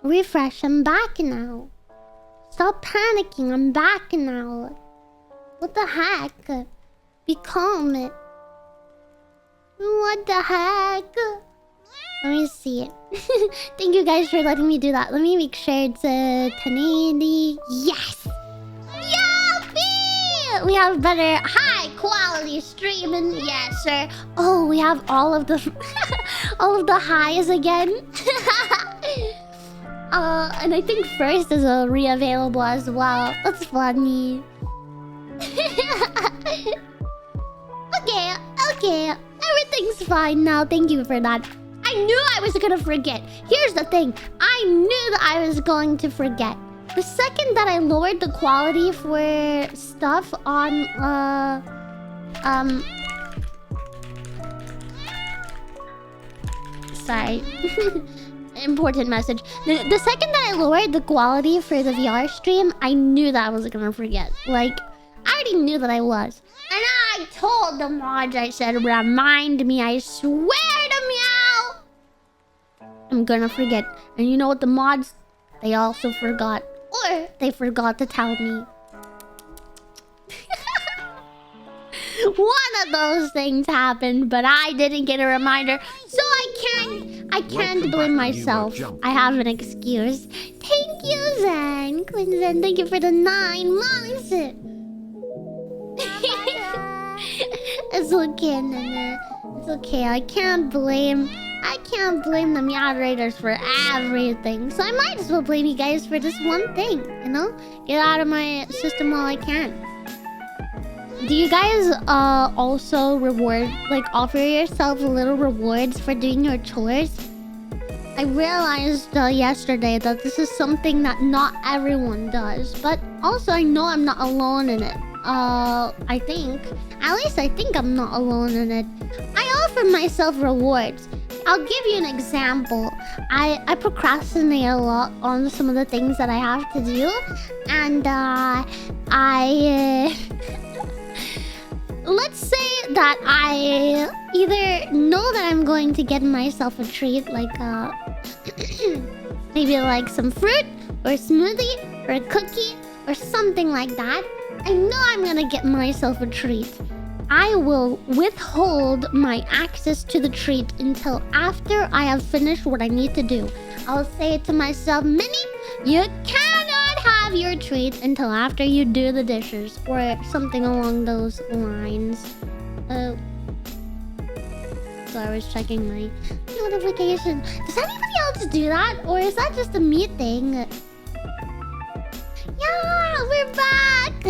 Refresh, I'm back now. Stop panicking, I'm back now. What the heck? Be calm. What the heck? Let me see it. Thank you guys for letting me do that. Let me make sure it's 1080. Yes! Yuppie! We have better high quality streaming. Yes, sir. Oh, we have all of the all of the highs again. And I think first is re-available as well. That's funny. Okay. Everything's fine now. Thank you for that. I knew I was gonna forget. Here's the thing. I knew that I was going to forget. The second that I lowered the quality for stuff on sorry. Important message. The second that I lowered the quality for the VR stream, I knew that I was gonna forget. Like, I already knew that I was. And I told the mods, I said, remind me, I swear to Meow, I'm gonna forget. And you know what the mods, they also forgot. Or they forgot to tell me. One of those things happened, but I didn't get a reminder. So I can't blame myself. I have an excuse. Thank you, Zen. Quinzen, thank you for the 9 months. It's okay, Nana. It's okay. I can't blame the moderators for everything. So I might as well blame you guys for this one thing, you know? Get out of my system while I can. Do you guys also offer yourself little rewards for doing your chores? I realized yesterday that this is something that not everyone does, but also I know I'm not alone in it. I think I'm not alone in it. I offer myself rewards. I'll give you an example. I procrastinate a lot on some of the things that I have to do, and let's say that I either know that I'm going to get myself a treat, like maybe like some fruit or a smoothie or a cookie or something like that. I know I'm gonna get myself a treat. I will withhold my access to the treat until after I have finished what I need to do. I'll say to myself, Minnie, you cannot have your treat until after you do the dishes, or something along those lines. So I was checking my notification. Does anybody else do that, or is that just a me thing? Yeah, we're back.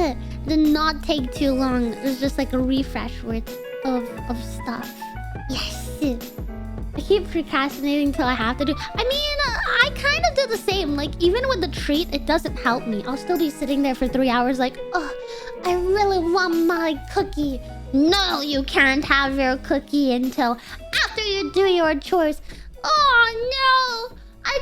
Did not take too long. It was just like a refresh of stuff. Yes. I keep procrastinating till I have to do. I mean, I kind of do the same. Like, even with the treat, it doesn't help me. I'll still be sitting there for 3 hours like, oh, I really want my cookie. No, you can't have your cookie until after you do your chores. Oh, no. I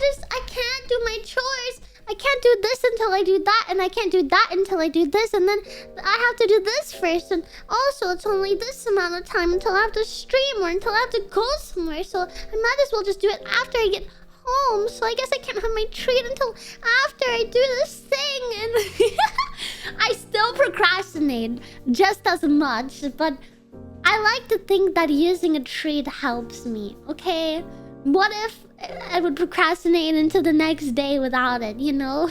can't do my chores. I can't do this until I do that, and I can't do that until I do this, and then I have to do this first, and also it's only this amount of time until I have to stream or until I have to go somewhere, so I might as well just do it after I get home. So I guess I can't have my treat until after I do this thing, and I still procrastinate just as much, but I like to think that using a treat helps me, okay? What if I would procrastinate into the next day without it, you know?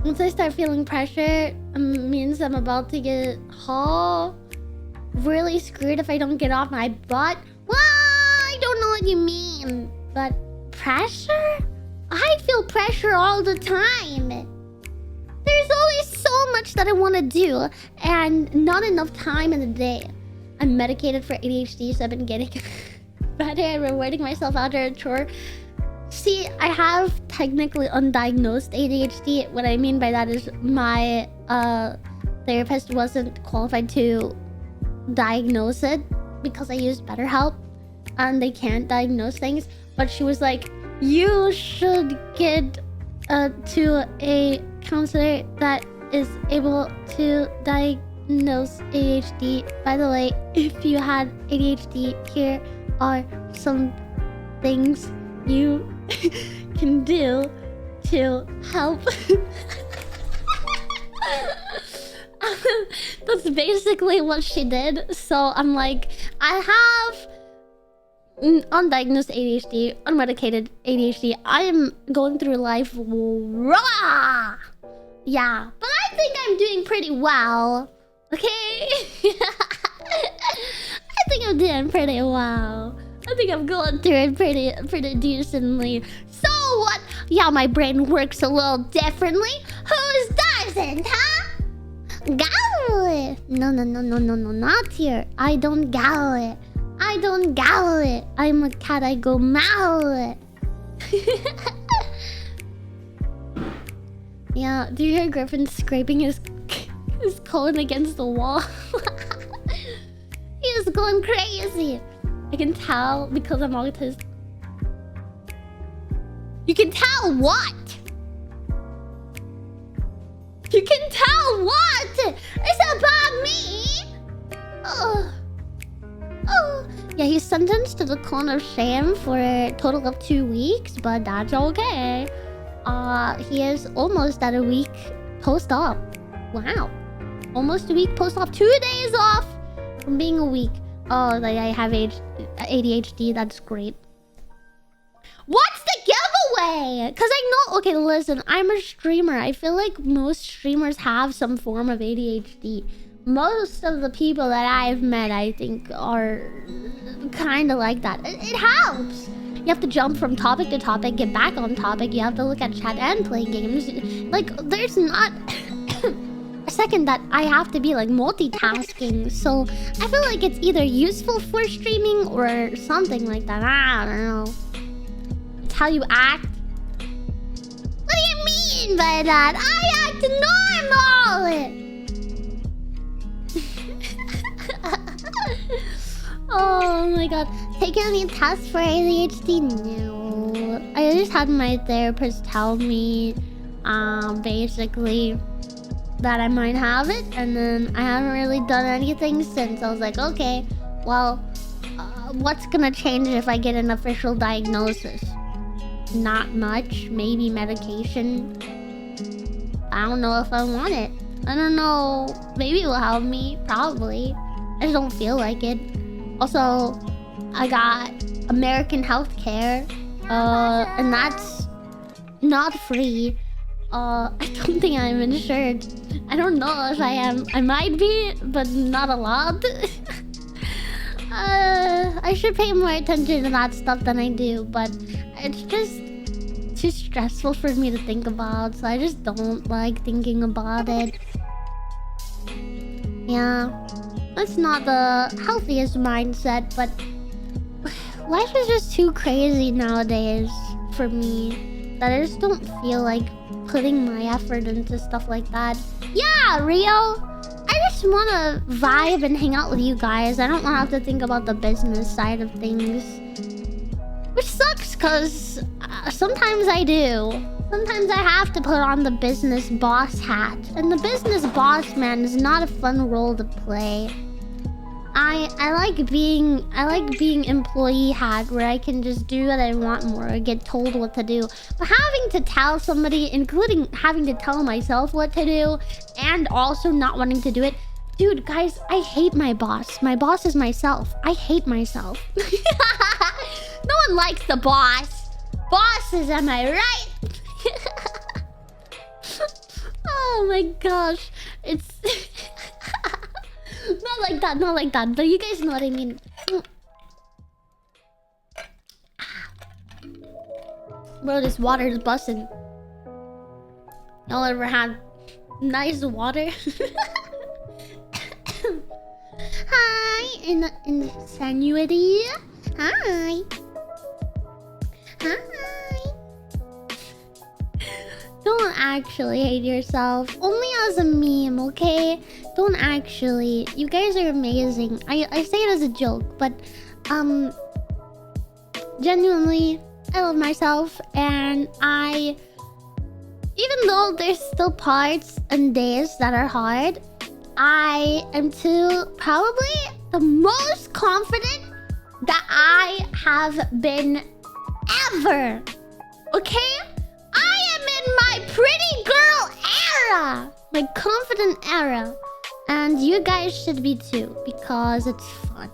Once I start feeling pressure, it means I'm about to get really screwed if I don't get off my butt. Well, I don't know what you mean, but pressure? I feel pressure all the time. There's always so much that I want to do and not enough time in the day. I'm medicated for ADHD, so I've been getting better at rewarding myself after a chore. See, I have technically undiagnosed ADHD. What I mean by that is my therapist wasn't qualified to diagnose it because I used BetterHelp, and they can't diagnose things. But she was like, you should get to a counselor that is able to diagnose ADHD. By the way, if you had ADHD here, are some things you can do to help? That's basically what she did. So I'm like, I have undiagnosed ADHD, unmedicated ADHD. I am going through life raw. Yeah, but I think I'm doing pretty well. Okay? I think I'm doing pretty well. I think I'm going through it pretty decently. So what? Yeah, my brain works a little differently. Whose doesn't, huh? Growl. No, not here. I don't growl. I don't growl. I'm a cat. I go meow. Yeah, do you hear Griffin scraping his cone against the wall? He is going crazy. I can tell because I'm autistic. You can tell what? You can tell what? It's about me. Oh. Yeah, he's sentenced to the cone of shame for a total of 2 weeks, but that's okay. He is almost at a week post-op. Wow. Almost a week post-op. 2 days off from being a week. Oh, like I have ADHD. That's great. What's the giveaway? Because I know... Okay, listen. I'm a streamer. I feel like most streamers have some form of ADHD. Most of the people that I've met, I think, are kind of like that. It helps. You have to jump from topic to topic, get back on topic. You have to look at chat and play games. Like, there's not a second that I have to be, like, multitasking. So, I feel like it's either useful for streaming or something like that. I don't know. It's how you act. What do you mean by that? I act normal! Oh my god. Taking any tests for ADHD? No. I just had my therapist tell me basically that I might have it, and then I haven't really done anything since. I was like, okay, well, what's gonna change if I get an official diagnosis? Not much. Maybe medication. I don't know if I want it. I don't know. Maybe it will help me. Probably. I just don't feel like it. Also, I got American healthcare, and that's not free. I don't think I'm insured. I don't know if I am. I might be, but not a lot. I should pay more attention to that stuff than I do, but it's just too stressful for me to think about, so I just don't like thinking about it. Yeah. That's not the healthiest mindset, but life is just too crazy nowadays for me that I just don't feel like putting my effort into stuff like that. Yeah, Rio! I just want to vibe and hang out with you guys. I don't want to have to think about the business side of things. Which sucks, because sometimes I do. Sometimes I have to put on the business boss hat. And the business boss, man, is not a fun role to play. I like being employee hat, where I can just do what I want more or get told what to do. But having to tell somebody, including having to tell myself what to do, and also not wanting to do it. Dude, guys, I hate my boss. My boss is myself. I hate myself. No one likes the boss. Bosses, am I right? Oh my gosh. It's... Not like that. But you guys know what I mean. Bro, this water is busting. Y'all ever had nice water? Hi, Insanity. Hi. Hi. Don't actually hate yourself. Only as a meme, okay? Don't actually. You guys are amazing. I say it as a joke, but genuinely, I love myself, and even though there's still parts and days that are hard, I am still probably the most confident that I have been ever. Okay? I am in my pretty girl era. My confident era. And you guys should be too, because it's fun.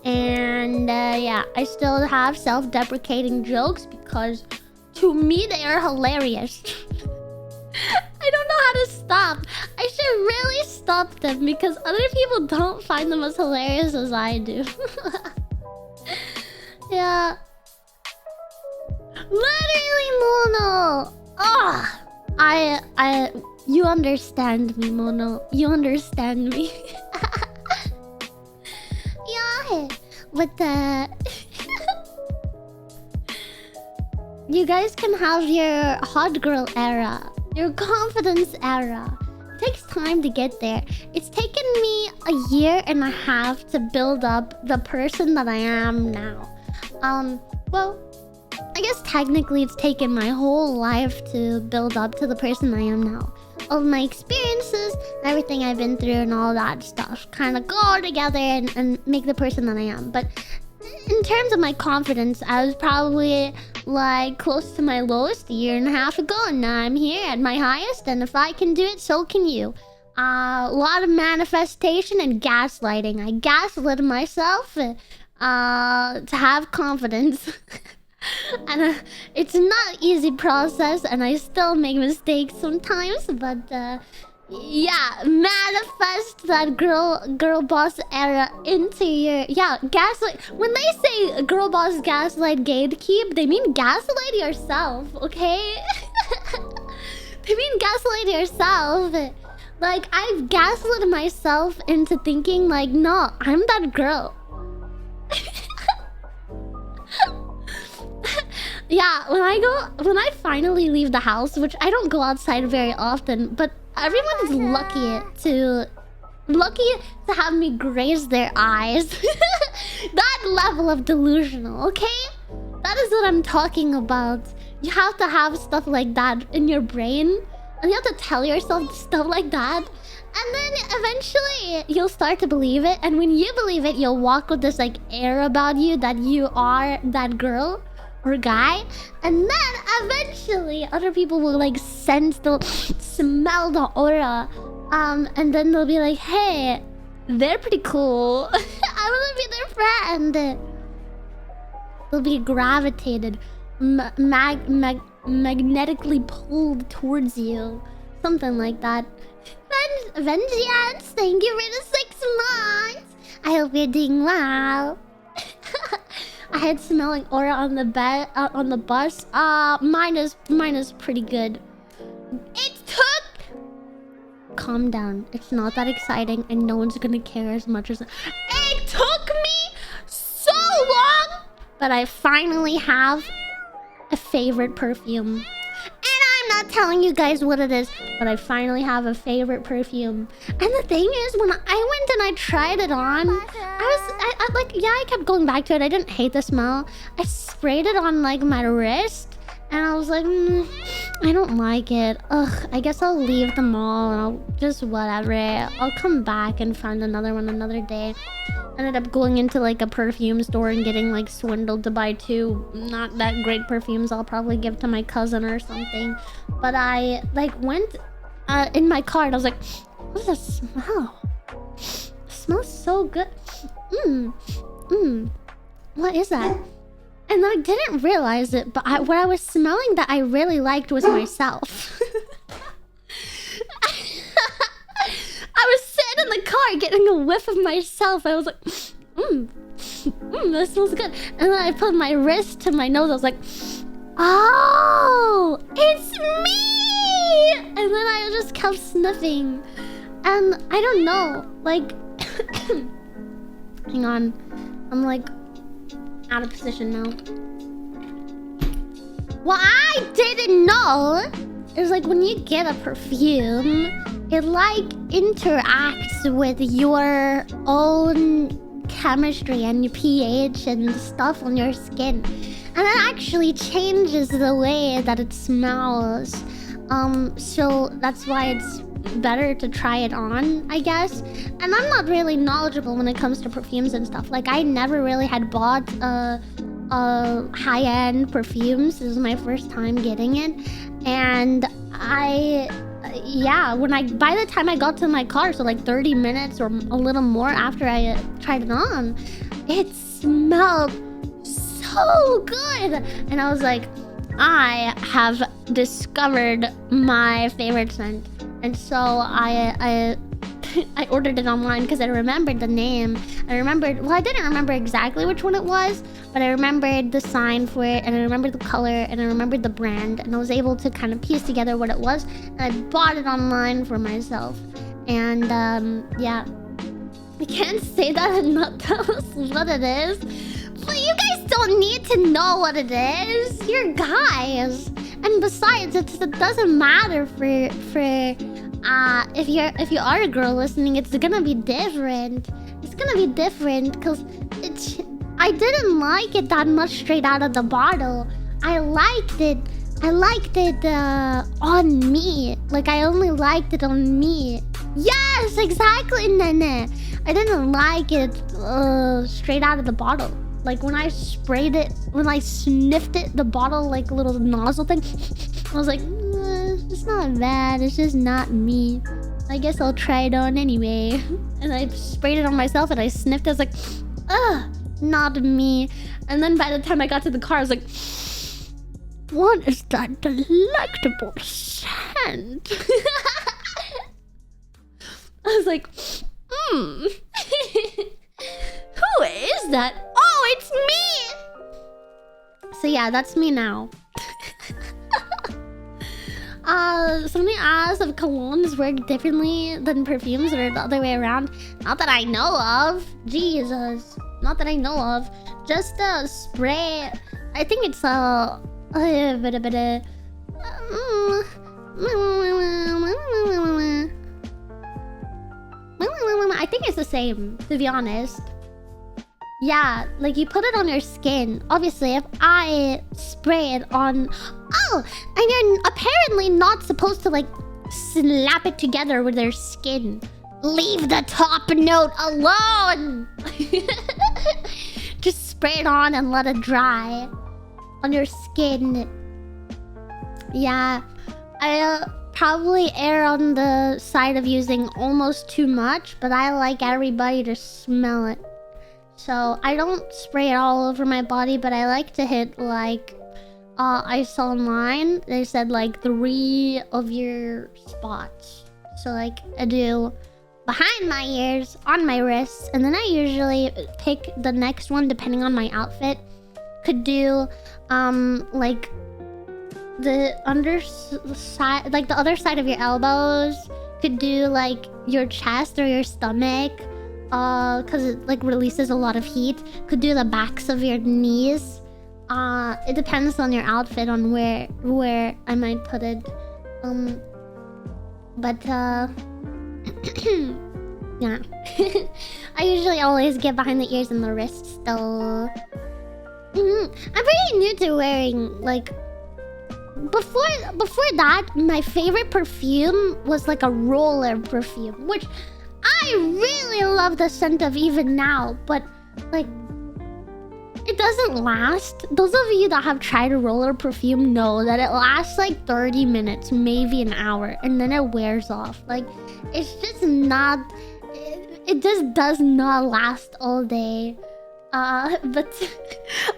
And yeah, I still have self-deprecating jokes because to me they are hilarious. I don't know how to stop. I should really stop them because other people don't find them as hilarious as I do. Yeah. Literally, Mono. You understand me, Mono. You understand me. Yeah. But you guys can have your hot girl era, your confidence era. It takes time to get there. It's taken me a year and a half to build up the person that I am now. Well, I guess technically it's taken my whole life to build up to the person I am now. All my experiences, everything I've been through and all that stuff kind of go together and make the person that I am. But in terms of my confidence, I was probably like close to my lowest a year and a half ago, and now I'm here at my highest, and if I can do it, so can you. A lot of manifestation and gaslighting. I gaslit myself to have confidence. And it's not an easy process, and I still make mistakes sometimes, but yeah, manifest that girl boss era into your... Yeah, gaslight. When they say girl boss gaslight gatekeep, they mean gaslight yourself, okay? They mean gaslight yourself. Like, I've gaslit myself into thinking like, no, I'm that girl. Yeah, when I finally leave the house, which I don't go outside very often, but everyone is lucky to have me graze their eyes. That level of delusional, okay? That is what I'm talking about. You have to have stuff like that in your brain, and you have to tell yourself stuff like that, and then eventually you'll start to believe it, and when you believe it, you'll walk with this like air about you that you are that girl or guy, and then eventually other people will like sense, they'll smell the aura, and then they'll be like, hey, they're pretty cool. I want to be their friend. They'll be gravitated, magnetically pulled towards you, something like that. Vengeance, thank you for the 6 months. I hope you're doing well. I had smelling aura on the bed, on the bus. Mine is pretty good. It took... Calm down. It's not that exciting, and no one's gonna care as much as... It took me so long, but I finally have a favorite perfume. And I'm not telling you guys what it is, but I finally have a favorite perfume. And the thing is, when I went and I tried it on, I kept going back to it. I didn't hate the smell. I sprayed it on like my wrist, and I was like, I don't like it. Ugh, I guess I'll leave them all and I'll just whatever. I'll come back and find another one another day. Ended up going into like a perfume store and getting like swindled to buy 2 not that great perfumes. I'll probably give to my cousin or something. But I like went in my car and I was like, what's that smell? It smells so good. What is that? And I didn't realize it, but what I was smelling that I really liked was myself. I was sitting in the car getting a whiff of myself. I was like, that smells good. And then I put my wrist to my nose. I was like, oh, it's me! And then I just kept sniffing. And I don't know, like... Hang on. I'm like... out of position now. What I didn't know is like when you get a perfume, it like interacts with your own chemistry and your pH and stuff on your skin, and it actually changes the way that it smells. So that's why it's better to try it on, I guess. And I'm not really knowledgeable when it comes to perfumes and stuff. Like, I never really had bought high-end perfumes. This is my first time getting it. And yeah, by the time I got to my car, so like 30 minutes or a little more after I tried it on, it smelled so good. And I was like, I have discovered my favorite scent. And so I ordered it online because I remembered the name. Well, I didn't remember exactly which one it was, but I remembered the sign for it, and I remembered the color, and I remembered the brand, and I was able to kind of piece together what it was, and I bought it online for myself. And yeah, I can't say that and not tell us what it is. But you guys don't need to know what it is. You're guys. And besides, it doesn't matter for if you are a girl listening, it's gonna be different. It's gonna be different because I didn't like it that much straight out of the bottle. I liked it on me. Like, I only liked it on me. Yes, exactly, Nene. I didn't like it straight out of the bottle. Like, when I sprayed it, when I sniffed it, the bottle, like, little nozzle thing, I was like, it's not bad, it's just not me. I guess I'll try it on anyway. And I sprayed it on myself and I sniffed it. I was like, ugh, not me. And then by the time I got to the car, I was like, what is that delectable scent? I was like, Who is that? Oh, it's me! So yeah, that's me now. Somebody asked if colognes work differently than perfumes or the other way around. Not that I know of. Jesus. Not that I know of. Just a spray. I think it's I think it's the same, to be honest. Yeah, like you put it on your skin. Obviously, if I spray it on... Oh! And you're apparently not supposed to, like, slap it together with their skin. Leave the top note alone! Just spray it on and let it dry on your skin. Yeah, I probably err on the side of using almost too much, but I like everybody to smell it. So I don't spray it all over my body, but I like to hit, like, I saw online, they said like 3 of your spots. So like I do behind my ears, on my wrists, and then I usually pick the next one depending on my outfit. Could do like the underside, like the other side of your elbows. Could do like your chest or your stomach, because it like releases a lot of heat. Could do the backs of your knees. It depends on your outfit on where I might put it. But yeah. I usually always get behind the ears and the wrists though. I'm pretty new to wearing, like, before that, my favorite perfume was like a roller perfume, which I really love the scent of even now, but like it doesn't last. Those of you that have tried a roller perfume know that it lasts like 30 minutes, maybe an hour, and then it wears off. Like, it's just not, it just does not last all day. But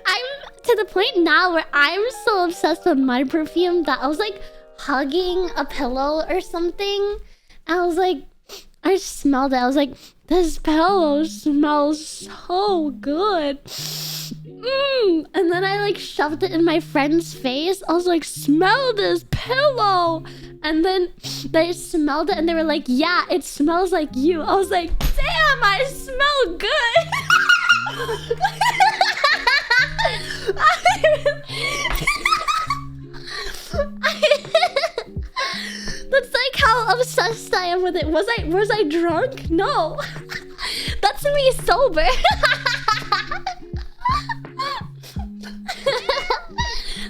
I'm to the point now where I'm so obsessed with my perfume that I was like hugging a pillow or something. And I was like, I smelled it. I was like, this pillow smells so good. And then I like shoved it in my friend's face. I was like, smell this pillow. And then they smelled it and they were like, yeah, it smells like you. I was like, damn, I smell good. That's like how obsessed I am with it. Was I drunk? No. That's me sober.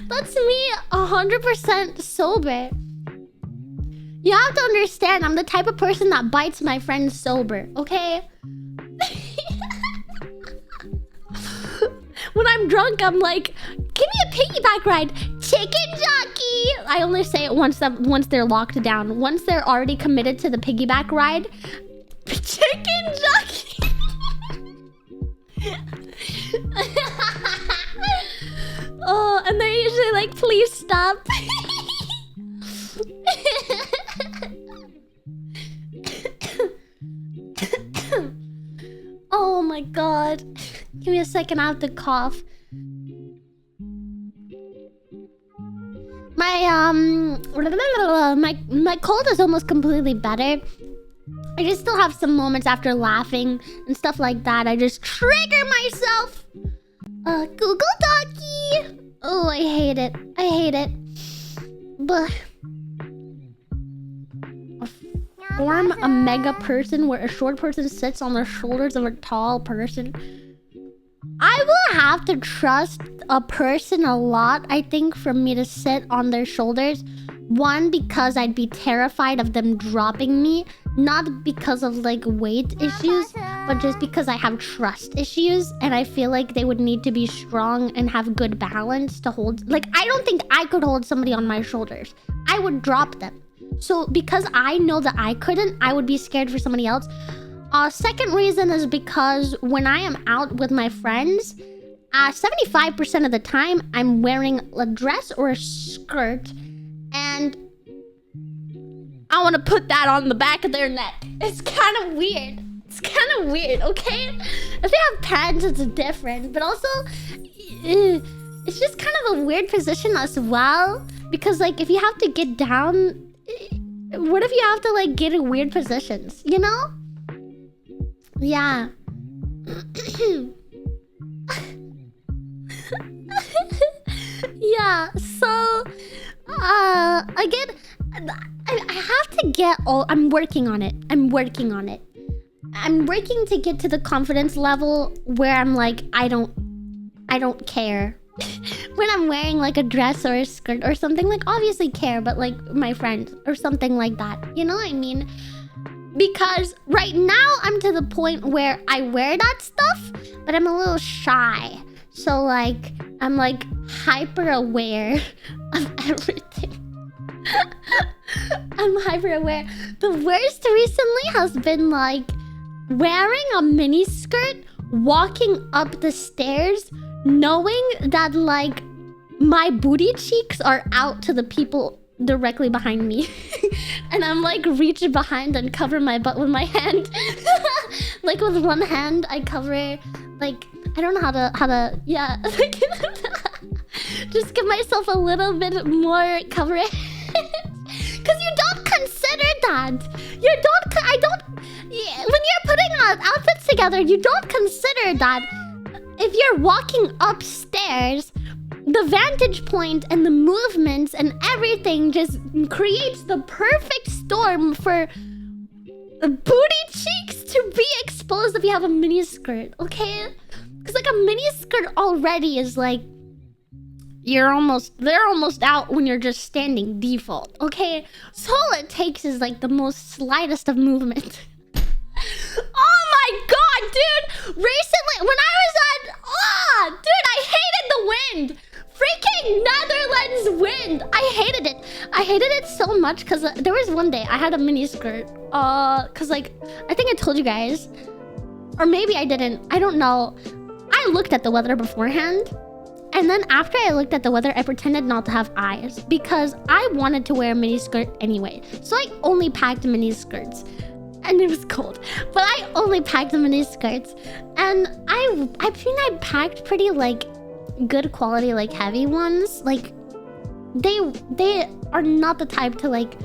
That's me 100% sober. You have to understand, I'm the type of person that bites my friends sober, okay? When I'm drunk, I'm like, give me a piggyback ride, chicken jockey. I only say it once they're locked down. Once they're already committed to the piggyback ride, chicken jockey. Oh, and they're usually like, please stop. Oh my god. Give me a second, I have to cough. My cold is almost completely better. I just still have some moments after laughing and stuff like that. I just trigger myself. Google Docky. Oh, I hate it. I hate it. But form a mega person where a short person sits on the shoulders of a tall person. I will have to trust a person a lot, I think, for me to sit on their shoulders. One, because I'd be terrified of them dropping me. Not because of like weight issues, but just because I have trust issues. And I feel like they would need to be strong and have good balance to hold. Like, I don't think I could hold somebody on my shoulders. I would drop them. So because I know that I couldn't, I would be scared for somebody else. Second reason is because when I am out with my friends, 75% of the time, I'm wearing a dress or a skirt. And I want to put that on the back of their neck. It's kind of weird. It's kind of weird, okay? If they have pants, it's different. But also, it's just kind of a weird position as well. Because, like, if you have to get down, what if you have to, like, get in weird positions? You know? Yeah. Yeah, so... again, I have to get all... I'm working on it. I'm working to get to the confidence level where I'm like, I don't care. When I'm wearing like a dress or a skirt or something, like obviously care, but like my friends or something like that. You know what I mean? Because right now I'm to the point where I wear that stuff, but I'm a little shy. So like, I'm like hyper aware of everything. I'm hyper aware. The worst recently has been like wearing a mini skirt, walking up the stairs, knowing that like my booty cheeks are out to the people directly behind me. And I'm like reaching behind and cover my butt with my hand. Like with one hand I cover, like I don't know how to yeah. Just give myself a little bit more coverage. Cause you don't consider that. When you're putting outfits together, you don't consider that if you're walking upstairs, the vantage point and the movements and everything just creates the perfect storm for booty cheeks to be exposed if you have a mini skirt, okay? Because like a mini skirt already is like, they're almost out when you're just standing default, okay? So all it takes is like the most slightest of movement. Oh my god, dude! Recently, when I was at... dude, I hated the wind! Freaking Netherlands wind! I hated it. I hated it so much because there was one day I had a mini skirt. Because like, I think I told you guys. Or maybe I didn't. I don't know. I looked at the weather beforehand. And then after I looked at the weather, I pretended not to have eyes. Because I wanted to wear a mini skirt anyway. So I only packed mini skirts. And it was cold. But I only packed the mini skirts. And I think I packed pretty like good quality, like heavy ones. Like they are not the type to like...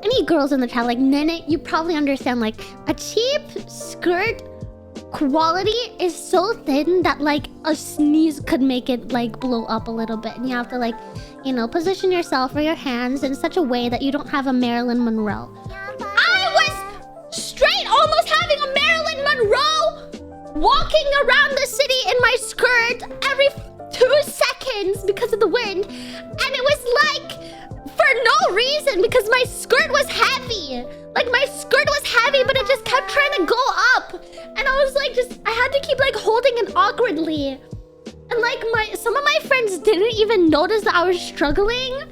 Any girls in the chat, like Nene, you probably understand, like a cheap skirt quality is so thin that like a sneeze could make it like blow up a little bit. And you have to like, you know, position yourself or your hands in such a way that you don't have a Marilyn Monroe. I was straight almost having a Marilyn Monroe walking around the city in my skirt every 2 seconds because of the wind. And it was like for no reason because my skirt was heavy. Like my skirt was heavy, but it just kept trying to go up. And I was like, I had to keep like holding it awkwardly. And like some of my friends didn't even notice that I was struggling.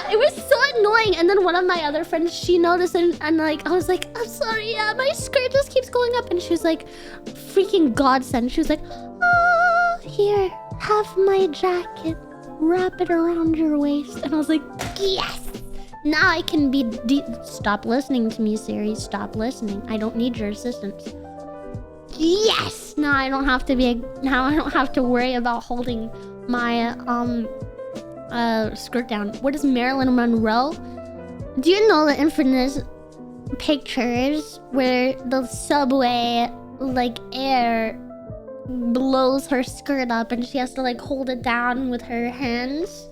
It was so annoying. And then one of my other friends, she noticed and like, I was like, I'm sorry, yeah, my skirt just keeps going up. And she was like, freaking godsend. She was like, oh, here, have my jacket. Wrap it around your waist. And I was like, yes. Now I can be stop listening to me, Siri. Stop listening. I don't need your assistance. Yes. Now I don't have to now I don't have to worry about holding my skirt down. What is Marilyn Monroe? Do you know the infamous pictures where the subway like air blows her skirt up and she has to like hold it down with her hands?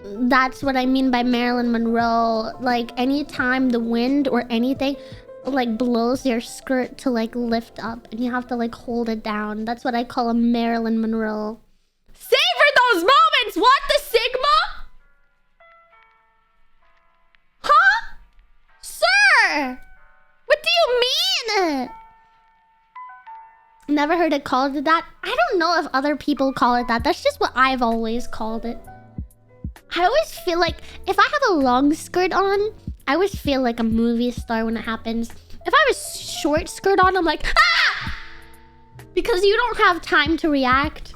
That's what I mean by Marilyn Monroe. Like anytime the wind or anything like blows your skirt to like lift up and you have to like hold it down. That's what I call a Marilyn Monroe. Savor those moments! What the Sigma? Huh? Sir! What do you mean? Never heard it called that. I don't know if other people call it that. That's just what I've always called it. I always feel like if I have a long skirt on, I always feel like a movie star when it happens. If I have a short skirt on, I'm like, ah! Because you don't have time to react.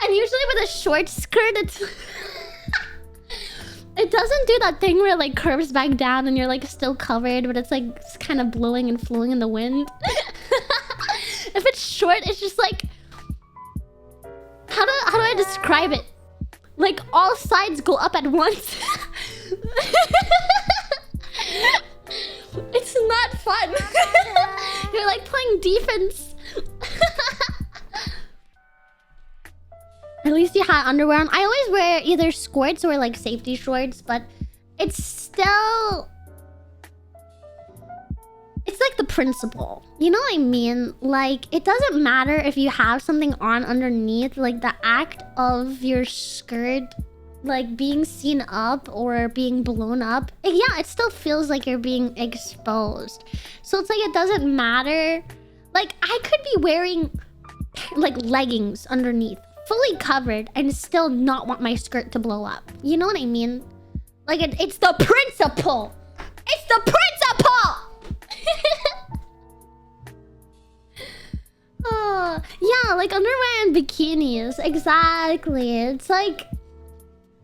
And usually with a short skirt, it doesn't do that thing where it like curves back down and you're like still covered, but it's like it's kind of blowing and flowing in the wind. If it's short, it's just like, how do I describe it? Like all sides go up at once. It's not fun. You're like playing defense. At least you had underwear on. I always wear either skirts or like safety shorts, but it's still... It's like the principle. You know what I mean? Like, it doesn't matter if you have something on underneath. Like, the act of your skirt, like, being seen up or being blown up. Yeah, it still feels like you're being exposed. So it's like, it doesn't matter. Like, I could be wearing, like, leggings underneath, fully covered, and still not want my skirt to blow up. You know what I mean? Like, it's the principle. It's the principle! Oh, yeah, like underwear and bikinis. Exactly. It's like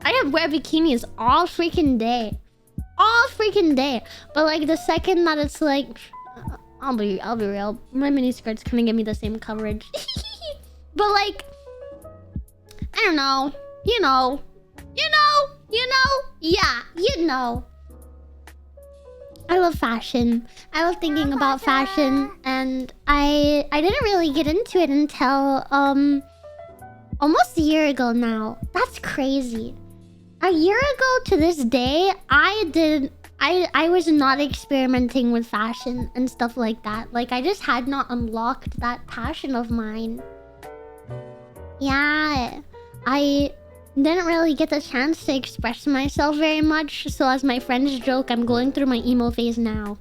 I wear bikinis all freaking day. All freaking day. But like the second that it's like I'll be real. My mini skirt's gonna give me the same coverage. But like I don't know. You know. Yeah, you know. I love fashion. I love thinking about fashion, and I didn't really get into it until almost a year ago now. That's crazy. A year ago to this day, I was not experimenting with fashion and stuff like that. Like I just had not unlocked that passion of mine. Yeah, I didn't really get the chance to express myself very much, so as my friends joke, I'm going through my emo phase now.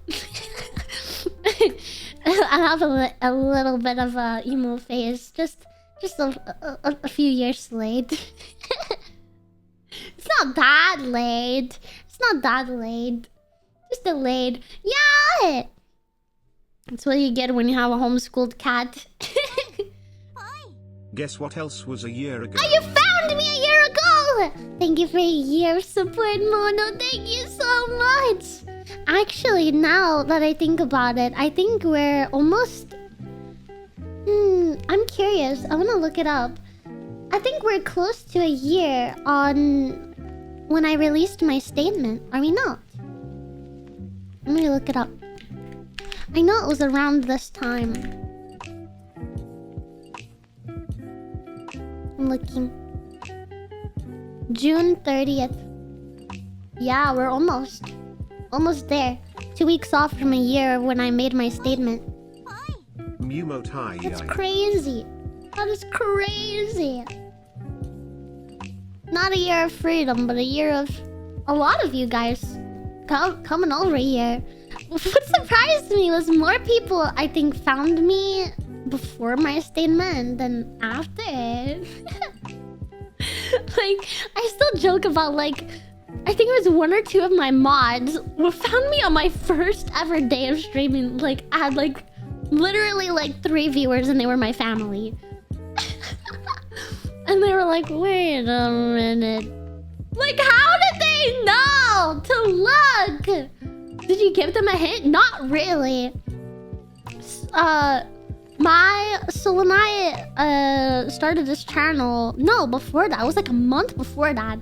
I have a little bit of a emo phase, just a few years late. It's not that late. It's not that late. Just delayed. Yeah! That's what you get when you have a homeschooled cat. Guess what else was a year ago? Oh, you found me a year ago! Thank you for a year of support, Mono. Thank you so much! Actually, now that I think about it, I think we're almost... I'm curious. I want to look it up. I think we're close to a year on when I released my statement. Are we not? Let me look it up. I know it was around this time. I'm looking. June 30th. Yeah, we're almost there. 2 weeks off from a year when I made my statement. That's crazy. That is crazy. Not a year of freedom, but a year of a lot of you guys coming over here. What surprised me was more people, I think, found me before my statement than after. Like, I still joke about, like, I think it was 1 or 2 of my mods who found me on my first ever day of streaming. Like, I had, like, literally, like, 3 viewers and they were my family. And they were like, wait a minute. Like, how did they know to look? Did you give them a hint? Not really. So when I started this channel, no, before that, it was like a month before that.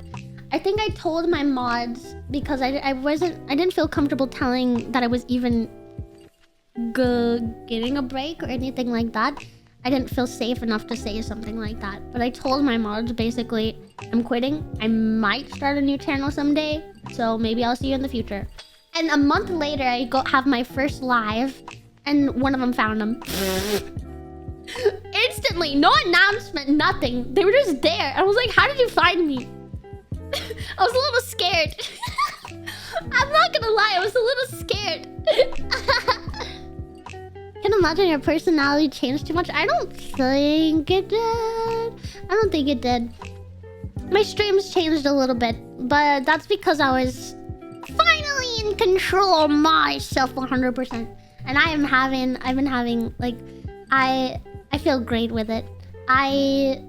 I think I told my mods because I didn't feel comfortable telling that I was even getting a break or anything like that. I didn't feel safe enough to say something like that. But I told my mods basically, I'm quitting. I might start a new channel someday, so maybe I'll see you in the future. And a month later, I go have my first live, and one of them found them. Instantly, no announcement, nothing. They were just there. I was like, how did you find me? I was a little scared. I'm not gonna lie, I was a little scared. Can imagine your personality changed too much. I don't think it did. I don't think it did. My streams changed a little bit, but that's because I was finally in control of myself 100%. And I've been having, like, I feel great with it. I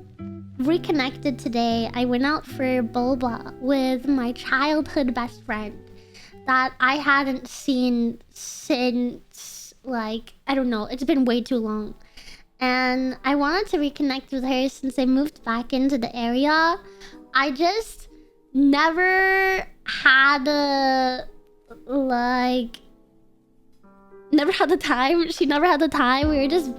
reconnected today. I went out for boba with my childhood best friend that I hadn't seen since, like, I don't know, it's been way too long. And I wanted to reconnect with her since I moved back into the area. I just never had never had the time. She never had the time. We were just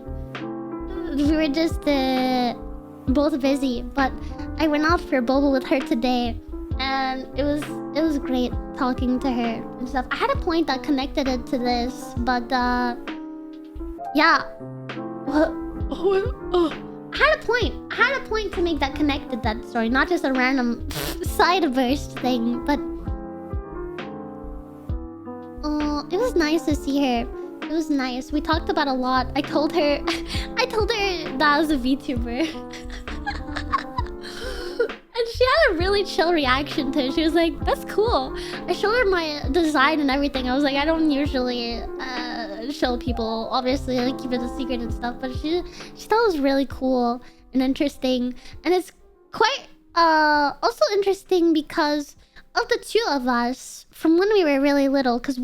both busy. But I went out for boba with her today, and it was great talking to her and stuff. I had a point that connected it to this, but yeah. I had a point to make that connected that story, not just a random side burst thing, but it was nice to see her. It was nice. We talked about a lot. I told her that I was a VTuber. And she had a really chill reaction to it. She was like, that's cool. I showed her my design and everything. I was like, I don't usually show people, obviously, like, keep it a secret and stuff, but she thought it was really cool and interesting. And it's quite also interesting because of the 2 of us from when we were really little, because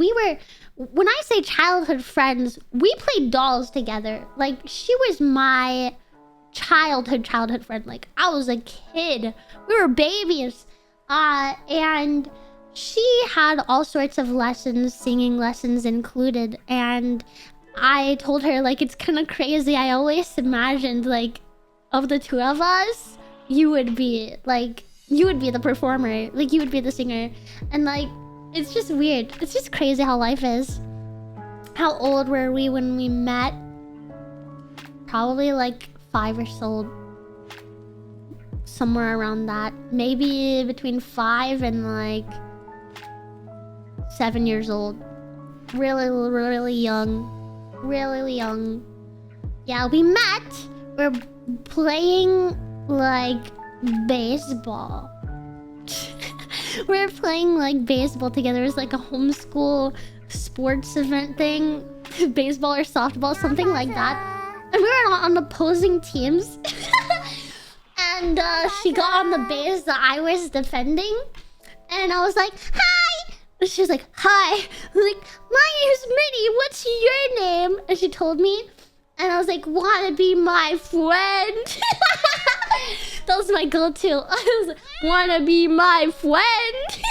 when I say childhood friends, we played dolls together. Like, she was my childhood friend. Like, I was a kid. We were babies. And she had all sorts of lessons, singing lessons included. And I told her, like, it's kind of crazy. I always imagined, like, of the 2 of us, you would be the performer. Like, you would be the singer. And, like, it's just weird. It's just crazy how life is. How old were we when we met? Probably, like, 5 or so. Somewhere around that. Maybe between 5 and, like, 7 years old. Really, really young. Really young. Yeah, we met. We're playing, like, baseball. We were playing, like, baseball together. It was like a homeschool sports event thing. Baseball or softball, something like that. And we were on opposing teams. And she got on the base that I was defending. And I was like, hi! And she was like, hi. I was like, my name's Minnie. What's your name? And she told me. And I was like, wanna be my friend? That was my go-to. I was like, wanna be my friend?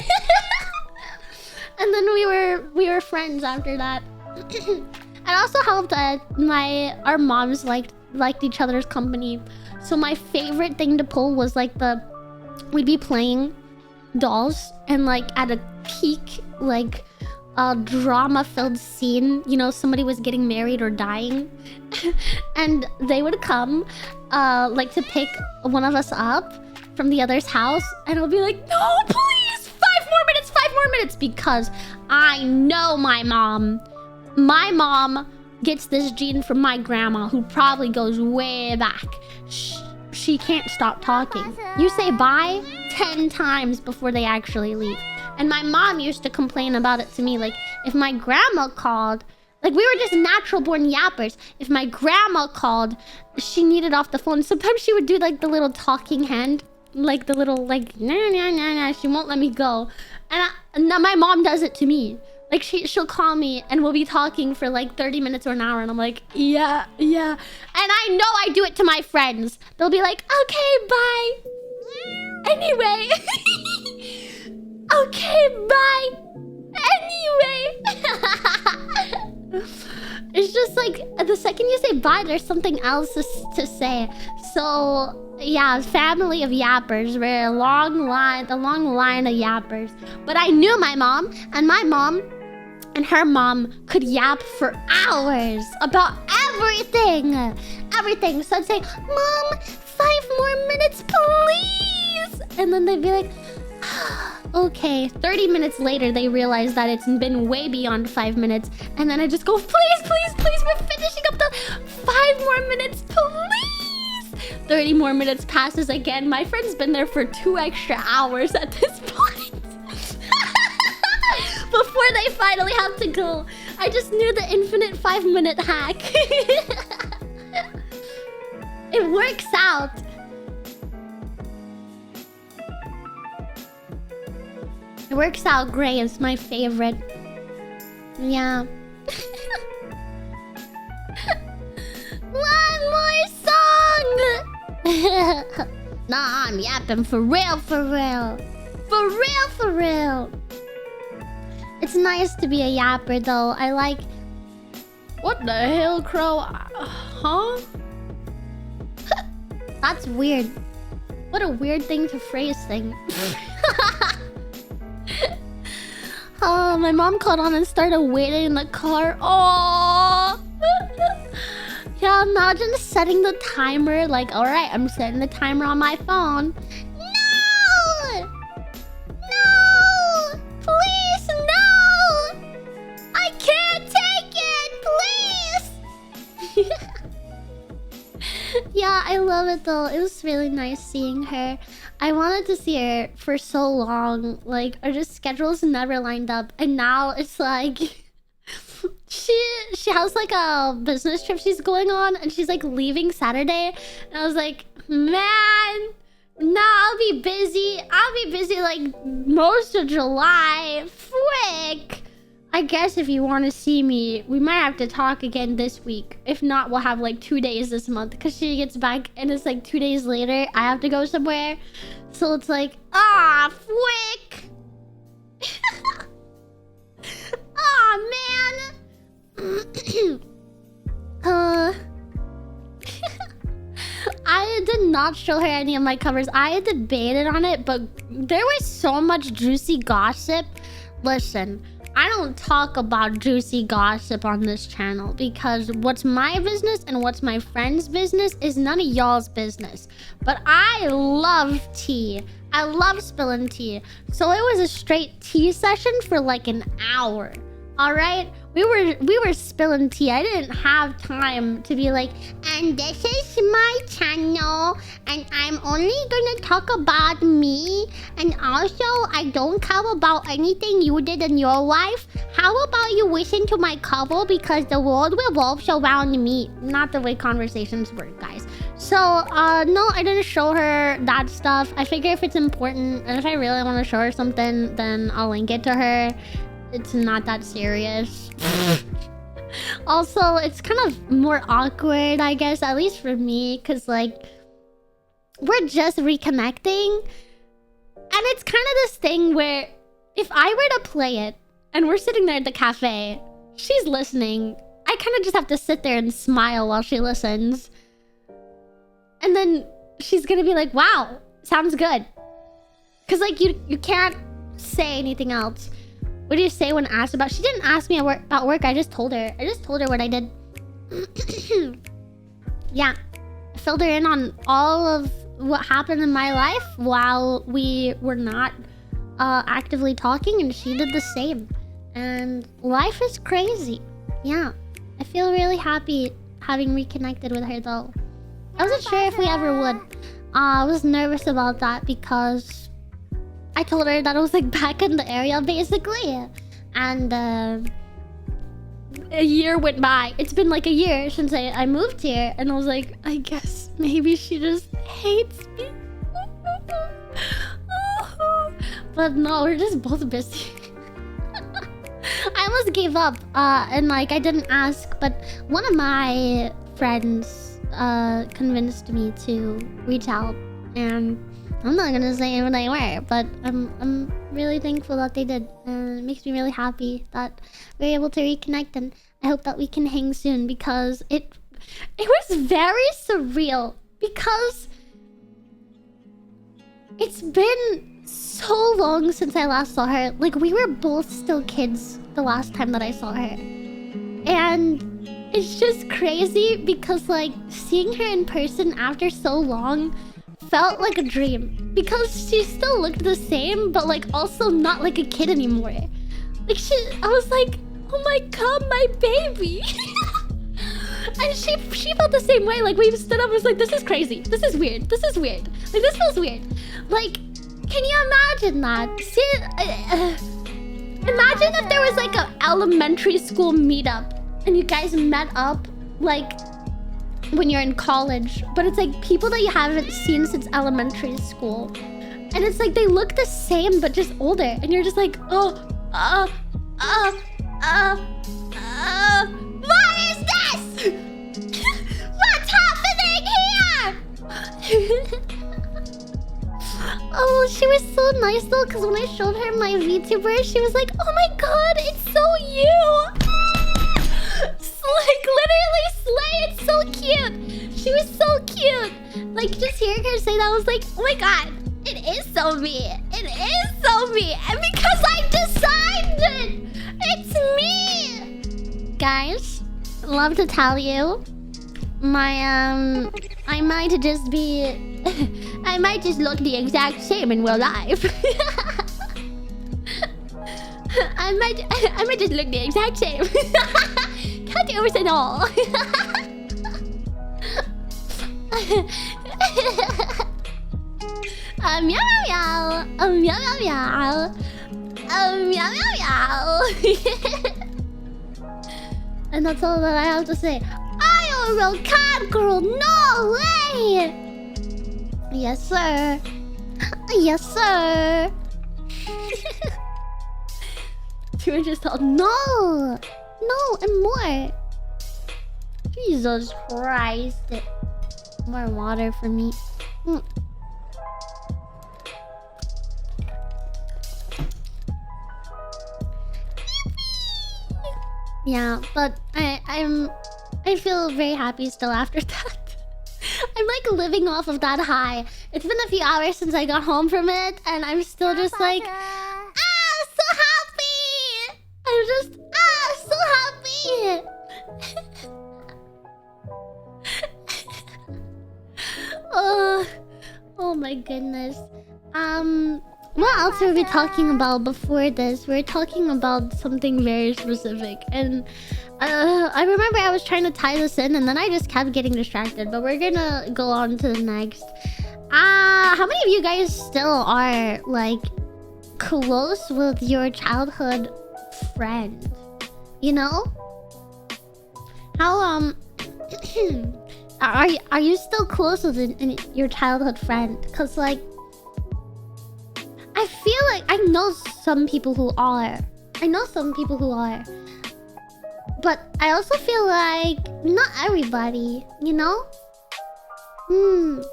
And then we were friends after that. It also helped that our moms liked each other's company. So my favorite thing to pull was, like, we'd be playing dolls, and, like, at a peak, like, a drama-filled scene, you know, somebody was getting married or dying, and they would come, like, to pick one of us up, from the other's house, and I'll be like, no, please, 5 more minutes, because I know my mom. My mom gets this gene from my grandma, who probably goes way back. She can't stop talking. You say bye 10 times before they actually leave. And my mom used to complain about it to me, like, if my grandma called, like, we were just natural born yappers. If my grandma called, she needed off the phone. Sometimes she would do, like, the little talking hand, like the little, like, nah, nah, nah, nah. She won't let me go. And now my mom does it to me. Like, she'll call me and we'll be talking for like 30 minutes or an hour, and I'm like, yeah. And I know I do it to my friends. They'll be like, okay, bye. Anyway. Okay, bye. Anyway. It's just like, the second you say bye, there's something else to say. So, yeah, family of yappers. We're a long line of yappers. But I knew my mom, and my mom and her mom could yap for hours about everything. So I'd say, Mom, 5 more minutes, please. And then they'd be like, okay. 30 minutes later, they realize that it's been way beyond 5 minutes. And then I just go, please, we're finishing up the 5 more minutes, please. 30 more minutes passes again. My friend's been there for 2 extra hours at this point. Before they finally have to go. I just knew the infinite 5-minute hack. It works out. It works out great. It's my favorite. Yeah. One more song! Nah, I'm yapping for real. For real. It's nice to be a yapper, though. I like... What the hell, Crow? Huh? That's weird. What a weird thing to phrase thing. Oh, my mom called on and started waiting in the car. Oh. Yeah, imagine setting the timer. Like, alright, I'm setting the timer on my phone. No! Please, no! I can't take it, please! Yeah, I love it though. It was really nice seeing her. I wanted to see her for so long. Like, our just schedules never lined up. And now it's like... She has like a business trip she's going on. And she's like leaving Saturday. And I was like, man... No, I'll be busy. Like most of July. Frick. I guess if you want to see me, we might have to talk again this week. If not, we'll have like 2 days this month. Because she gets back and it's like 2 days later. I have to go somewhere. So it's like, frick. Man. I did not show her any of my covers. I debated on it, but there was so much juicy gossip. Listen, I don't talk about juicy gossip on this channel because what's my business and what's my friend's business is none of y'all's business. But I love tea. I love spilling tea. So it was a straight tea session for like an hour. All right? We were spilling tea. I didn't have time to be like, and this is my channel, and I'm only gonna talk about me, and also I don't care about anything you did in your life. How about you listen to my cover because the world revolves around me? Not the way conversations work, guys. So, no, I didn't show her that stuff. I figure if it's important, and if I really want to show her something, then I'll link it to her. It's not that serious. Also, it's kind of more awkward, I guess, at least for me, because, like, we're just reconnecting. And it's kind of this thing where if I were to play it, and we're sitting there at the cafe, she's listening, I kind of just have to sit there and smile while she listens. And then she's gonna be like, wow, sounds good. Because, like, you can't say anything else. What do you say when asked about... She didn't ask me about work. I just told her. What I did. Yeah. I filled her in on all of what happened in my life while we were not actively talking, and she did the same. And life is crazy. Yeah, I feel really happy having reconnected with her though. I wasn't sure if we ever would. I was nervous about that because I told her that I was like back in the area basically, and a year went by. It's been like a year since I moved here, and I was like, I guess maybe she just hates me. But no, we're just both busy. I almost gave up, and like I didn't ask, but one of my friends convinced me to reach out, and I'm not gonna say who they were, but I'm really thankful that they did, and it makes me really happy that we were able to reconnect, and I hope that we can hang soon because it was very surreal because it's been so long since I last saw her. Like, we were both still kids the last time that I saw her. And it's just crazy because, like, seeing her in person after so long felt like a dream. Because she still looked the same, but, like, also not like a kid anymore. Like, I was like, oh my god, my baby. And she felt the same way. Like, we stood up and was like, this is crazy. This is weird. This is weird. Like, this feels weird. Like, can you imagine that? Imagine if there was like an elementary school meetup and you guys met up like when you're in college, but it's like people that you haven't seen since elementary school, and it's like they look the same but just older, and you're just like, what is this? What's happening here? Oh, she was so nice though, because when I showed her my VTuber, she was like, oh my god, it's so you! Like, literally slay, it's so cute! She was so cute! Like, just hearing her say that, I was like, oh my god, it is so me! It is so me! And because I decided it's me! Guys, love to tell you, I might just be... I might just look the exact same in real life. I might just look the exact same. Can't do it at all. Meow meow meow. Meow meow meow. Meow meow meow. And that's all that I have to say. IRL cat girl, no way! Yes, sir. Yes, sir. You were just all, no! No, and more. Jesus Christ. More water for me. Yeah, but I feel very happy still after that. I'm like living off of that high. It's been a few hours since I got home from it, and I'm still just like, so happy! I'm just, so happy! Oh my goodness. What else were we talking about before this? We were talking about something very specific, and I remember I was trying to tie this in, and then I just kept getting distracted. But we're gonna go on to the next. How many of you guys still are like close with your childhood friend? You know? How are you still close with your childhood friend? Cause like, I feel like I know some people who are. But I also feel like not everybody, you know? We're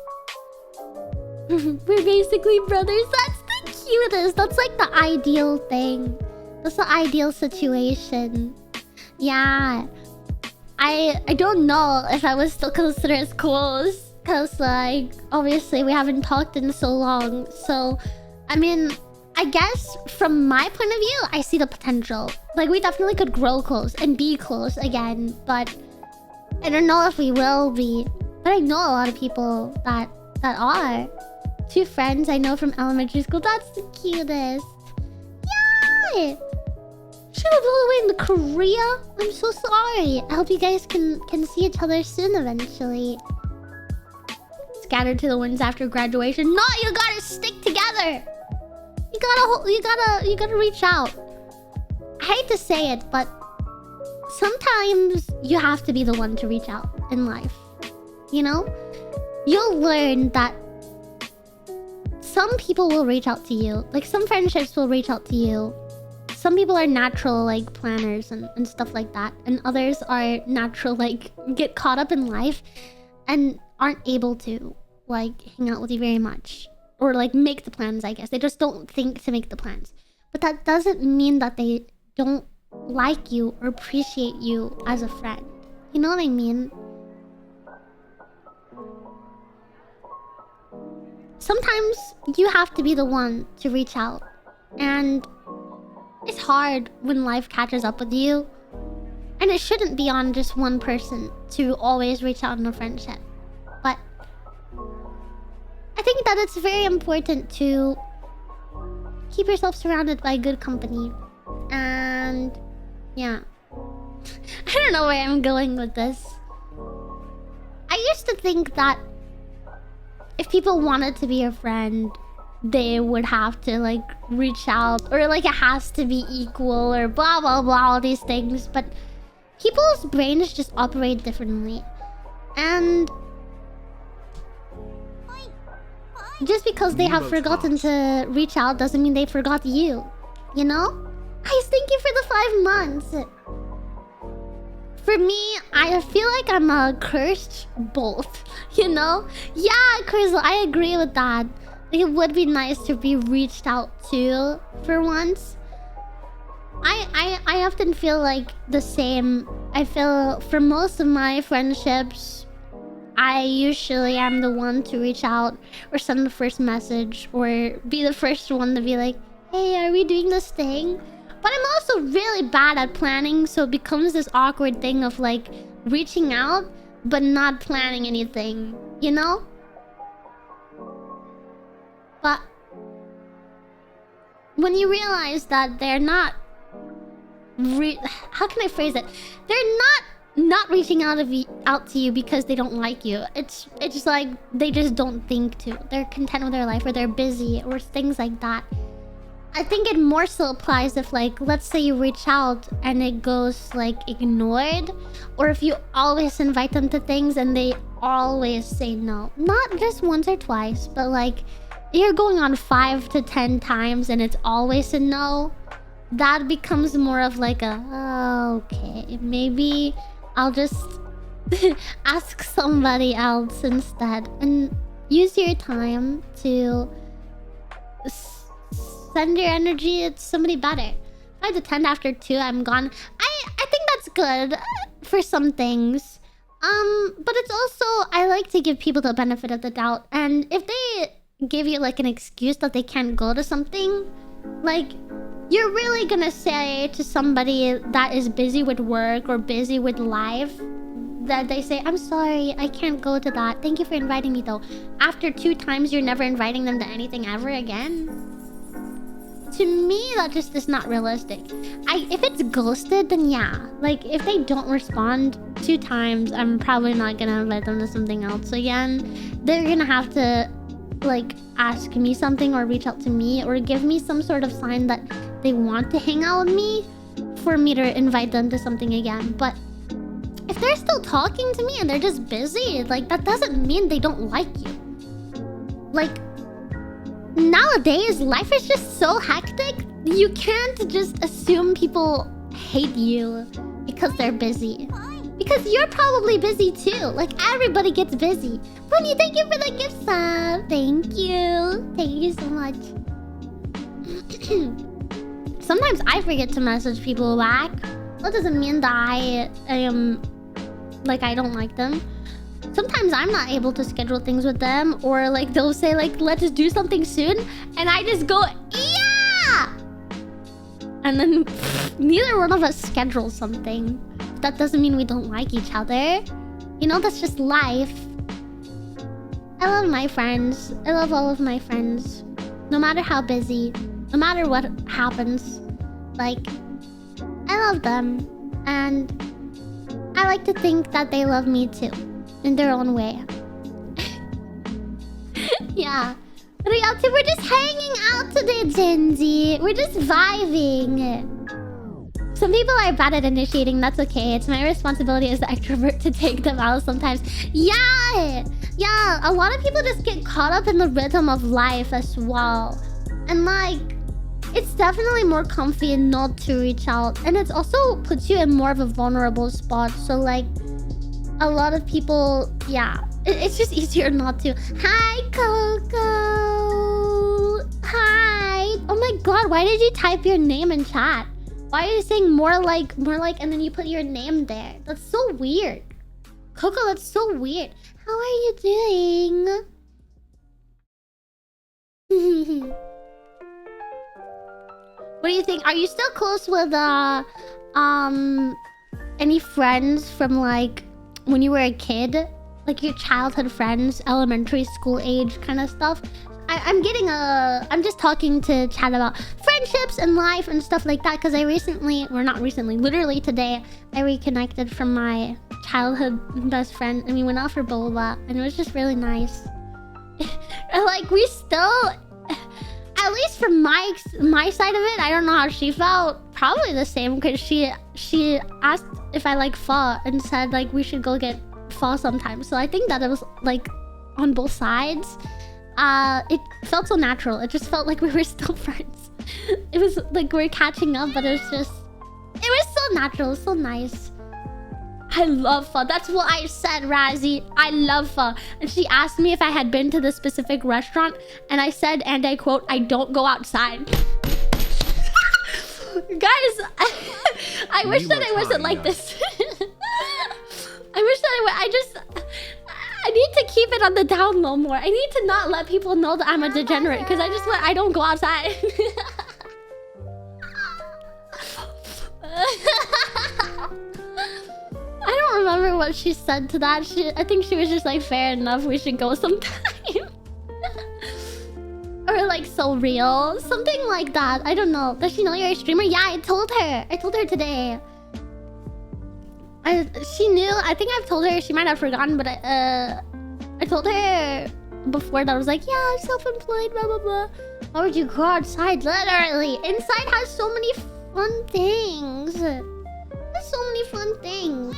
basically brothers. That's the cutest. That's like the ideal thing. That's the ideal situation. Yeah. I don't know if I would still consider us close, because like obviously we haven't talked in so long. So I mean, I guess from my point of view, I see the potential. Like, we definitely could grow close and be close again, but I don't know if we will be. But I know a lot of people that that are. 2 friends I know from elementary school. That's the cutest. Yeah! She lived all the way in Korea. I'm so sorry. I hope you guys can see each other soon eventually. Scattered to the winds after graduation. No, you gotta stick together. You gotta reach out. I hate to say it, but sometimes you have to be the one to reach out in life. You know? You'll learn that some people will reach out to you. Like, some friendships will reach out to you. Some people are natural, like, planners and stuff like that. And others are natural, like, get caught up in life and aren't able to, like, hang out with you very much. Or, like, make the plans, I guess. They just don't think to make the plans. But that doesn't mean that they don't like you or appreciate you as a friend. You know what I mean? Sometimes you have to be the one to reach out. And it's hard when life catches up with you. And it shouldn't be on just one person to always reach out in a friendship. But I think that it's very important to keep yourself surrounded by good company. And yeah. I don't know where I'm going with this. I used to think that if people wanted to be your friend, they would have to, like, reach out. Or, like, it has to be equal or blah, blah, blah, all these things. But people's brains just operate differently. And just because they have forgotten to reach out doesn't mean they forgot you. You know? Guys, thank you for the 5 months. For me, I feel like I'm a cursed both. You know? Yeah, Chris, I agree with that. It would be nice to be reached out to for once. I often feel like the same. I feel for most of my friendships, I usually am the one to reach out or send the first message or be the first one to be like, hey, are we doing this thing? But I'm also really bad at planning, so it becomes this awkward thing of, like, reaching out but not planning anything, you know? But when you realize that they're not how can I phrase it? They're not reaching out to you because they don't like you. It's just like they just don't think to. They're content with their life, or they're busy, or things like that. I think it more so applies if, like, let's say you reach out and it goes, like, ignored. Or if you always invite them to things and they always say no. Not just once or twice, but, like, you're going on 5 to 10 times and it's always a no. That becomes more of like a, oh, okay, maybe I'll just ask somebody else instead. And use your time to send your energy to somebody better. 5 to 10 after 2, I'm gone. I think that's good for some things. But it's also, I like to give people the benefit of the doubt. And if they give you, like, an excuse that they can't go to something, like, you're really gonna say to somebody that is busy with work or busy with life, that they say, I'm sorry, I can't go to that. Thank you for inviting me, though. After 2 times, you're never inviting them to anything ever again. To me, that just is not realistic. If it's ghosted, then yeah. Like, if they don't respond 2 times, I'm probably not gonna invite them to something else again. They're gonna have to, like, ask me something or reach out to me or give me some sort of sign that they want to hang out with me for me to invite them to something again. But if they're still talking to me and they're just busy, like, that doesn't mean they don't like you. Like, nowadays, life is just so hectic. You can't just assume people hate you because they're busy. Because you're probably busy too. Like, everybody gets busy. Bunny, thank you for the gift sub. Thank you. Thank you so much. Sometimes I forget to message people back. That doesn't mean that I am, like, I don't like them. Sometimes I'm not able to schedule things with them. Or, like, they'll say, like, let's do something soon. And I just go, yeah! And then neither one of us schedules something. That doesn't mean we don't like each other. You know, that's just life. I love my friends. I love all of my friends. No matter how busy, no matter what happens. Like, I love them. And I like to think that they love me too. In their own way. Yeah. What are you up to? We're just hanging out today, Genji. We're just vibing. Some people are bad at initiating. That's okay. It's my responsibility as the extrovert to take them out sometimes. Yeah. Yeah. A lot of people just get caught up in the rhythm of life as well. And like, it's definitely more comfy not to reach out. And it also puts you in more of a vulnerable spot. So like, a lot of people, yeah. It's just easier not to. Hi, Coco. Hi. Oh my god, why did you type your name in chat? Why are you saying more like, and then you put your name there? That's so weird. Coco, that's so weird. How are you doing? What do you think? Are you still close with any friends from like when you were a kid? Like your childhood friends, elementary school age kind of stuff? I'm just talking to chat about friendships and life and stuff like that, because I recently, or not recently, literally today, I reconnected from my childhood best friend, and we went out for boba, and it was just really nice. Like, we still, at least from my side of it, I don't know how she felt. Probably the same, because she asked if I like pho and said like we should go get pho sometime. So I think that it was like on both sides. It felt so natural. It just felt like we were still friends. It was like we're catching up, but it was so natural. It was so nice. I love pho. That's what I said, Razzie. I love pho. And she asked me if I had been to the specific restaurant, and I said, and I quote, "I don't go outside." Guys, I wish that it wasn't like this. I wish that I need to keep it on the down low more. I need to not let people know that I'm a degenerate, because I don't go outside. I don't remember what she said to that. I think she was just like, fair enough, we should go sometime. Or like, so real. Something like that. I don't know. Does she know you're a streamer? Yeah, I told her. I told her today. She knew. I think I've told her. She might have forgotten, but I told her before that I was like, yeah, I'm self-employed, blah, blah, blah. Why would you go outside? Literally. Inside has so many fun things. There's so many fun things.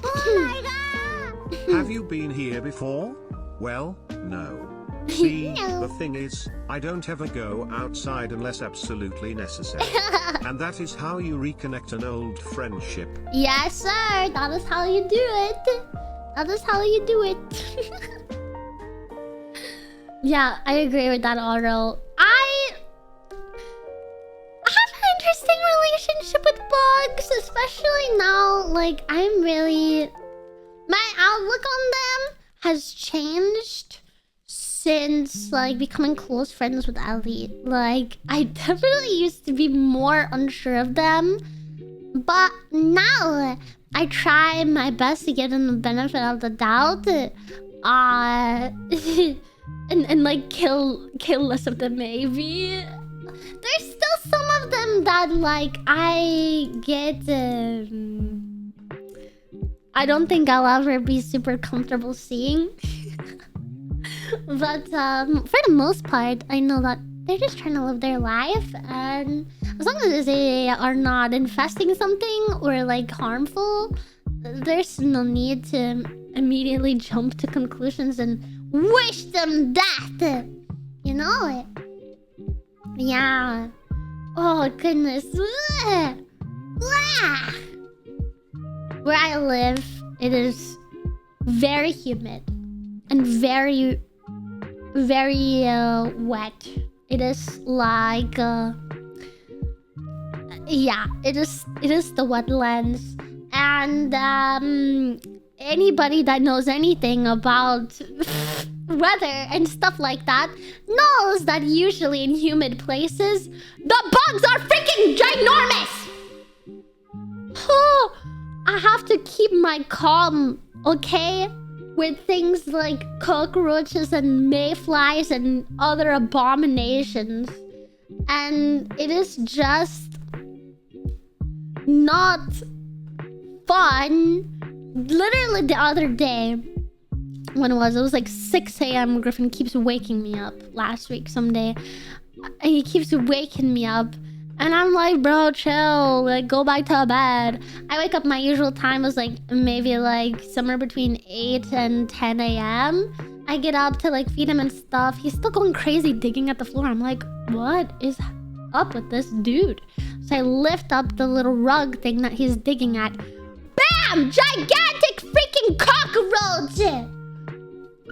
Oh my god. Have you been here before? Well, no. See, No. The thing is, I don't ever go outside unless absolutely necessary. And that is how you reconnect an old friendship. Yes, sir. That is how you do it. That is how you do it. Yeah, I agree with that, Oro. I have an interesting relationship with bugs, especially now. Like, I'm really... My outlook on them has changed since like becoming close friends with Ali. Like, I definitely used to be more unsure of them, but now I try my best to give them the benefit of the doubt. And like kill less of them maybe. There's still some of them that like I get I don't think I'll ever be super comfortable seeing. But for the most part, I know that they're just trying to live their life, and as long as they are not infesting something or like harmful, there's no need to immediately jump to conclusions and wish them death. You know? Yeah. Oh goodness. Where I live, it is very humid and very wet. It is like yeah, it is the wetlands. And anybody that knows anything about weather and stuff like that knows that usually in humid places the bugs are freaking ginormous. Oh, I have to keep my calm, okay? with things like cockroaches and mayflies and other abominations. And it is just not fun. Literally the other day, when it was like 6 a.m. Griffin keeps waking me up last week someday. And he keeps waking me up. And I'm like, bro, chill. Like, go back to bed. I wake up, my usual time was like maybe like somewhere between 8 and 10 a.m. I get up to like feed him and stuff. He's still going crazy digging at the floor. I'm like, what is up with this dude? So I lift up the little rug thing that he's digging at. Bam! Gigantic freaking cockroach!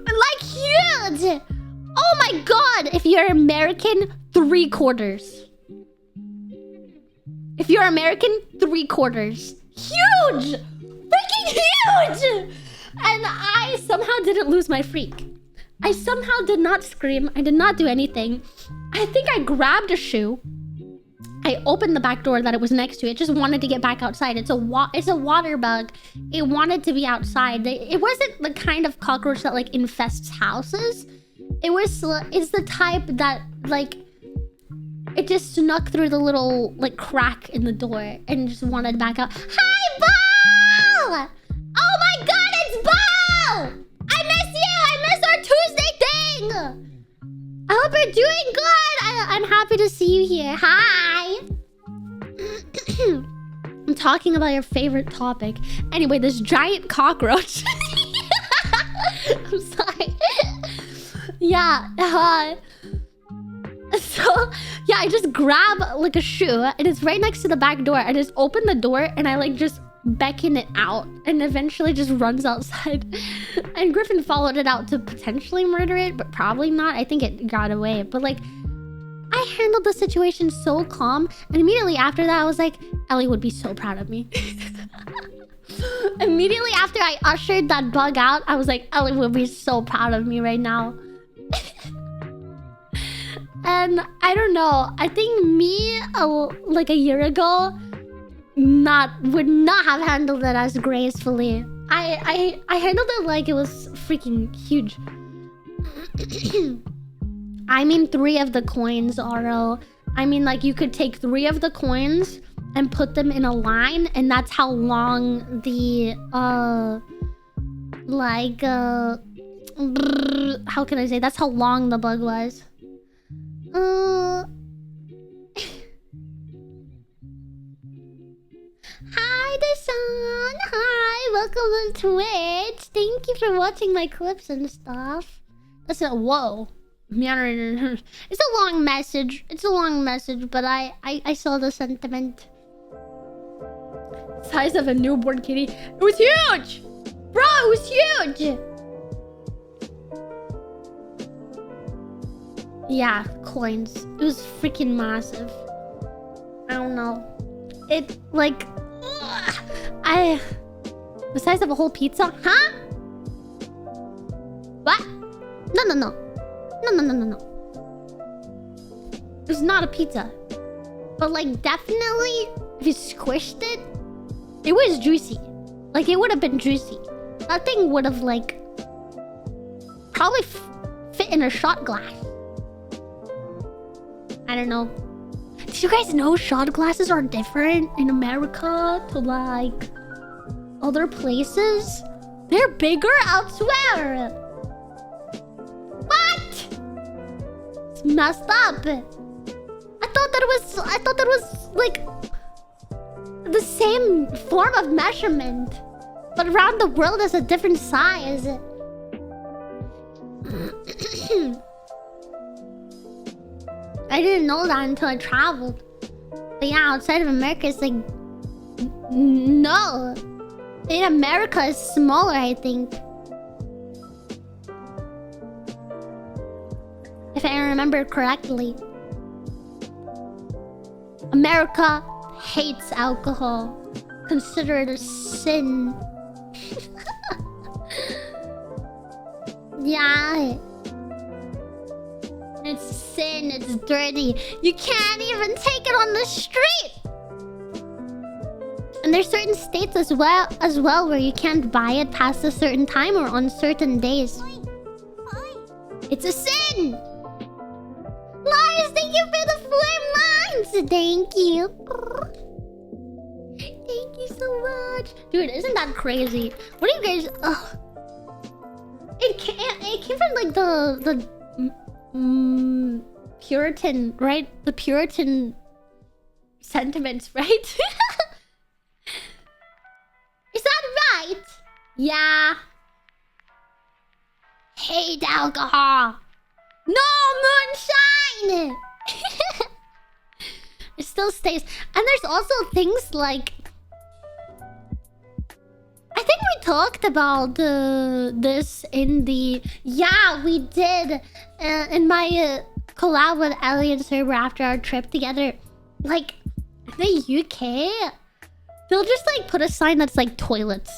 Like huge! Oh my god! If you're American, 3/4. If you're American, 3/4. Huge! Freaking huge! And I somehow didn't lose my freak. I somehow did not scream. I did not do anything. I think I grabbed a shoe. I opened the back door that it was next to. It just wanted to get back outside. It's a water bug. It wanted to be outside. It wasn't the kind of cockroach that like infests houses. It's the type that like it just snuck through the little like crack in the door and just wanted to back out. Hi, Ball! Oh my god, it's Ball! I miss you! I miss our Tuesday thing! I hope you're doing good! I'm happy to see you here. Hi! I'm talking about your favorite topic. Anyway, this giant cockroach. I'm sorry. Yeah, so, yeah, I just grab like a shoe and it's right next to the back door. I just open the door and I like just beckon it out and eventually just runs outside. And Griffin followed it out to potentially murder it, but probably not. I think it got away. But like, I handled the situation so calm. And immediately after that, I was like, Ellie would be so proud of me. Immediately after I ushered that bug out, I was like, Ellie would be so proud of me right now. And I don't know. I think me, like a year ago, would not have handled it as gracefully. I handled it like it was freaking huge. I mean 3 of the coins, Aro. I mean like you could take 3 of the coins and put them in a line, and that's how long the how can I say? That's how long the bug was. Hi, the sun. Hi, welcome to Twitch. Thank you for watching my clips and stuff. That's a whoa. It's a long message. It's a long message, but I saw the sentiment. Size of a newborn kitty. It was huge, bro. It was huge. Yeah, coins. It was freaking massive. I don't know. It like the size of a whole pizza, huh? What? No. It's not a pizza. But like definitely if you squished it, it was juicy. Like it would have been juicy. That thing would have like probably fit in a shot glass. I don't know. Did you guys know shot glasses are different in America to like other places? They're bigger elsewhere. What? It's messed up. I thought that was like the same form of measurement, but around the world is a different size. I didn't know that until I traveled. But yeah, outside of America, it's like no. In America, it's smaller, I think. If I remember correctly. America hates alcohol. Consider it a sin. Yeah. It's sin, it's dirty. You can't even take it on the street. And there's certain states as well where you can't buy it past a certain time or on certain days. It's a sin! Lars, thank you for the 4 months! Thank you. Thank you so much. Dude, isn't that crazy? What do you guys... Ugh. It came from like the Puritan, right? The Puritan sentiments, right? Is that right? Yeah. Hate alcohol. No moonshine. It still stays. And there's also things like... I think we talked about this in the... Yeah, we did. In my collab with Ellie and Server after our trip together. Like, in the UK, they'll just like put a sign that's like toilets.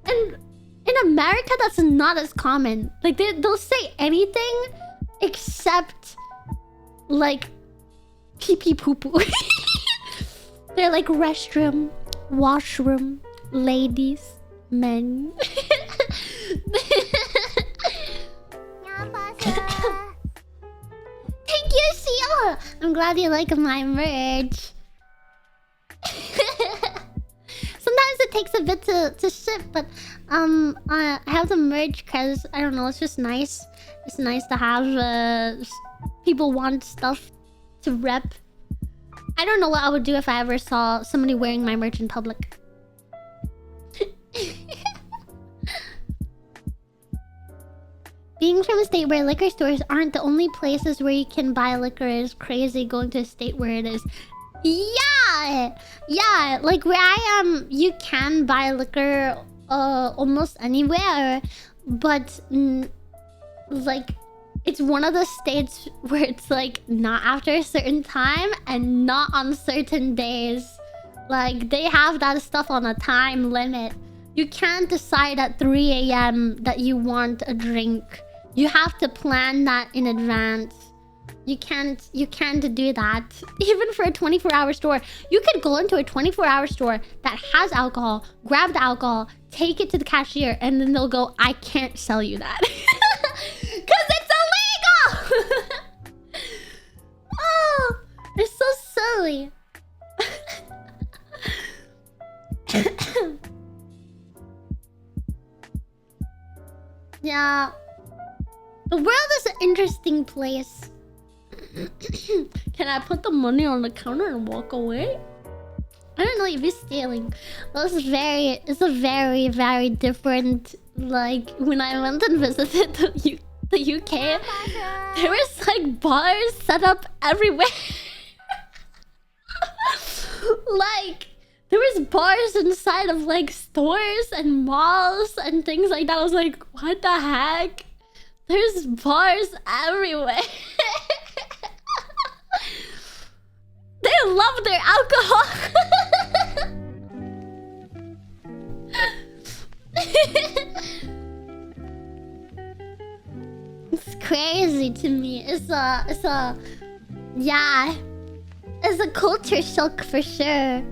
And in America, that's not as common. Like, they'll say anything except like pee-pee poo-poo. They're like restroom, washroom, ladies, men. Thank you, Sia. I'm glad you like my merch. Sometimes it takes a bit to ship, but I have the merch because I don't know, it's just nice. It's nice to have people want stuff to rep. I don't know what I would do if I ever saw somebody wearing my merch in public. Being from a state where liquor stores aren't the only places where you can buy liquor is crazy. Going to a state where it is. Yeah, like where I am, you can buy liquor almost anywhere, but like it's one of the states where it's like not after a certain time and not on certain days. Like they have that stuff on a time limit. You can't decide at 3 a.m. that you want a drink. You have to plan that in advance. You can't do that. Even for a 24-hour store. You could go into a 24-hour store that has alcohol, grab the alcohol, take it to the cashier, and then they'll go, I can't sell you that. Because it's illegal! Oh, it's so silly. Yeah. The world is an interesting place. Can I put the money on the counter and walk away? I don't know if you're stealing. Well, it's a very, very different... Like, when I went and visited the UK, there was like bars set up everywhere. Like, there was bars inside of like stores and malls and things like that. I was like, what the heck? There's bars everywhere. They love their alcohol. It's crazy to me. It's a culture shock for sure.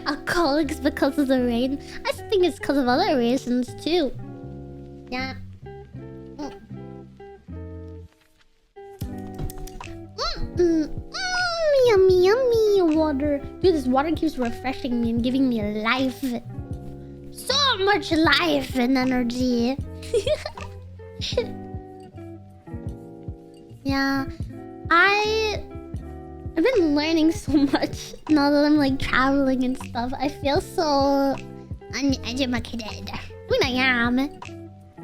Alcoholics because of the rain. I think it's because of other reasons too. Yeah. Yummy, yummy water. Dude, this water keeps refreshing me and giving me life. So much life and energy. Yeah. I've been learning so much now that I'm like traveling and stuff. I feel so uneducated when I am.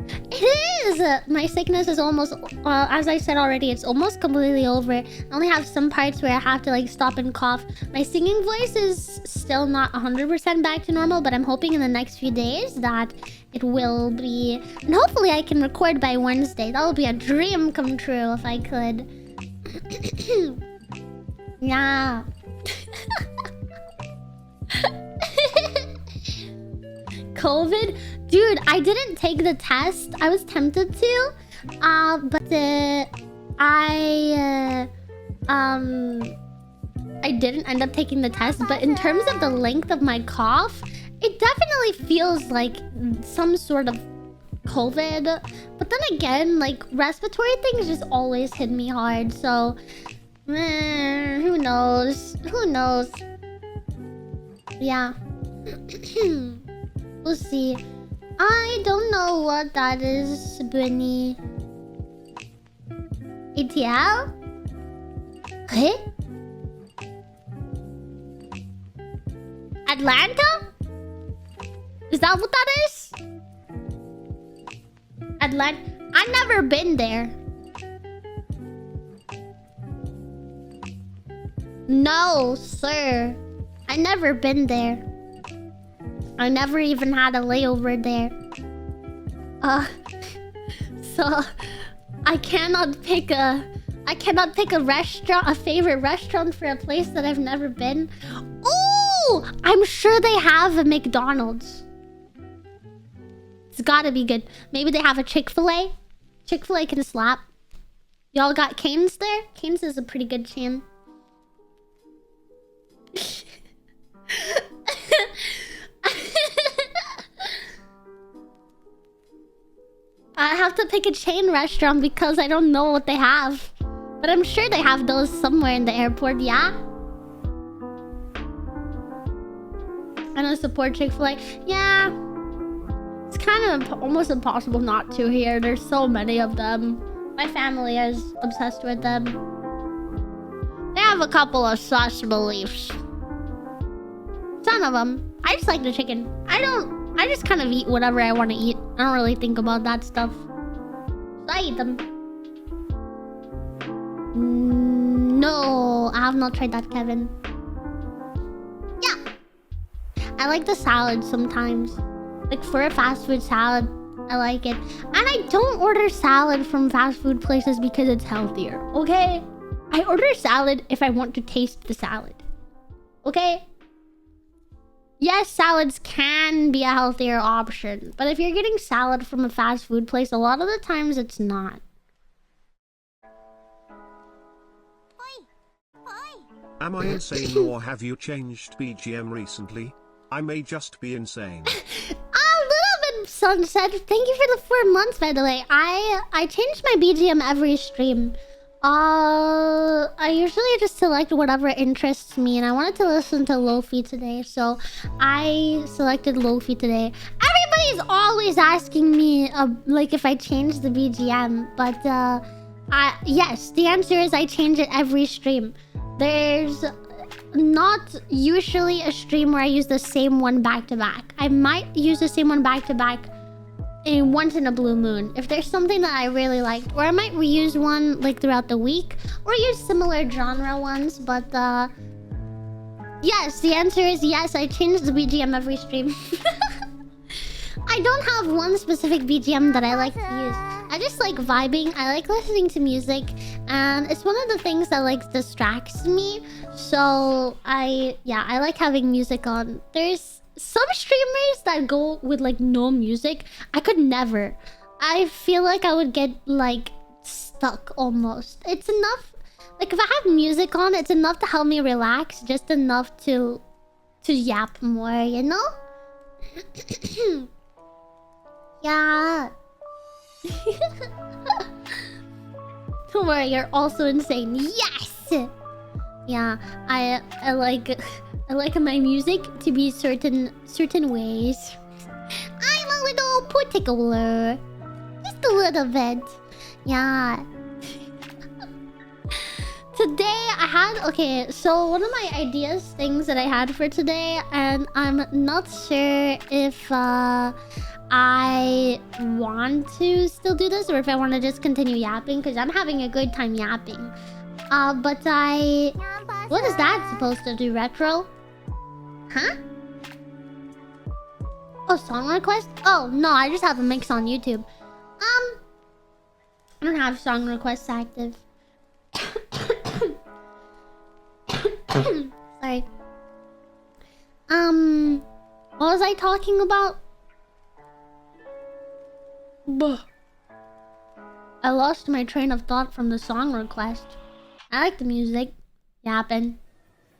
It is! My sickness is almost, as I said already, it's almost completely over. I only have some parts where I have to like stop and cough. My singing voice is still not 100% back to normal, but I'm hoping in the next few days that it will be. And hopefully I can record by Wednesday. That would be a dream come true if I could. Yeah. COVID? Dude, I didn't take the test. I was tempted to. But I didn't end up taking the test, but in terms of the length of my cough, it definitely feels like some sort of COVID. But then again, like, respiratory things just always hit me hard, so... who knows? Who knows? Yeah. We'll see. I don't know what that is, Bunny. ATL? Huh? Atlanta? Is that what that is? Atlanta? I've never been there. No, sir. I never been there. I never even had a layover there. So I cannot pick a restaurant, a favorite restaurant for a place that I've never been. Ooh, I'm sure they have a McDonald's. It's gotta be good. Maybe they have a Chick-fil-A. Chick-fil-A can slap. Y'all got Cane's there? Cane's is a pretty good chain. I have to pick a chain restaurant because I don't know what they have. But I'm sure they have those somewhere in the airport, yeah? I don't support Chick-fil-A. Yeah. It's kind of almost impossible not to here. There's so many of them. My family is obsessed with them. They have a couple of sus beliefs. Some of them. I just like the chicken. I just kind of eat whatever I want to eat. I don't really think about that stuff. So I eat them. No, I have not tried that, Kevin. Yeah. I like the salad sometimes. Like for a fast food salad, I like it. And I don't order salad from fast food places because it's healthier, okay? I order salad if I want to taste the salad. Okay? Yes, salads can be a healthier option, but if you're getting salad from a fast food place, a lot of the times it's not. Am I insane or have you changed BGM recently? I may just be insane. A little bit, Sunset. Thank you for the 4 months, by the way. I change my BGM every stream. I usually just select whatever interests me, and I wanted to listen to Lo-Fi today, so I selected Lo-Fi today. Everybody's always asking me, like, if I change the BGM, but, yes, the answer is I change it every stream. There's not usually a stream where I use the same one back to back. I might use the same one back to back once in a blue moon if there's something that I really liked, or I might reuse one like throughout the week or use similar genre ones. But yes, the answer is yes, I change the BGM every stream. I don't have one specific BGM that I like to use. I just like vibing. I like listening to music, and it's one of the things that like distracts me. So I like having music on. There's some streamers that go with like no music. I could never. I feel like I would get like stuck almost. It's enough, like if I have music on, it's enough to help me relax, just enough to yap more, you know? Yeah. Don't worry, you're also insane. Yes. Yeah, I like my music to be certain ways. I'm a little particular, just a little bit. Yeah. Today I had so one of my things that I had for today, and I'm not sure if I want to still do this or if I want to just continue yapping, because I'm having a good time yapping. But what is that supposed to do? Retro? Huh? Oh, song request? Oh, no, I just have a mix on YouTube. I don't have song requests active. Sorry. What was I talking about? I lost my train of thought from the song request. I like the music. Yapping.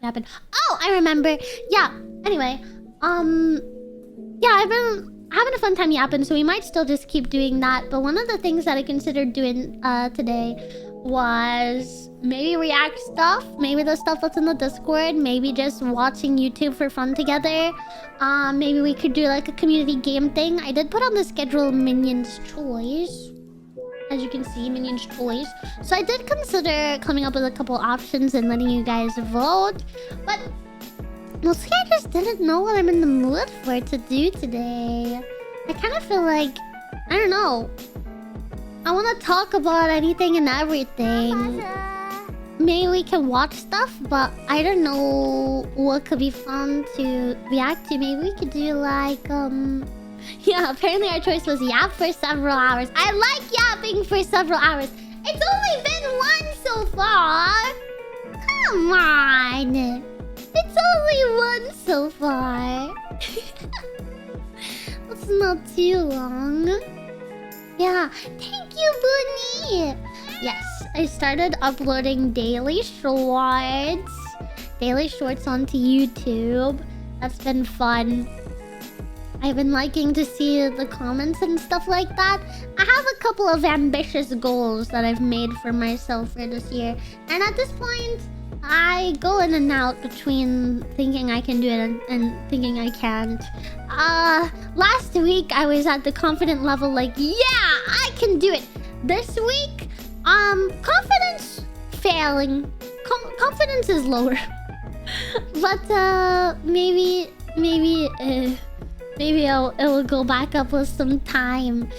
happened? Oh, I remember. Yeah. Anyway, yeah, I've been having a fun time yapping, so we might still just keep doing that. But one of the things that I considered doing today was maybe react stuff, maybe the stuff that's in the Discord, maybe just watching YouTube for fun together. Maybe we could do like a community game thing. I did put on the schedule Minions Choice. As you can see, Minions Choice. So I did consider coming up with a couple options and letting you guys vote. But mostly I just didn't know what I'm in the mood for to do today. I kind of feel like, I don't know. I want to talk about anything and everything. Maybe we can watch stuff, but I don't know what could be fun to react to. Maybe we could do like, yeah, apparently our choice was yap for several hours. I like yapping for several hours. It's only been one so far. Come on. It's only one so far. That's not too long. Yeah, thank you, Bunny. Yes, I started uploading daily shorts. Daily shorts onto YouTube. That's been fun. I've been liking to see the comments and stuff like that. I have a couple of ambitious goals that I've made for myself for this year. And at this point, I go in and out between thinking I can do it and thinking I can't. Last week I was at the confident level like, yeah, I can do it. This week, confidence failing. Confidence is lower. But maybe it will go back up with some time.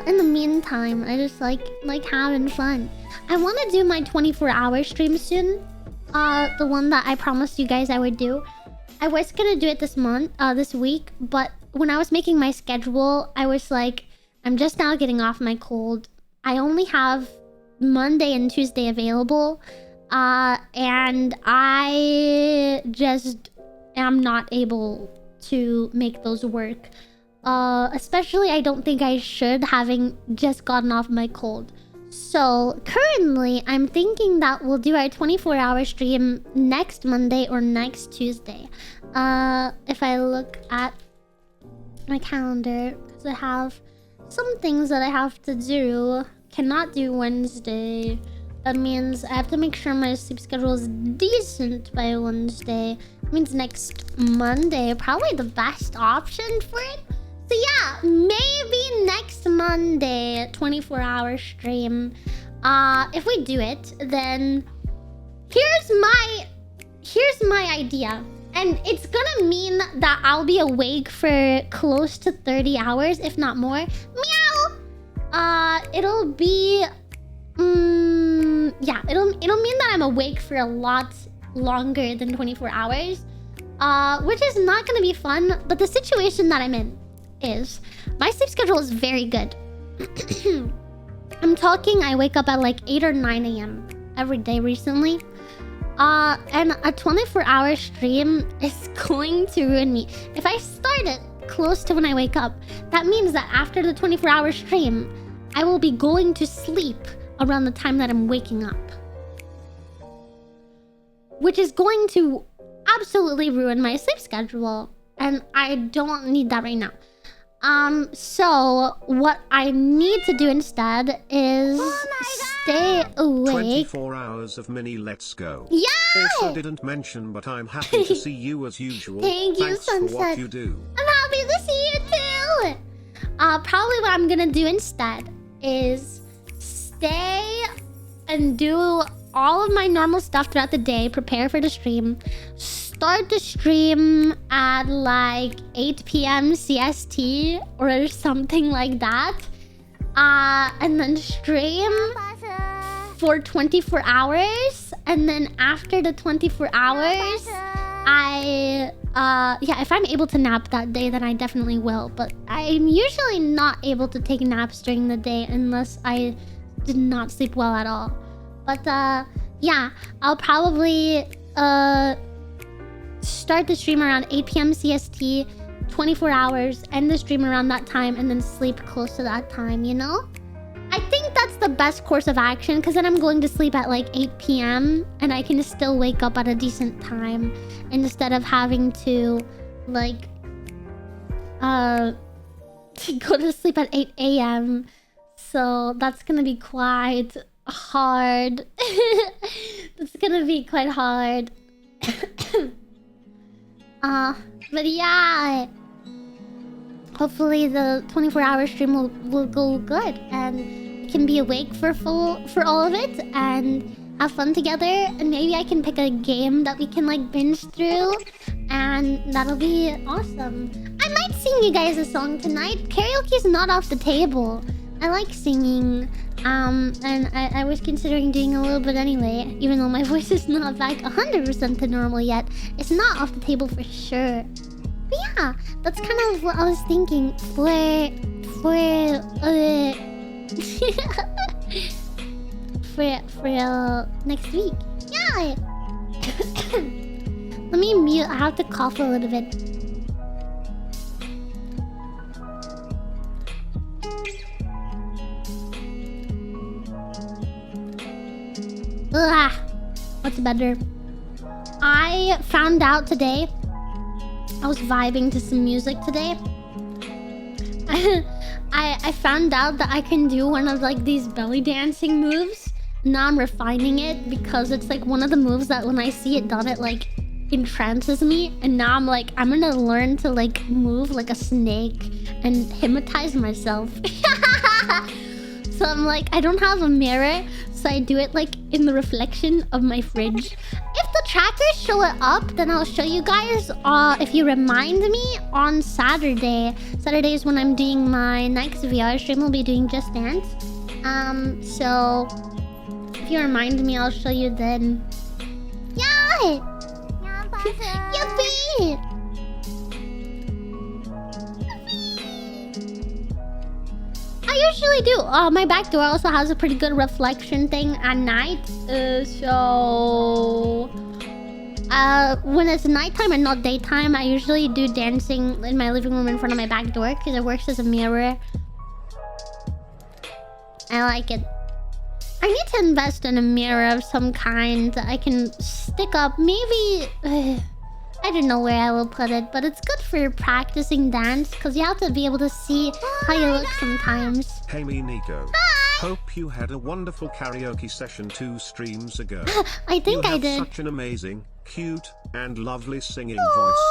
In the meantime, I just like having fun. I want to do my 24-hour stream soon. The one that I promised you guys I would do. I was gonna do it this week, but when I was making my schedule, I was like, I'm just now getting off my cold. I only have Monday and Tuesday available, and I just am not able to make those work. Especially I don't think I should, having just gotten off my cold. So currently I'm thinking that we'll do our 24-hour stream next Monday or next Tuesday. If I look at my calendar, because I have some things that I have to do. Cannot do Wednesday. That means I have to make sure my sleep schedule is decent by Wednesday. That means next Monday, probably the best option for it. So yeah, maybe next Monday, 24-hour stream. If we do it, then here's my idea. And it's gonna mean that I'll be awake for close to 30 hours, if not more. Meow! It'll be... yeah, it'll mean that I'm awake for a lot longer than 24 hours. Which is not gonna be fun, but the situation that I'm in is... my sleep schedule is very good. I'm talking, I wake up at like 8 or 9 a.m. every day recently. And a 24-hour stream is going to ruin me. If I start it close to when I wake up, that means that after the 24-hour stream, I will be going to sleep around the time that I'm waking up. Which is going to absolutely ruin my sleep schedule. And I don't need that right now. So what I need to do instead is stay awake. 24 hours of mini let's go. Yeah! Also didn't mention, but I'm happy to see you as usual. Thank you, Thanks Sunset. for what you do. I'm happy to see you too! Probably what I'm gonna do instead is stay and do all of my normal stuff throughout the day, prepare for the stream, start the stream at like 8 p.m. CST or something like that, and then stream for 24 hours, and then after the 24 hours, yeah, if I'm able to nap that day, then I definitely will, but I'm usually not able to take naps during the day unless I did not sleep well at all. But yeah, I'll probably start the stream around 8 p.m. CST, 24 hours, end the stream around that time, and then sleep close to that time, you know? I think that's the best course of action, because then I'm going to sleep at like 8 p.m. and I can still wake up at a decent time instead of having to like go to sleep at 8 a.m. So that's gonna be quite hard. That's gonna be quite hard. But yeah, hopefully the 24-hour stream will go good and we can be awake for all of it and have fun together, and maybe I can pick a game that we can like binge through, and that'll be awesome. I might sing you guys a song tonight. Karaoke's not off the table. I like singing. And I was considering doing a little bit anyway, even though my voice is not back 100% to normal yet. It's not off the table for sure. But yeah, that's kind of what I was thinking for next week. Yeah. Let me mute. I have to cough a little bit. Ugh, what's better? I found out today. I was vibing to some music today. I found out that I can do one of like these belly dancing moves. Now I'm refining it because it's like one of the moves that when I see it done, it like entrances me. And now I'm like, I'm gonna learn to like move like a snake and hypnotize myself. So I'm like, I don't have a mirror, so I do it like in the reflection of my fridge. If the trackers show it up, then I'll show you guys if you remind me on Saturday. Saturday is when I'm doing my next VR stream. We'll be doing Just Dance. So if you remind me, I'll show you then. Yeah! Yippee! I usually do. My back door also has a pretty good reflection thing at night. So when it's nighttime and not daytime, I usually do dancing in my living room in front of my back door because it works as a mirror. I like it. I need to invest in a mirror of some kind that I can stick up. Maybe I don't know where I will put it, but it's good for practicing dance because you have to be able to see how you look sometimes. Hey me Nico. Hi! Hope you had a wonderful karaoke session 2 streams ago. I think I did. Such an amazing, cute, and lovely singing Aww, voice.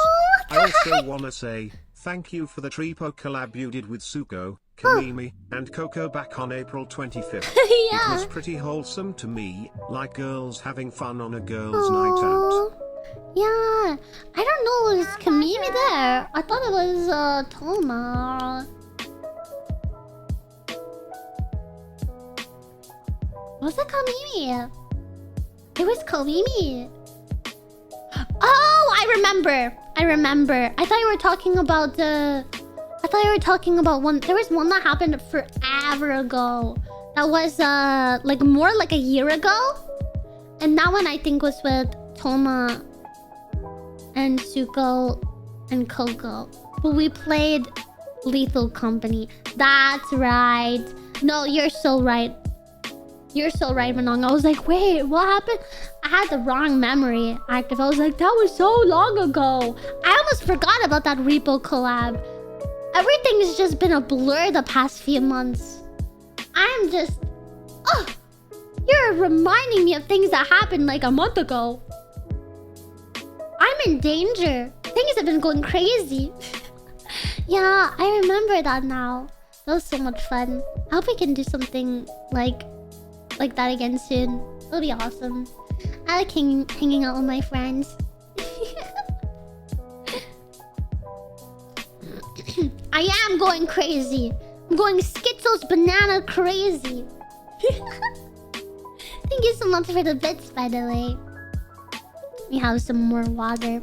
I also wanna say thank you for the Tripo collab you did with Suko, Kamimi, and Coco back on April 25th. Yeah. It was pretty wholesome to me, like girls having fun on a girls' night out. Yeah, I don't know. Was Kamimi there? I thought it was Toma. Was it Kamimi? It was Kamimi. Oh, I remember. I thought you were talking about the. I thought you were talking about one. There was one that happened forever ago. That was like more like a year ago, and that one I think was with Toma and Suko and Coco. But we played Lethal Company. That's right. No, you're so right. You're so right, Manong. I was like, wait, what happened? I had the wrong memory active. I was like, that was so long ago. I almost forgot about that Repo collab. Everything's just been a blur the past few months. I'm just... Oh! You're reminding me of things that happened like a month ago. I'm in danger. Things have been going crazy. Yeah, I remember that now. That was so much fun. I hope we can do something like that again soon. It'll be awesome. I like hanging out with my friends. I am going crazy. I'm going Skittles banana crazy. Thank you so much for the bits, by the way. We have some more water.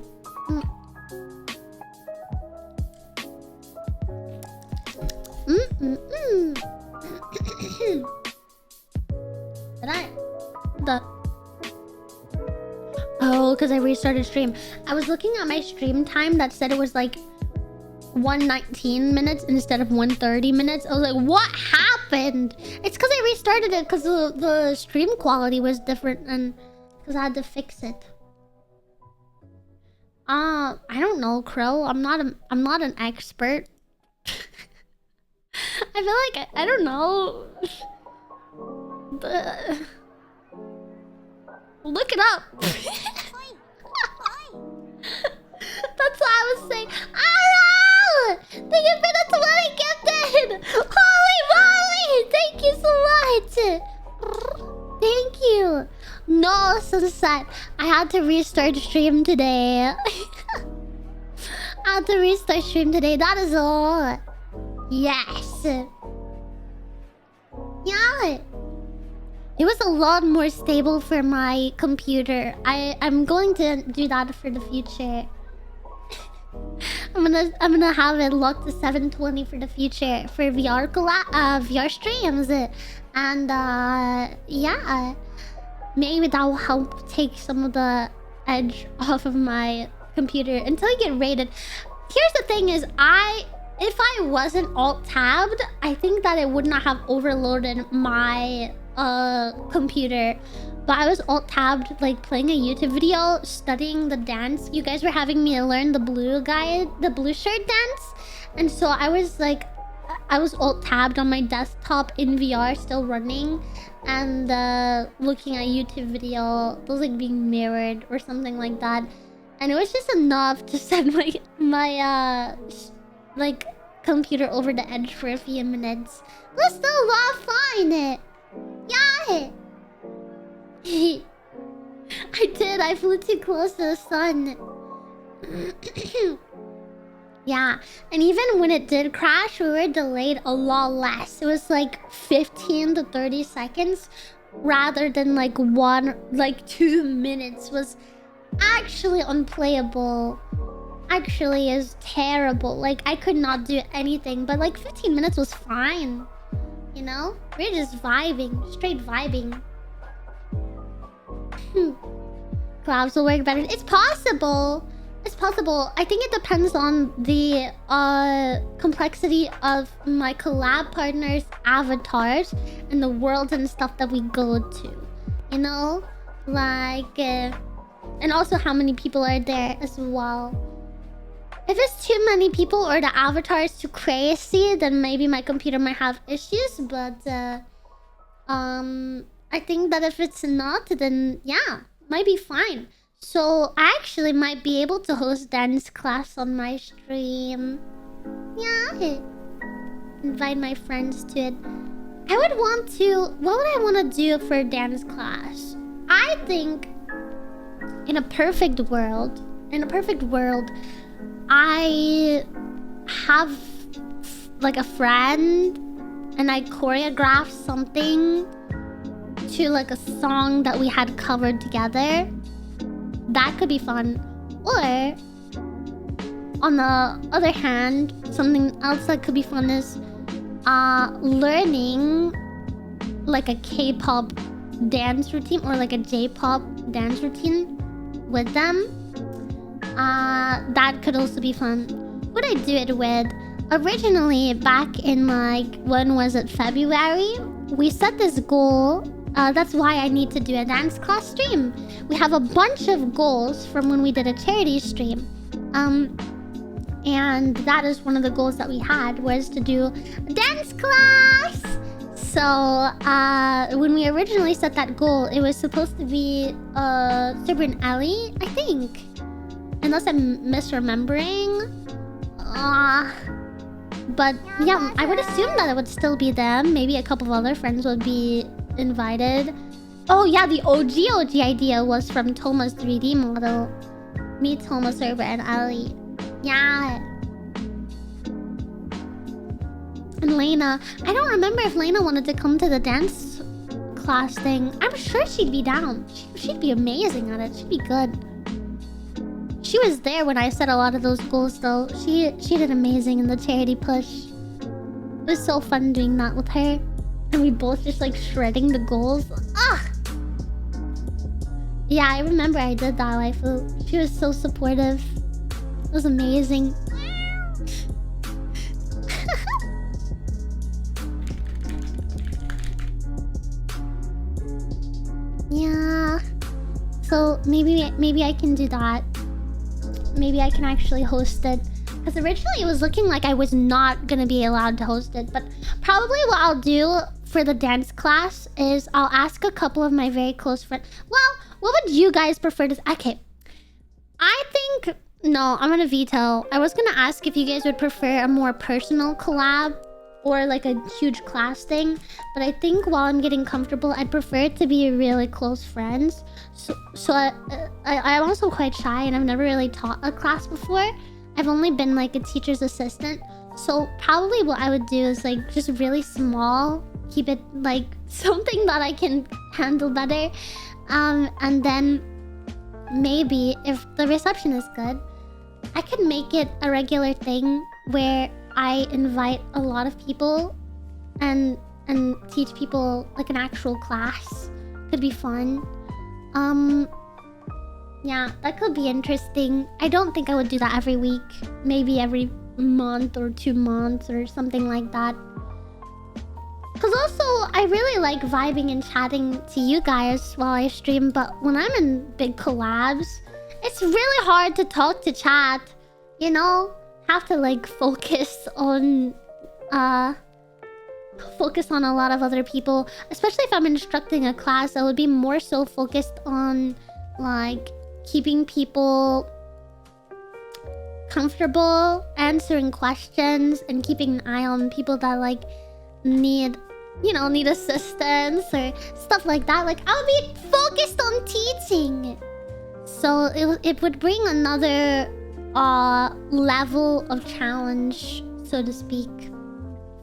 Oh, because I restarted stream. I was looking at my stream time that said it was like 119 minutes instead of 130 minutes. I was like, what happened? It's because I restarted it because the stream quality was different and because I had to fix it. I don't know, Crow. I'm not an expert. I feel like I don't know. Look it up. That's what I was saying. Arrow! Thank you for the 20 gifted! Holy moly! Thank you so much! Thank you! No, sunset. I had to restart stream today. I had to restart stream today, that is all. Yes! Yeah! It was a lot more stable for my computer. I'm going to do that for the future. I'm gonna have it locked to 720 for the future for VR streams, and yeah, maybe that will help take some of the edge off of my computer until I get rated. Here's the thing: is if I wasn't alt tabbed, I think that it would not have overloaded my computer. But I was alt tabbed, like playing a YouTube video, studying the dance. You guys were having me learn the blue shirt dance, and so I was alt tabbed on my desktop in VR, still running, and looking at YouTube video. It was like being mirrored or something like that, and it was just enough to send my like computer over the edge for a few minutes. It was still a lot of fun. Yeah. I did. I flew too close to the sun. Yeah, and even when it did crash, we were delayed a lot less. It was like 15 to 30 seconds rather than like 2 minutes. Was actually unplayable. Actually is terrible. Like I could not do anything, but like 15 minutes was fine. You know? We're just vibing, straight vibing. Clouds will work better. It's possible. It's possible. I think it depends on the complexity of my collab partners' avatars and the worlds and stuff that we go to. You know? Like, and also how many people are there as well. If it's too many people or the avatar is too crazy, then maybe my computer might have issues. But I think that if it's not, then yeah, might be fine. So I actually might be able to host dance class on my stream. Yeah, invite my friends to it. I would want to. What would I want to do for a dance class? I think in a perfect world, I have like a friend and I choreograph something to like a song that we had covered together. That could be fun. Or on the other hand, something else that could be fun is learning like a K-pop dance routine or like a J-pop dance routine with them. That could also be fun. Who'd I do it with? Originally, back in like, when was it? February? We set this goal. That's why I need to do a dance class stream. We have a bunch of goals from when we did a charity stream. And that is one of the goals that we had, was to do a dance class. So, when we originally set that goal, it was supposed to be Super and Ellie, I think. Unless I'm misremembering. But yeah, I would assume that it would still be them. Maybe a couple of other friends would be invited. Oh yeah, the OG idea was from Thomas 3D model. Me, Thomas, Server, and Ali. Yeah. And Lena. I don't remember if Lena wanted to come to the dance class thing. I'm sure she'd be down. She'd be amazing at it. She'd be good. She was there when I set a lot of those goals though. She did amazing in the charity push. It was so fun doing that with her. And we both just like shredding the goals. Ah! Yeah, I remember I did that, waifu. She was so supportive. It was amazing. So maybe I can do that. Maybe I can actually host it. Because originally it was looking like I was not gonna be allowed to host it. But probably what I'll do for the dance class is I'll ask a couple of my very close friends. Well, what would you guys prefer to... Okay. I think... No, I'm gonna veto. I was gonna ask if you guys would prefer a more personal collab or like a huge class thing. But I think while I'm getting comfortable, I'd prefer it to be really close friends. So I'm also quite shy and I've never really taught a class before. I've only been like a teacher's assistant. So probably what I would do is like just really small. Keep it like something that I can handle better. And then maybe if the reception is good, I could make it a regular thing where I invite a lot of people and teach people like an actual class. Could be fun. Yeah, that could be interesting. I don't think I would do that every week. Maybe every month or 2 months or something like that. Because also, I really like vibing and chatting to you guys while I stream. But when I'm in big collabs, it's really hard to talk to chat. You know? Have to like focus on a lot of other people. Especially if I'm instructing a class, I would be more so focused on like keeping people comfortable, answering questions, and keeping an eye on people that like need assistance or stuff like that. Like I'll be focused on teaching. So it would bring another level of challenge, so to speak,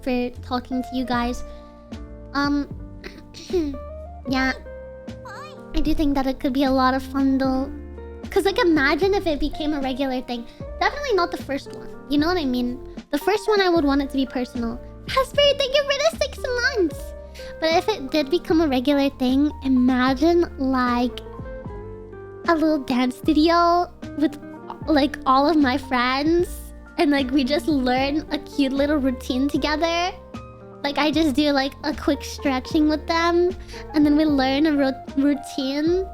for talking to you guys. Yeah, I do think that it could be a lot of fun though. Cause like imagine if it became a regular thing. Definitely not the first one. You know what I mean? The first one I would want it to be personal. Raspberry, thank you for the 6 months. But if it did become a regular thing, imagine like a little dance studio with like all of my friends, and like we just learn a cute little routine together. Like I just do like a quick stretching with them, and then we learn a routine.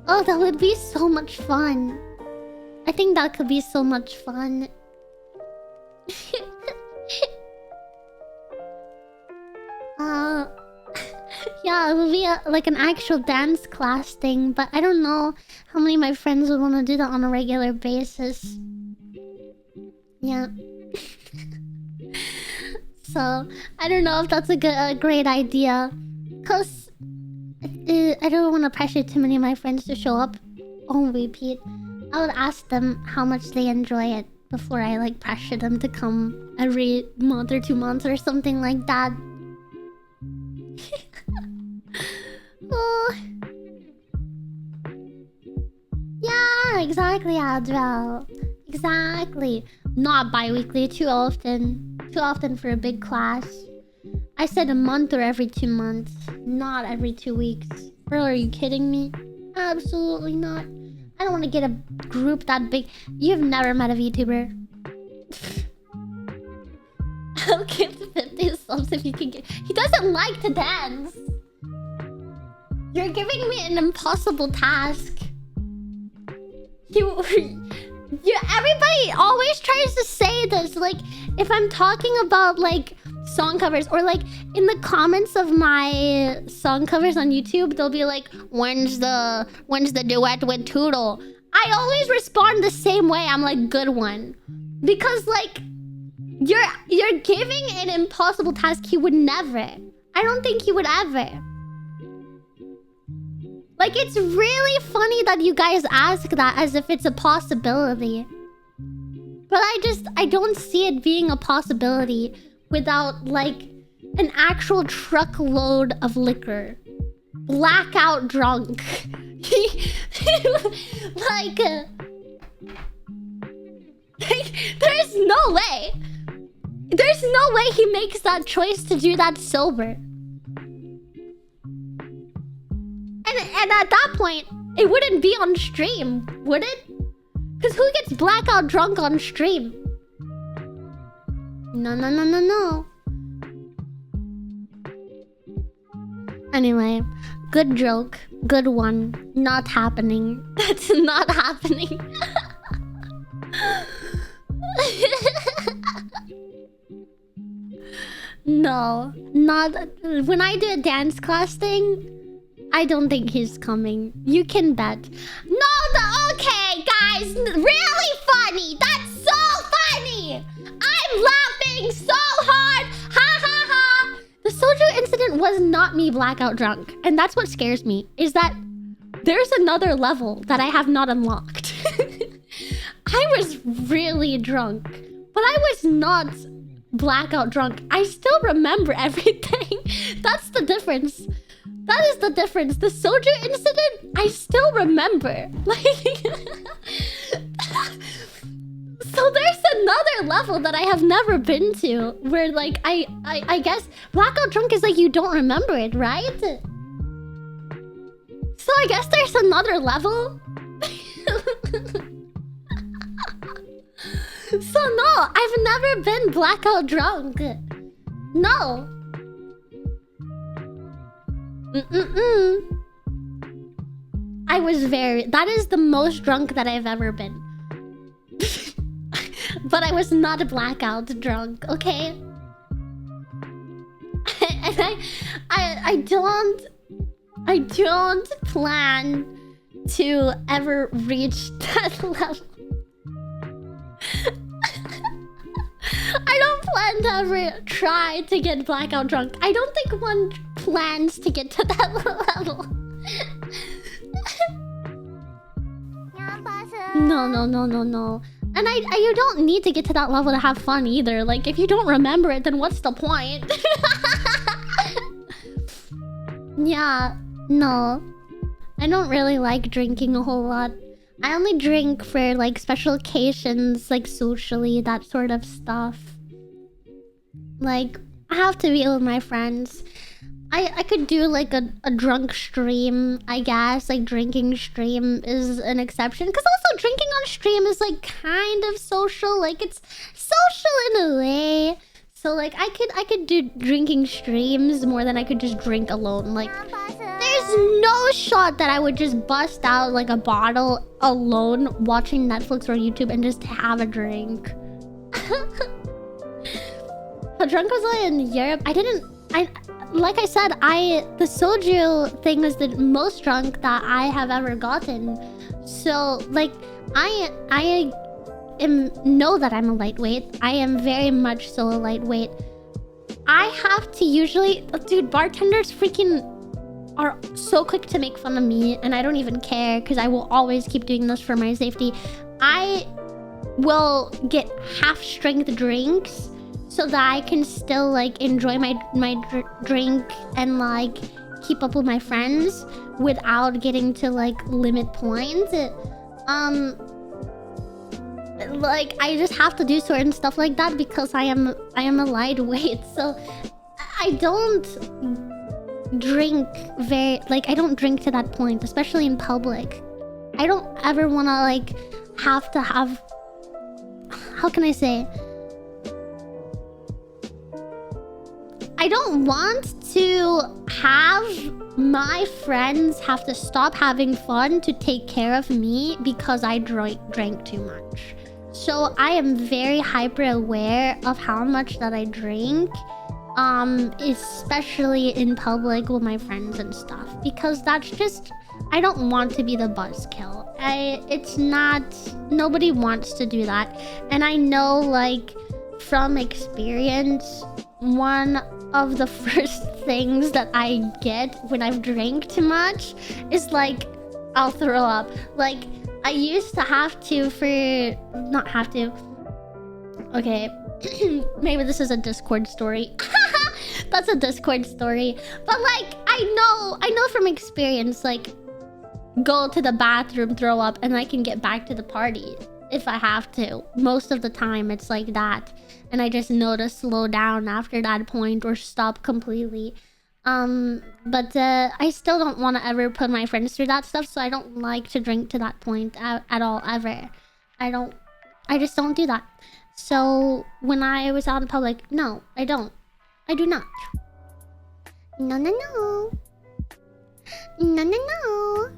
Oh, that would be so much fun. I think that could be so much fun. Yeah, it would be like an actual dance class thing, but I don't know how many of my friends would want to do that on a regular basis. Yeah. So, I don't know if that's a great idea. Cause I don't want to pressure too many of my friends to show up on repeat. I would ask them how much they enjoy it before I like pressure them to come every month or 2 months or something like that. Oh. Yeah, exactly, Adrel. Exactly. Not bi-weekly, too often. Too often for a big class. I said a month or every 2 months. Not every 2 weeks. Bro, are you kidding me? Absolutely not. I don't want to get a group that big. You've never met a VTuber. I'll give 50 subs if you can get... He doesn't like to dance. You're giving me an impossible task. Everybody always tries to say this. Like, if I'm talking about, like, song covers, or, like, in the comments of my song covers on YouTube, they'll be like, when's the duet with Toodle? I always respond the same way. I'm like, good one. Because, like, you're giving an impossible task he would never. I don't think he would ever. Like, it's really funny that you guys ask that as if it's a possibility. But I don't see it being a possibility without, like, an actual truckload of liquor. Blackout drunk. Like, there's no way. There's no way he makes that choice to do that sober. And at that point, it wouldn't be on stream, would it? Because who gets blackout drunk on stream? No. Anyway, good joke. Good one. Not happening. That's not happening. No, not when I do a dance class thing. I don't think he's coming. You can bet. No, okay, guys, really funny. That's so funny. I'm laughing so hard. Ha ha ha. The soju incident was not me blackout drunk, and that's what scares me. Is that there's another level that I have not unlocked. I was really drunk, but I was not blackout drunk. I still remember everything. That's the difference. That is the difference. The soju incident, I still remember. Like, so there's another level that I have never been to, where like I guess blackout drunk is like you don't remember it, right? So I guess there's another level. So no, I've never been blackout drunk. No. I was that is the most drunk that I've ever been. But I was not blackout drunk, okay? And I don't plan to ever reach that level. I don't plan to ever try to get blackout drunk. I don't think one plans to get to that level. No. And you don't need to get to that level to have fun either. Like, if you don't remember it, then what's the point? Yeah, no. I don't really like drinking a whole lot. I only drink for, like, special occasions, like, socially, that sort of stuff. Like, I have to be with my friends. I could do, like, a drunk stream, I guess. Like, drinking stream is an exception. Because also, drinking on stream is, like, kind of social. Like, it's social in a way. So, like, I could do drinking streams more than I could just drink alone. Like, there's no shot that I would just bust out, like, a bottle alone watching Netflix or YouTube and just have a drink. How drunk was I in Europe? Like I said, the soju thing was the most drunk that I have ever gotten. So, like, I know that I'm a lightweight. I am very much so a lightweight. I have to usually... Dude, bartenders freaking are so quick to make fun of me, and I don't even care, because I will always keep doing this for my safety. I will get half-strength drinks so that I can still, like, enjoy my drink and, like, keep up with my friends without getting to, like, limit points. Like, I just have to do certain stuff like that because I am a lightweight. So I don't drink I don't drink to that point, especially in public. I don't ever want to, like, have to have... How can I say? I don't want to have my friends have to stop having fun to take care of me because I drank too much. So I am very hyper aware of how much that I drink, especially in public with my friends and stuff, because that's just... I don't want to be the buzzkill. It's not... Nobody wants to do that. And I know, like, from experience, one of the first things that I get when I've drank too much is, like, I'll throw up. Like, I used to have to not have to. Okay. Maybe this is a Discord story. That's a Discord story. But, like, I know from experience, like, go to the bathroom, throw up, and I can get back to the party if I have to. Most of the time, it's like that. And I just know to slow down after that point or stop completely. But I still don't want to ever put my friends through that stuff, so I don't like to drink to that point at all, ever. I just don't do that. So when I was out in public, no, I don't. I do not. No. No, no, no.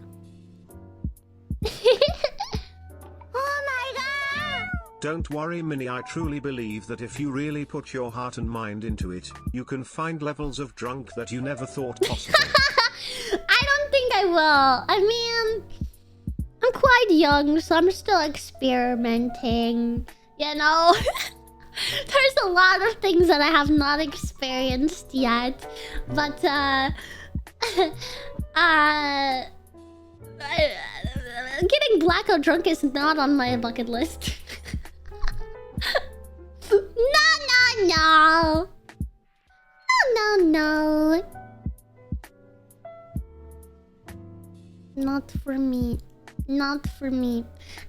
Oh my god! Don't worry, Minnie. I truly believe that if you really put your heart and mind into it, you can find levels of drunk that you never thought possible. I don't think I will. I mean, I'm quite young, so I'm still experimenting. You know? There's a lot of things that I have not experienced yet. But, getting blackout drunk is not on my bucket list. No, no, no. No, no, no. Not for me. Not for me.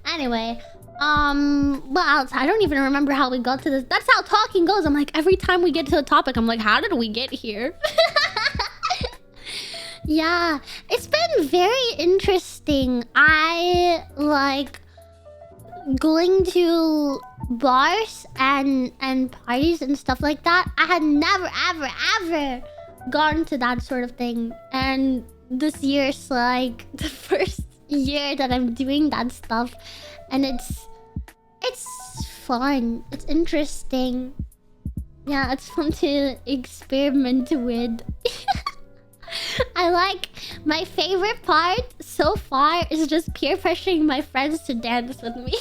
Anyway, what else? I don't even remember how we got to this. That's how talking goes. I'm like, every time we get to a topic, I'm like, how did we get here? Yeah, it's been very interesting. I like going to bars and parties and stuff like that. I had never, ever gone to that sort of thing. And this year's like the first year that I'm doing that stuff. And it's fun. It's interesting. Yeah, it's fun to experiment with. I like, my favorite part so far is just peer pressuring my friends to dance with me.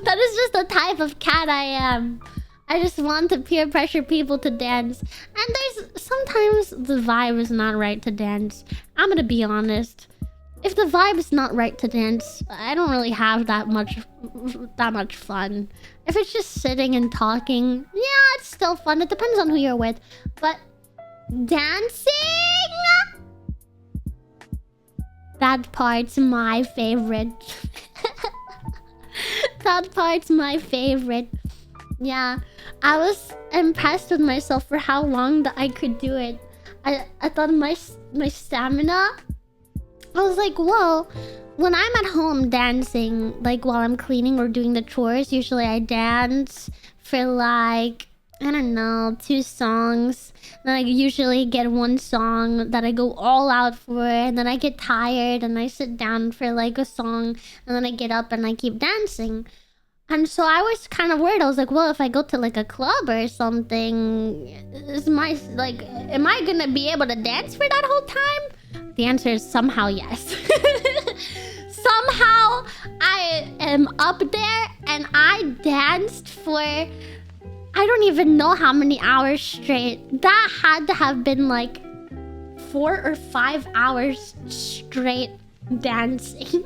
That is just the type of cat I am. I just want to peer pressure people to dance. And there's sometimes the vibe is not right to dance. I'm gonna be honest. If the vibe is not right to dance, I don't really have that much fun. If it's just sitting and talking, yeah, it's still fun. It depends on who you're with. But dancing, that part's my favorite. That part's my favorite. Yeah, I was impressed with myself for how long that I could do it. I thought my stamina, I was like, whoa. When I'm at home dancing, like while I'm cleaning or doing the chores, usually I dance for like, I don't know, 2 songs. Then I usually get 1 song that I go all out for, and then I get tired and I sit down for like a song, and then I get up and I keep dancing. And so I was kind of worried. I was like, well, if I go to like a club or something, am I gonna be able to dance for that whole time? The answer is somehow yes. Somehow I am up there and I danced for, I don't even know how many hours straight. That had to have been like 4 or 5 hours straight dancing.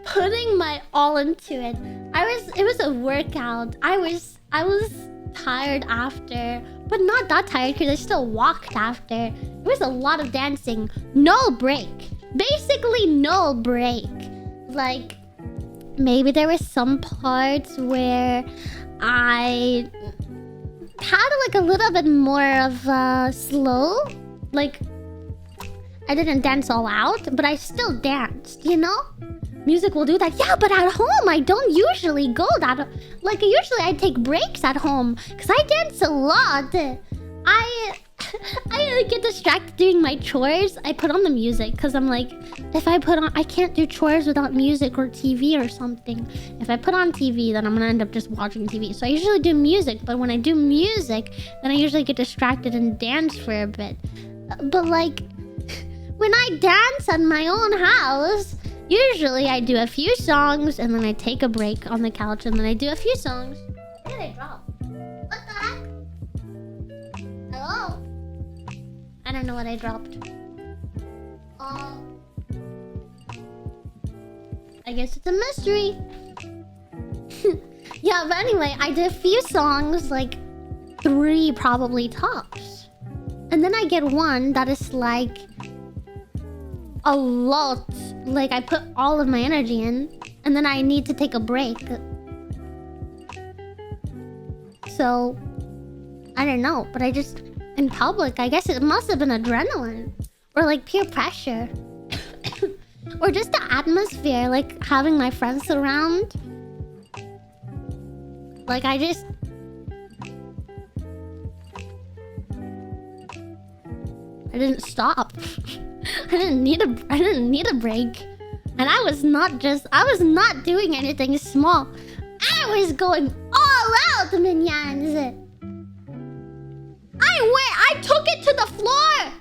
Putting my all into it. It was a workout. I was tired after, but not that tired because I still walked after. It was a lot of dancing. No break. Basically no break. Like, maybe there were some parts where I had like a little bit more of slow. Like, I didn't dance all out, but I still danced, you know? Music will do that. Yeah, but at home, I don't usually go that... Like, usually I take breaks at home. Because I dance a lot. I get distracted doing my chores. I put on the music. Because I'm like, if I put on... I can't do chores without music or TV or something. If I put on TV, then I'm going to end up just watching TV. So I usually do music. But when I do music, then I usually get distracted and dance for a bit. But like, when I dance at my own house... Usually I do a few songs and then I take a break on the couch and then I do a few songs. What did I drop? What the heck? Hello? I don't know what I dropped. I guess it's a mystery. Yeah, but anyway, I did a few songs, like 3 probably tops. And then I get one that is like a lot. Like, I put all of my energy in, and then I need to take a break. So, I don't know, but I just, in public, I guess it must have been adrenaline. Or like peer pressure. Or just the atmosphere, like having my friends around. Like, I just... I didn't stop. I didn't need a break. And I was not doing anything small. I was going all out, minions. I took it to the floor.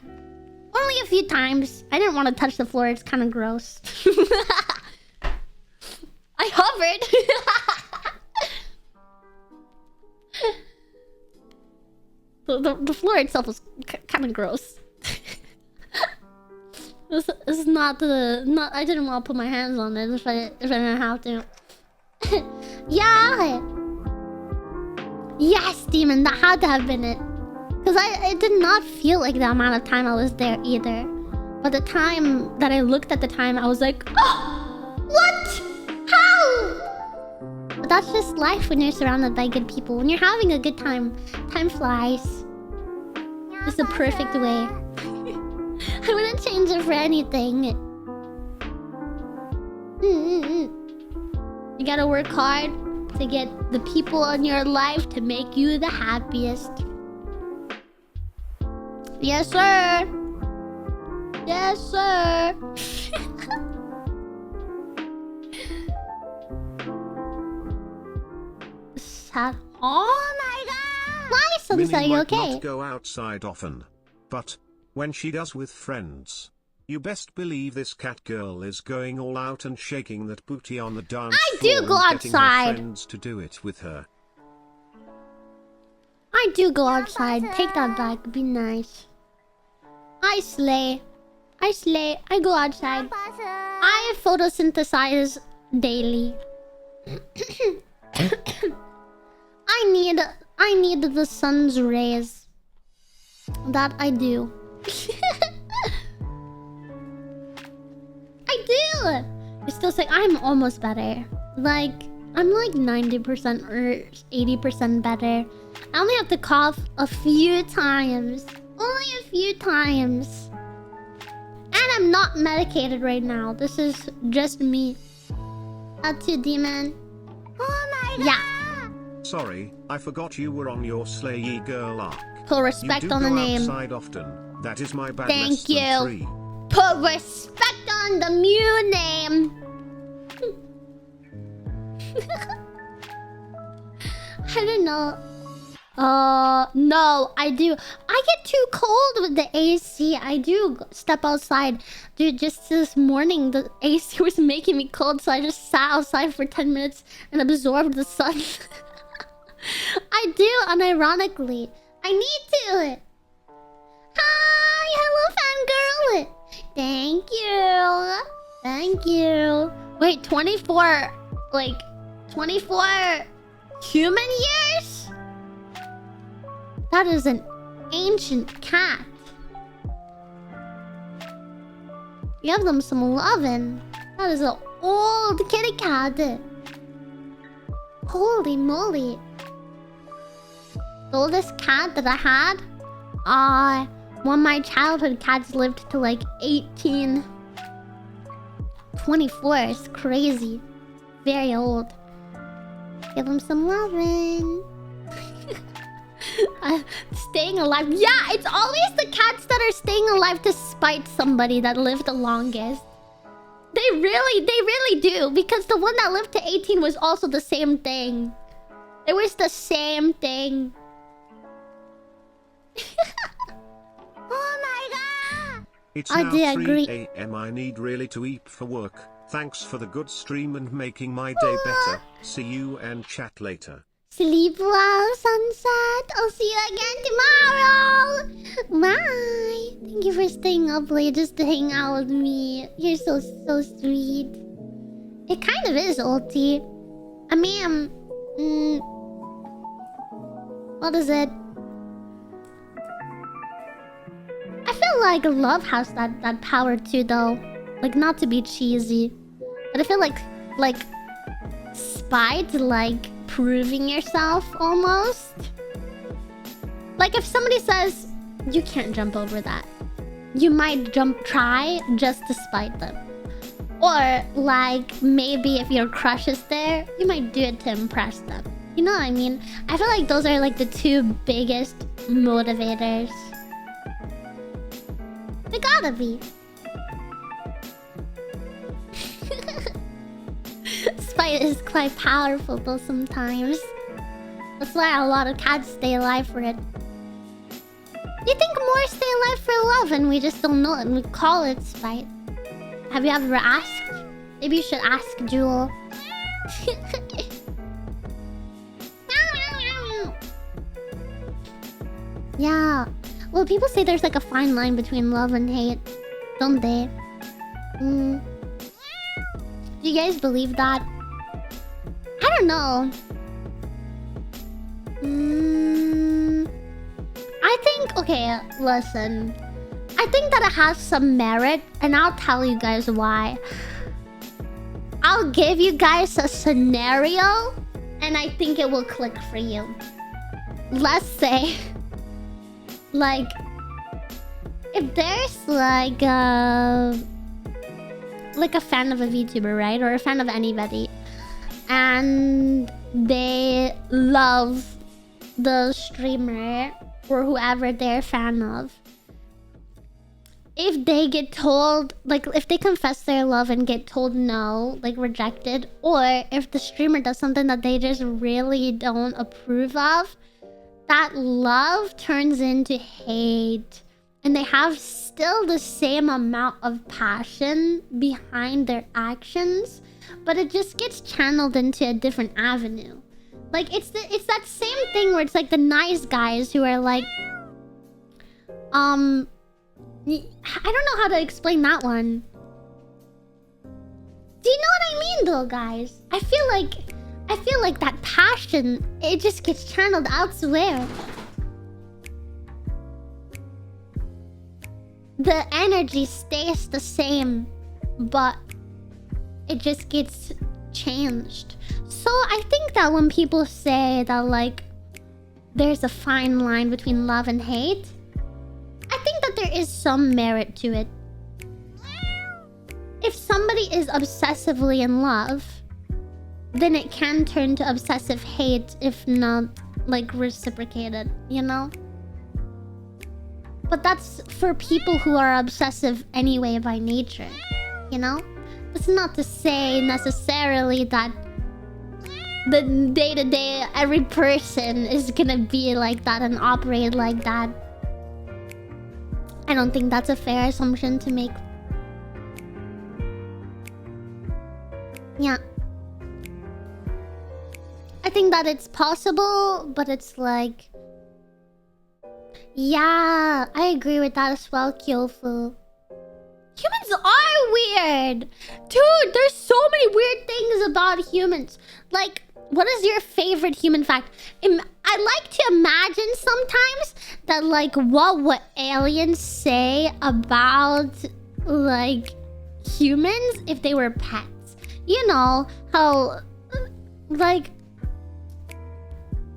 Only a few times. I didn't want to touch the floor. It's kind of gross. I hovered. The floor itself was kind of gross. It's not the I didn't want to put my hands on it if I didn't have to. Yeah. Yes, demon. That had to have been it. Because it did not feel like the amount of time I was there either. But the time that I looked at the time, I was like, oh, what? How? But that's just life when you're surrounded by good people. When you're having a good time, time flies. It's the perfect way. I wouldn't change it for anything. You gotta work hard to get the people in your life to make you the happiest. Yes, sir. Yes, sir. Sad. Oh my god! Why, Sunset? Are you okay? Not go outside often, but when she does with friends, you best believe this cat girl is going all out and shaking that booty on the dance floor. I do go and getting her outside. friends to do it with her. I do go outside. Take that back. Be nice. I slay. I slay. I go outside. I photosynthesize daily. I need the sun's rays. That I do. I do. You're still saying I'm almost better. Like I'm like 90% or 80% better. I only have to cough a few times. Only a few times. And I'm not medicated right now. This is just me. That's you, demon. Oh my god. Yeah. Sorry, I forgot you were on your Slay Girl arc. Put respect on the name. You do go outside often. That is my bad. Thank you. Put respect on the Mew name. I don't know. No, I do. I get too cold with the AC. I do step outside. Dude, just this morning, the AC was making me cold, so I just sat outside for 10 minutes and absorbed the sun. I do, unironically. I need to. Hi, hello, fangirl. Thank you. Thank you. Wait, 24, like, 24 human years? That is an ancient cat. Give them some lovin'. That is an old kitty cat. Holy moly. The oldest cat that I had, one of my childhood cats lived to like 18. 24 is crazy. Very old. Give them some lovin'. Staying alive. Yeah, it's always the cats that are staying alive to spite somebody that lived the longest. They really do. Because the one that lived to 18 was also the same thing. It was the same thing. Oh my god! It's now 3 a.m. I need really to eat for work. Thanks for the good stream and making my day better. See you and chat later. Sleep well, sunset. I'll see you again tomorrow. Bye. Thank you for staying up late just to hang out with me. You're so sweet. It kind of is, ulti. I mean, what is it? I feel like love has that power too, though. Like, not to be cheesy, but I feel like spite, like proving yourself almost. Like if somebody says you can't jump over that, you might try just to spite them. Or like maybe if your crush is there, you might do it to impress them. You know what I mean? I feel like those are like the two biggest motivators. gotta be. Spite is quite powerful though sometimes. That's why a lot of cats stay alive for it. You think more stay alive for love and we just don't know it and we call it spite. Have you ever asked? Maybe you should ask Jewel. Yeah. Well, people say there's like a fine line between love and hate. Don't they? Do you guys believe that? I don't know. I think... Okay, listen. I think that it has some merit, and I'll tell you guys why. I'll give you guys a scenario, and I think it will click for you. Let's say... Like... If there's like a fan of a VTuber, right? Or a fan of anybody. And they love the streamer or whoever they're a fan of. If they get told, like if they confess their love and get told no, like rejected, or if the streamer does something that they just really don't approve of, that love turns into hate. And they have still the same amount of passion behind their actions, but it just gets channeled into a different avenue. Like it's that same thing where it's like the nice guys who are like, I don't know how to explain that one. Do you know what I mean, though, guys? I feel like that passion, it just gets channeled elsewhere. The energy stays the same, but it just gets changed. So I think that when people say that like there's a fine line between love and hate, I think that there is some merit to it. If somebody is obsessively in love, then it can turn to obsessive hate if not like reciprocated, you know? But that's for people who are obsessive anyway by nature, you know? That's not to say necessarily that the day-to-day every person is gonna be like that and operate like that. I don't think that's a fair assumption to make. Yeah. I think that it's possible, but it's like... Yeah, I agree with that as well, Kyofu. Humans are weird! Dude, there's so many weird things about humans. Like, what is your favorite human fact? I like to imagine sometimes that, like, what would aliens say about, like, humans if they were pets? You know, how, like...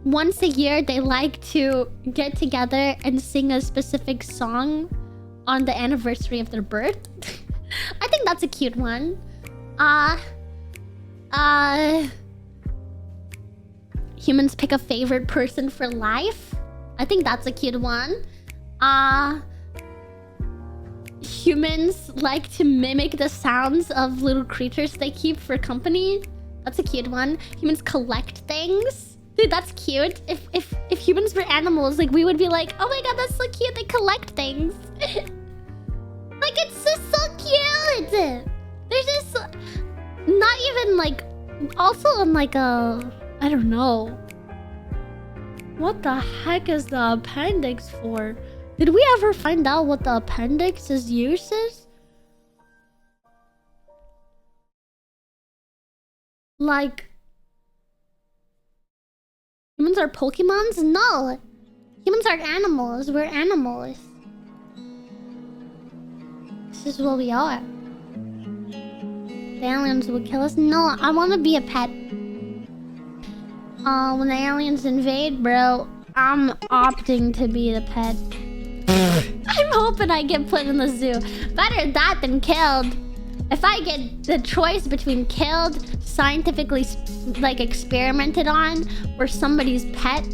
Once a year, they like to get together and sing a specific song on the anniversary of their birth. I think that's a cute one. Humans pick a favorite person for life. I think that's a cute one. Humans like to mimic the sounds of little creatures they keep for company. That's a cute one. Humans collect things. Dude, that's cute. If humans were animals, like we would be like, oh my god, that's so cute. They collect things. Like it's just so cute. There's just not even like, also on like a, I don't know. What the heck is the appendix for? Did we ever find out what the appendix's use is? Like, humans are Pokemons? No! Humans are animals. We're animals. This is what we are. The aliens would kill us? No, I want to be a pet. When the aliens invade, bro, I'm opting to be the pet. I'm hoping I get put in the zoo. Better that than killed. If I get the choice between killed, scientifically like experimented on, or somebody's pet,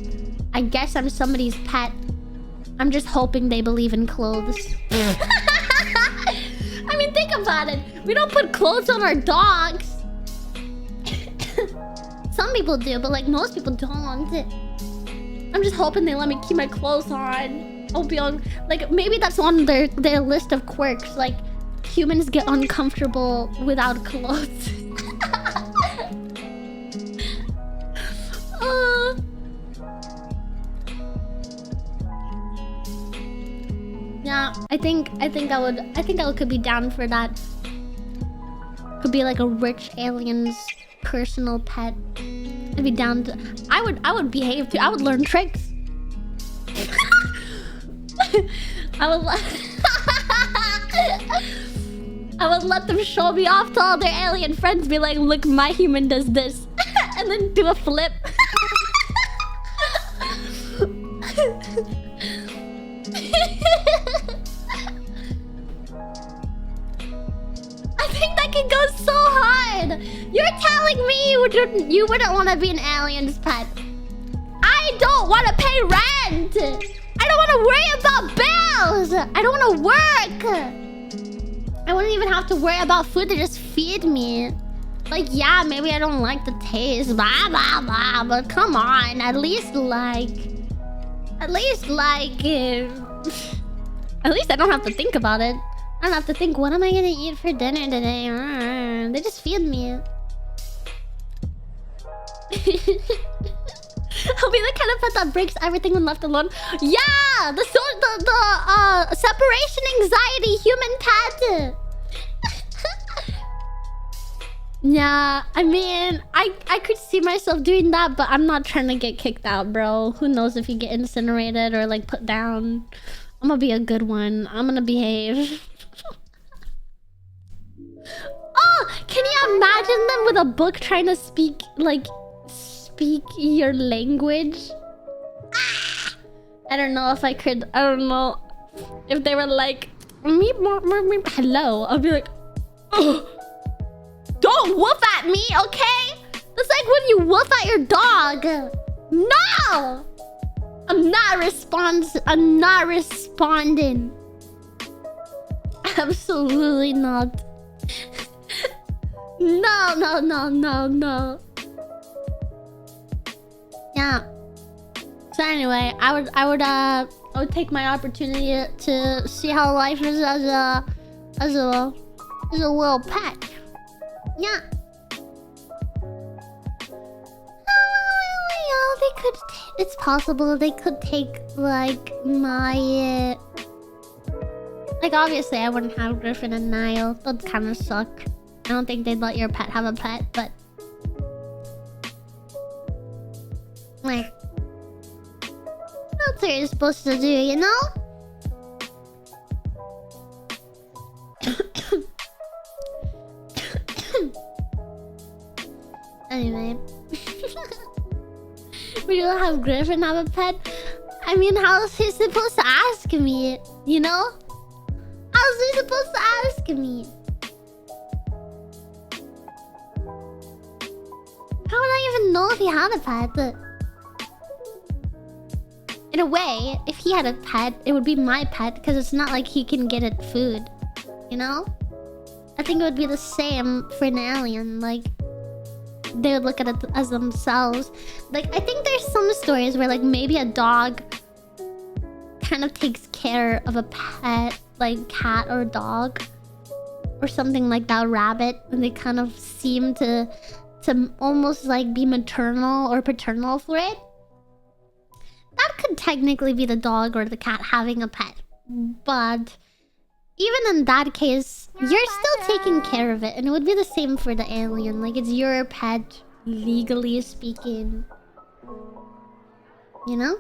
I guess I'm somebody's pet. I'm just hoping they believe in clothes. about it. We don't put clothes on our dogs. Some people do, but like most people don't. I'm just hoping they let me keep my clothes on. I'll be on, like, maybe that's on their list of quirks. Like, humans get uncomfortable without clothes. Yeah, I think I could be down for that. Could be like a rich alien's personal pet. I'd be down to. I would behave too. I would learn tricks. I would let them show me off to all their alien friends. Be like, look, my human does this, and then do a flip. I think that can go so hard. You're telling me you wouldn't want to be an alien's pet. I don't want to pay rent. I don't want to worry about bills. I don't want to work. I wouldn't even have to worry about food. They just feed me. Like, yeah, maybe I don't like the taste, blah blah blah, but come on, at least I don't have to think about it. I don't have to think, what am I gonna eat for dinner today? They just feed me. I'll be the kind of pet that breaks everything when left alone. Yeah, the separation anxiety human pet. Yeah, I mean, I could see myself doing that, but I'm not trying to get kicked out, bro. Who knows if you get incinerated or like put down. I'm gonna be a good one. I'm gonna behave. Oh, can you imagine them with a book trying to speak your language? I don't know if I could. I don't know if they were like, hello. I'll be like, oh, don't woof at me, okay? That's like when you woof at your dog. No, I'm not responding. Absolutely not. No. Yeah. So anyway, I would take my opportunity to see how life is as a little pet. Yeah. They could. It's possible they could take like my. Like obviously, I wouldn't have Griffin and Niall. That'd kind of suck. I don't think they'd let your pet have a pet, but like, that's what you're supposed to do, you know? Anyway. We don't have Griffin have a pet. I mean, how is he supposed to ask me? You know? How is he supposed to ask me? How would I even know if he had a pet? In a way, if he had a pet, it would be my pet, because it's not like he can get it food. You know? I think it would be the same for an alien. Like, they would look at it as themselves. Like, I think there's some stories where, like, maybe a dog kind of takes care of a pet, like cat or dog, or something like that, rabbit, and they kind of seem to almost like be maternal or paternal for it. That could technically be the dog or the cat having a pet, but even in that case, you're still taking care of it, and it would be the same for the alien. Like, it's your pet, legally speaking. You know?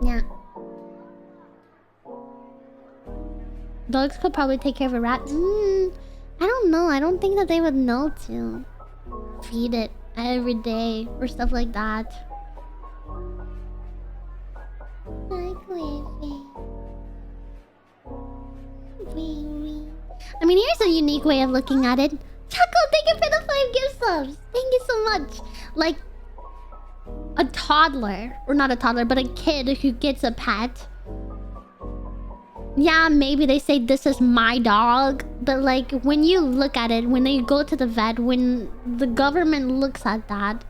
Yeah. Dogs could probably take care of a rat. I don't know. I don't think that they would know to feed it every day or stuff like that. I mean, here's a unique way of looking at it. Taco, thank you for the 5 gift subs. Thank you so much. Like, a toddler, or not a toddler, but a kid who gets a pet Yeah, maybe they say this is my dog, but like when you look at it, when they go to the vet, when the government looks at that,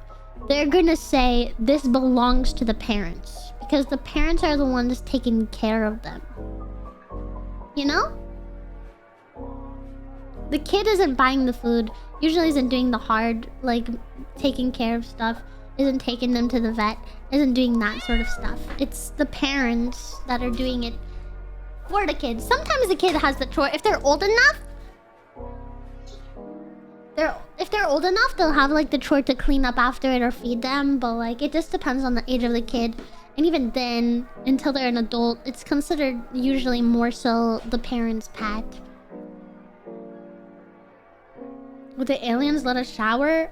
they're gonna say this belongs to the parents because the parents are the ones taking care of them. You know? The kid isn't buying the food, usually isn't doing the hard, like taking care of stuff, isn't taking them to the vet, isn't doing that sort of stuff. It's the parents that are doing it for the kids. Sometimes the kid has the chore. If they're old enough, if they're old enough, they'll have like the chore to clean up after it or feed them. But like it just depends on the age of the kid. And even then, until they're an adult, it's considered usually more so the parent's pet. Would the aliens let us shower?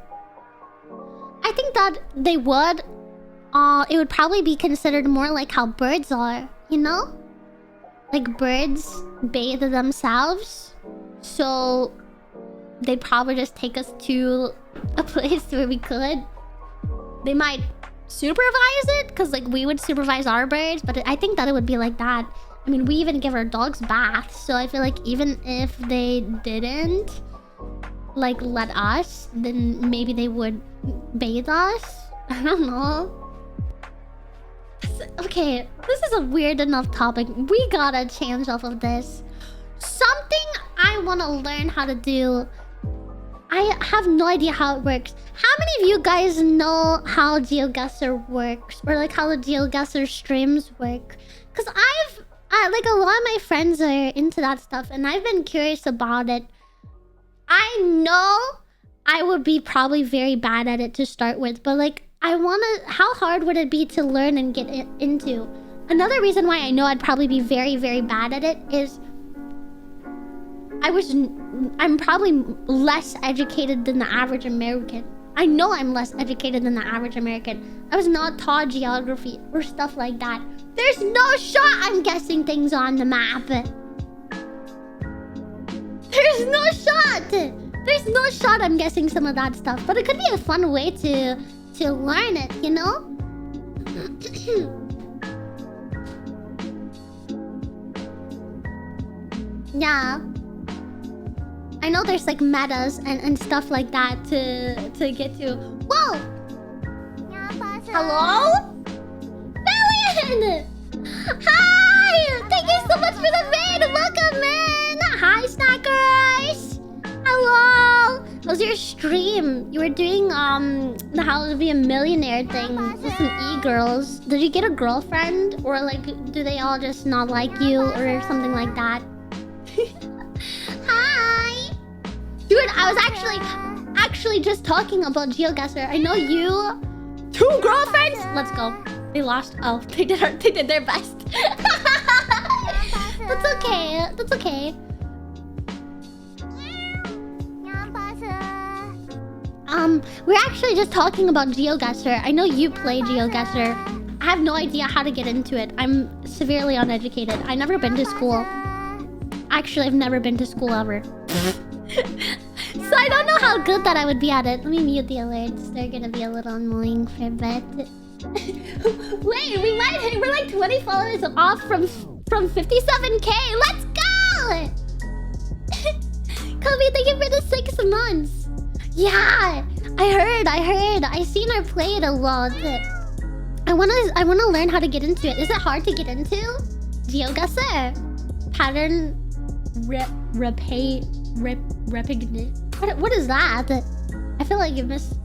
I think that they would. It would probably be considered more like how birds are, you know? Like birds bathe themselves. So they'd probably just take us to a place where we could. They might supervise it, because like we would supervise our birds, but I think that it would be like that. I mean, we even give our dogs baths, so I feel like even if they didn't like let us, then maybe they would bathe us. I don't know. Okay, this is a weird enough topic. We gotta change off of this. Something I want to learn how to do. I have no idea how it works. How many of you guys know how GeoGuessr works? Or like how the GeoGuessr streams work? Because like a lot of my friends are into that stuff and I've been curious about it. I know I would be probably very bad at it to start with, but like how hard would it be to learn and get into? Another reason why I know I'd probably be very, very bad at it is I'm probably less educated than the average American. I know I'm less educated than the average American. I was not taught geography or stuff like that. There's no shot I'm guessing things on the map. There's no shot. There's no shot I'm guessing some of that stuff. But it could be a fun way to learn it, you know? Yeah. I know there's like metas and stuff like that to get to. Whoa! Hello? Valiant! Hi! Thank you so much for the raid! Welcome in! Hi, Snackers! Hello! How's your stream? You were doing the How to Be a Millionaire thing with some e-girls. Did you get a girlfriend? Or like do they all just not like you or something like that? Hi! Dude, I was actually just talking about GeoGuessr. I know you... 2 girlfriends? Let's go. They lost. Oh, they did their best. That's okay. That's okay. We're actually just talking about GeoGuessr. I know you play GeoGuessr. I have no idea how to get into it. I'm severely uneducated. I've never been to school. Actually, I've never been to school ever. So I don't know how good that I would be at it. Let me mute the alerts. They're gonna be a little annoying for a bit. Wait, we're like 20 followers off from 57k. Let's go! Kobe, thank you for the 6 months. Yeah, I heard. I seen her play it a lot. I wanna learn how to get into it. Is it hard to get into? GeoGuessr. Pattern recognition. What is that? I feel like you missed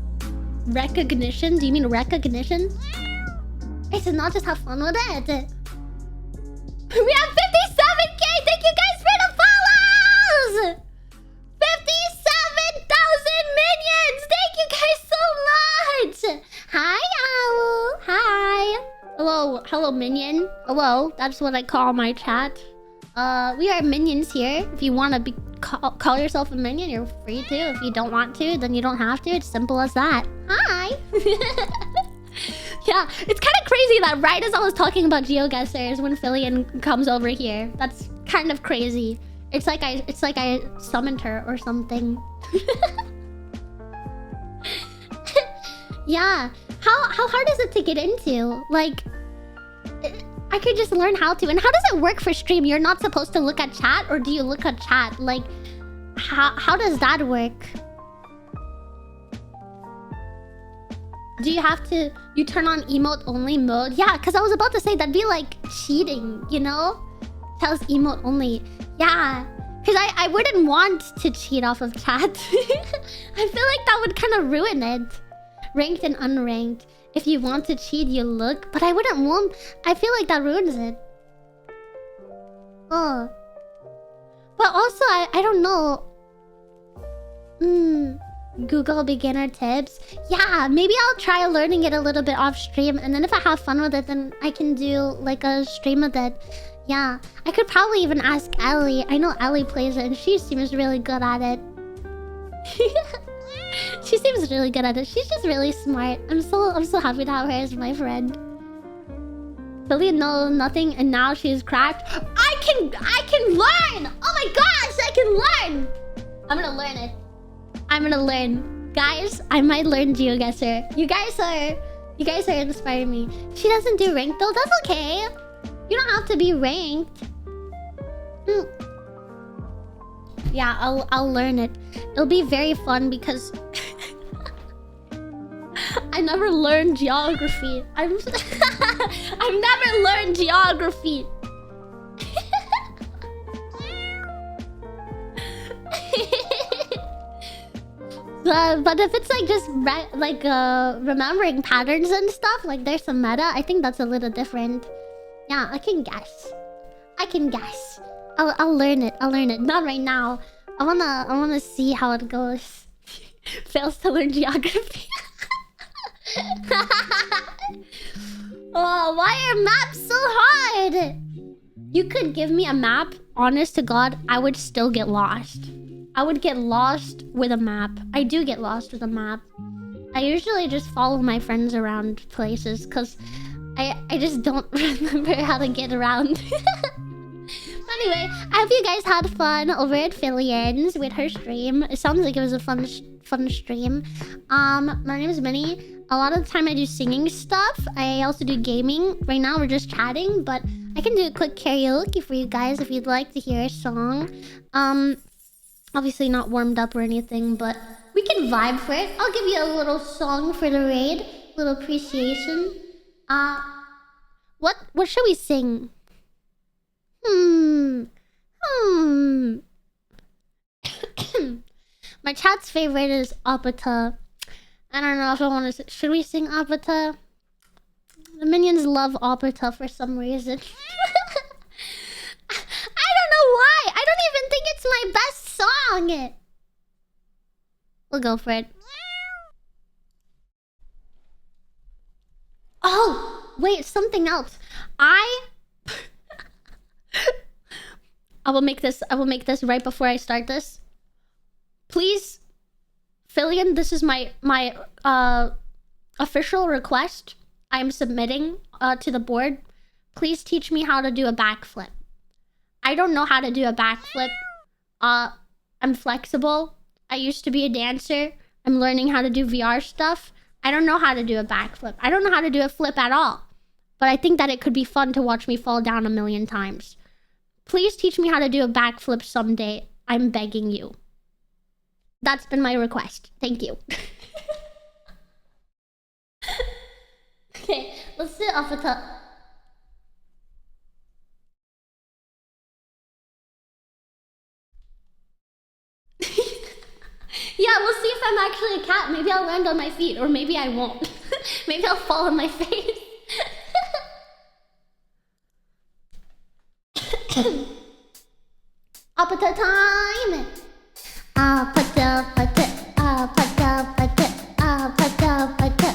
recognition. Do you mean recognition? It's not just have fun with it. We have 57k. Thank you guys for the follows. 57,000 minions. Thank you guys so much. Hi, Owl. Hi. Hello, minion. Hello. That's what I call my chat. We are minions here. If you want to call yourself a minion, you're free to. If you don't want to, then you don't have to. It's simple as that. Hi. Yeah, it's kind of crazy that right as I was talking about GeoGuessr is when Fillion comes over here. That's kind of crazy. It's like I summoned her or something. Yeah. How hard is it to get into? Like, I could just learn how to. And how does it work for stream? You're not supposed to look at chat, or do you look at chat? Like, how does that work? Do you have to... You turn on emote only mode? Yeah, because I was about to say that'd be like cheating, you know? Tells emote only. Yeah. Because I wouldn't want to cheat off of chat. I feel like that would kind of ruin it. Ranked and unranked. If you want to cheat, you look. But I wouldn't want... I feel like that ruins it. Oh. But also, I don't know. Google beginner tips. Yeah, maybe I'll try learning it a little bit off stream. And then if I have fun with it, then I can do like a stream of it. Yeah. I could probably even ask Ellie. I know Ellie plays it and she seems really good at it. She seems really good at it. She's just really smart. I'm so happy to have her as my friend. Billy knows nothing and now she's cracked. I can learn! Oh my gosh, I can learn! I'm gonna learn it. I'm gonna learn. Guys, I might learn GeoGuessr. You guys are inspiring me. She doesn't do ranked though. That's okay. You don't have to be ranked. Yeah, I'll learn it. It'll be very fun because I never learned geography. I've never learned geography. But if it's like just remembering patterns and stuff, like there's some meta, I think that's a little different. Yeah, I can guess. I'll learn it. Not right now. I wanna see how it goes. Fails to learn geography. Oh, why are maps so hard? You could give me a map, honest to God, I would still get lost. I would get lost with a map. I do get lost with a map. I usually just follow my friends around places because I just don't remember how to get around. Anyway, I hope you guys had fun over at Phillians with her stream. It sounds like it was a fun stream. My name is Minnie. A lot of the time I do singing stuff. I also do gaming. Right now we're just chatting, but I can do a quick karaoke for you guys if you'd like to hear a song. Obviously not warmed up or anything, but we can vibe for it. I'll give you a little song for the raid. A little appreciation. What should we sing? My chat's favorite is Apata. I don't know if I want to... Should we sing Apata? The minions love Apata for some reason. I don't know why. I don't even think it's my best song. We'll go for it. Oh, wait, something else. I will make this right before I start this. Please, Fillion, this is my official request. I'm submitting to the board. Please teach me how to do a backflip. I don't know how to do a backflip. I'm flexible. I used to be a dancer. I'm learning how to do VR stuff. I don't know how to do a backflip. I don't know how to do a flip at all. But I think that it could be fun to watch me fall down 1,000,000 times. Please teach me how to do a backflip someday. I'm begging you. That's been my request. Thank you. Okay, let's sit off the top. Yeah, we'll see if I'm actually a cat. Maybe I'll land on my feet, or maybe I won't. Maybe I'll fall on my face. Apata time! Apata, apata, apata, apata, apata, apata.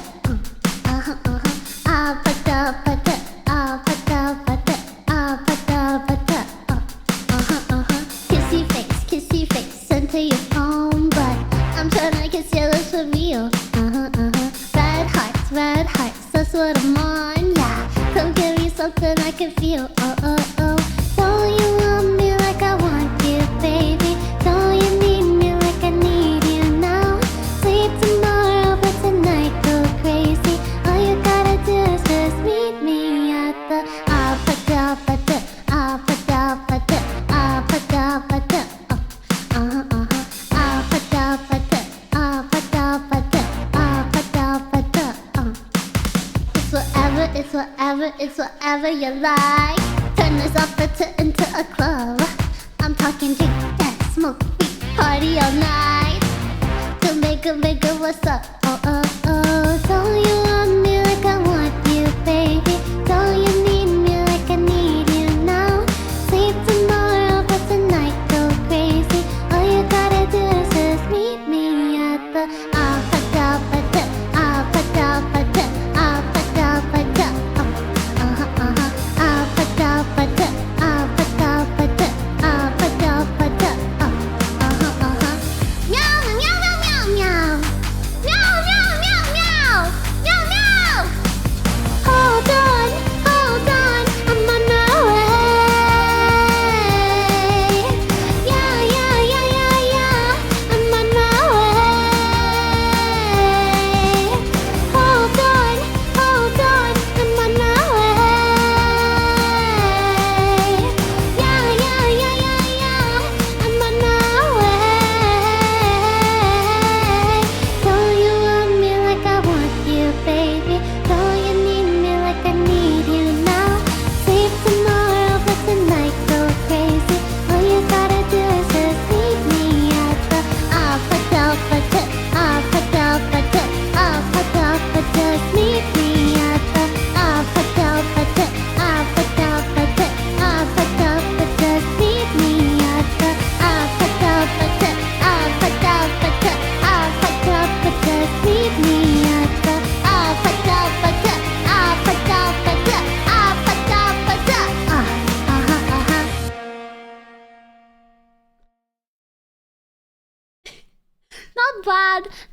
Apata, apata, apata, apata, apata, apata. Kissy face, sent to your phone, but I'm tryna kiss your lips for real. Red hearts, that's what I'm on, yeah. Come give me something I can feel, oh. Don't you want me like I want you, baby? Don't you need me like I need you now? Sleep tomorrow, but tonight go crazy. All you gotta do is just meet me at the it's whatever you like. Turn this opera into a club. I'm talking drink, dance, smoke, weed, party all night. Jamaica, what's up? Oh, oh, oh. Don't you want me like I want you, baby? Don't you need me like I need you now? Sleep tomorrow, but tonight go crazy. All you gotta do is just meet me at the Alpha-Dalpha-Dip.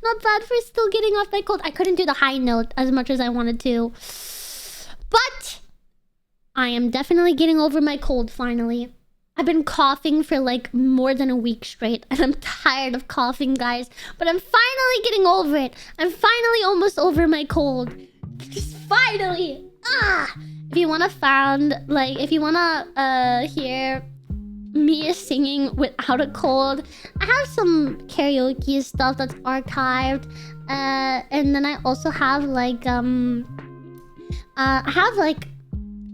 Not bad for still getting off my cold. I couldn't do the high note as much as I wanted to. But I am definitely getting over my cold finally. I've been coughing for like more than a week straight. And I'm tired of coughing, guys. But I'm finally getting over it. I'm finally almost over my cold. Just finally. If you want to hear me singing without a cold, I have some karaoke stuff that's archived, and then I also have like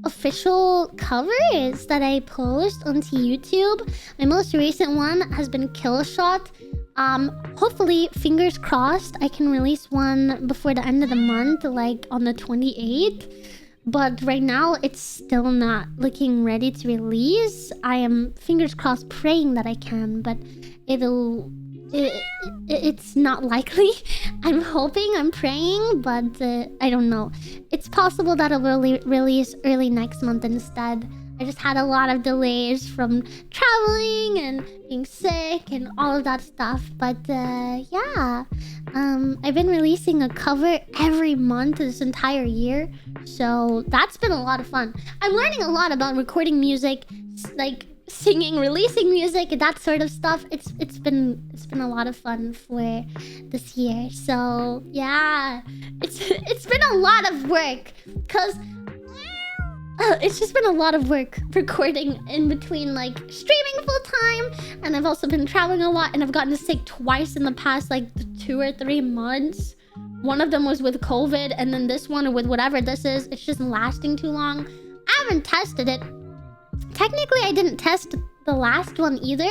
official covers that I post onto YouTube. My most recent one has been Kill Shot. Hopefully, fingers crossed, I can release one before the end of the month, like on the 28th. But right now, it's still not looking ready to release. I am, fingers crossed, praying that I can, but it's not likely. I'm hoping, I'm praying, but I don't know. It's possible that it will release early next month instead. I just had a lot of delays from traveling and being sick and all of that stuff. But yeah, I've been releasing a cover every month this entire year. So that's been a lot of fun. I'm learning a lot about recording music, like singing, releasing music, and that sort of stuff. It's been a lot of fun for this year. So yeah, it's been a lot of work, cause it's just been a lot of work recording in between, like streaming full time, and I've also been traveling a lot, and I've gotten sick twice in the past like 2 or 3 months. One of them was with COVID, and then this one with whatever this is, it's just lasting too long. I haven't tested it. Technically, I didn't test the last one either.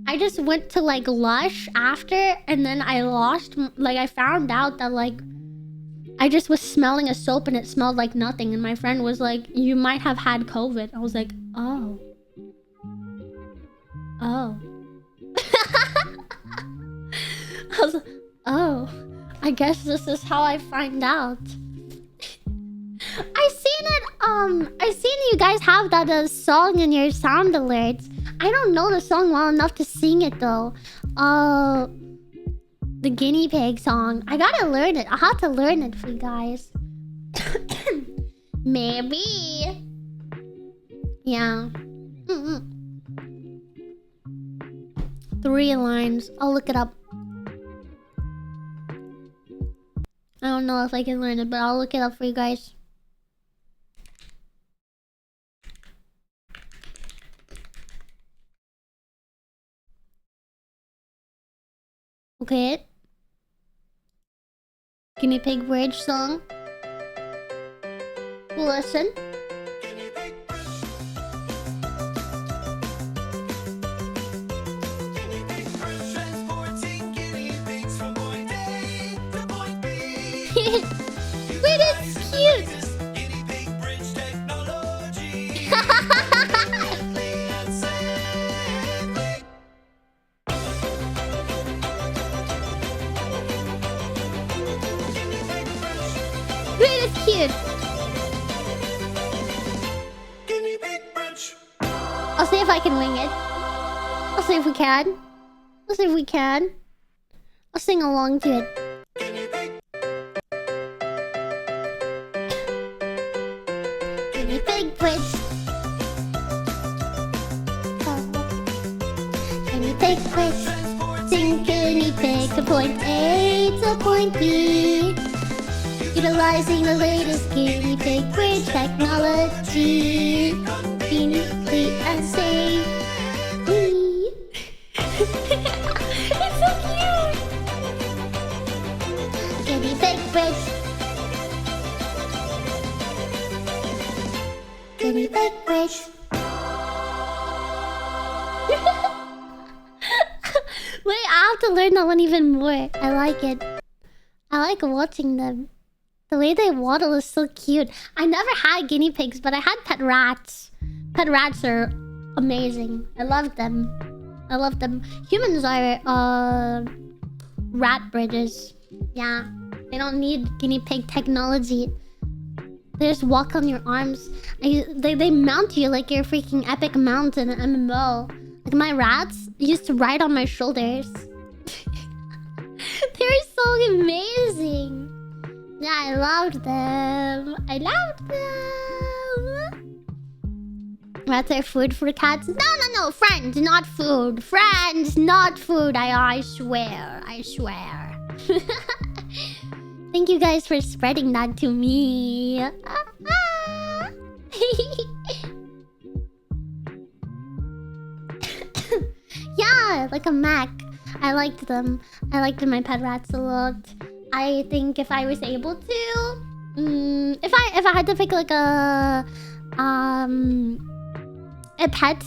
I just went to like Lush after, and then I found out that like I just was smelling a soap and it smelled like nothing, and my friend was like, you might have had COVID. I was like, oh. I was like, oh, I guess this is how I find out. I seen you guys have that song in your sound alerts. I don't know the song well enough to sing it though. The guinea pig song. I gotta learn it. I'll have to learn it for you guys. Maybe. Yeah. 3 lines. I'll look it up. I don't know if I can learn it, but I'll look it up for you guys. Okay. Guinea pig bridge song. We'll listen. Wait, it's cute. Wait, it's cute. I'll see if I can wing it. I'll see if we can. I'll see if we can. I'll sing along to it. Guinea pig bridge. Guinea pig bridge. Sing guinea pig to point A to point B. Utilizing the latest guinea pig bridge technology. Conveniently and safely. It's so cute! Guinea pig bridge. Guinea pig bridge. Wait, I have to learn that one even more. I like it. I like watching them. The way they waddle is so cute. I never had guinea pigs, but I had pet rats. Pet rats are amazing. I love them. I love them. Humans are rat bridges. Yeah. They don't need guinea pig technology. They just walk on your arms. They mount you like you're a freaking epic mount in an MMO. Like my rats used to ride on my shoulders. They were so amazing. Yeah, I loved them. I loved them. Rats are food for cats. No. Friends, not food. Friends, not food. I swear. I swear. Thank you guys for spreading that to me. Yeah, like a Mac. I liked them. I liked my pet rats a lot. I think if I was able to, if I had to pick like a pet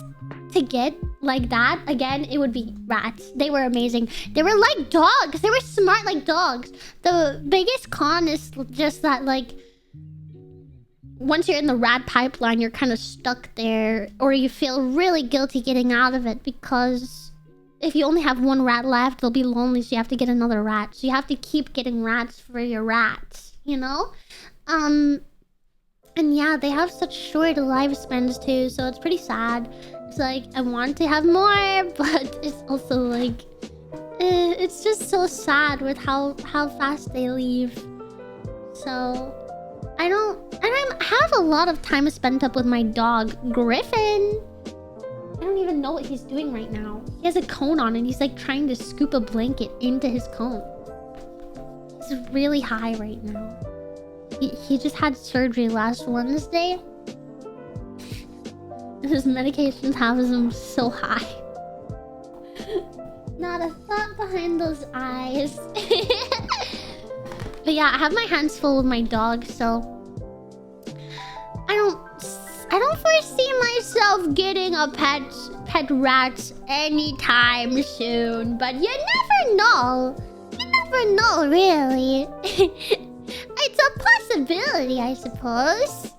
to get like that again, it would be rats. They were amazing. They were like dogs. They were smart like dogs. The biggest con is just that like once you're in the rat pipeline, you're kind of stuck there, or you feel really guilty getting out of it because if you only have one rat left, they'll be lonely, so you have to get another rat. So you have to keep getting rats for your rats, you know? And yeah, they have such short lifespans too, so it's pretty sad. It's like, I want to have more, but it's also like... it's just so sad with how fast they leave. So... I have a lot of time spent up with my dog, Griffin. I don't even know what he's doing right now. He has a cone on and he's like trying to scoop a blanket into his cone. He's really high right now. He just had surgery last Wednesday. And his medications have him so high. Not a thought behind those eyes. But yeah, I have my hands full with my dog, so I don't foresee myself getting a pet rat anytime soon. But you never know. You never know, really. It's a possibility, I suppose.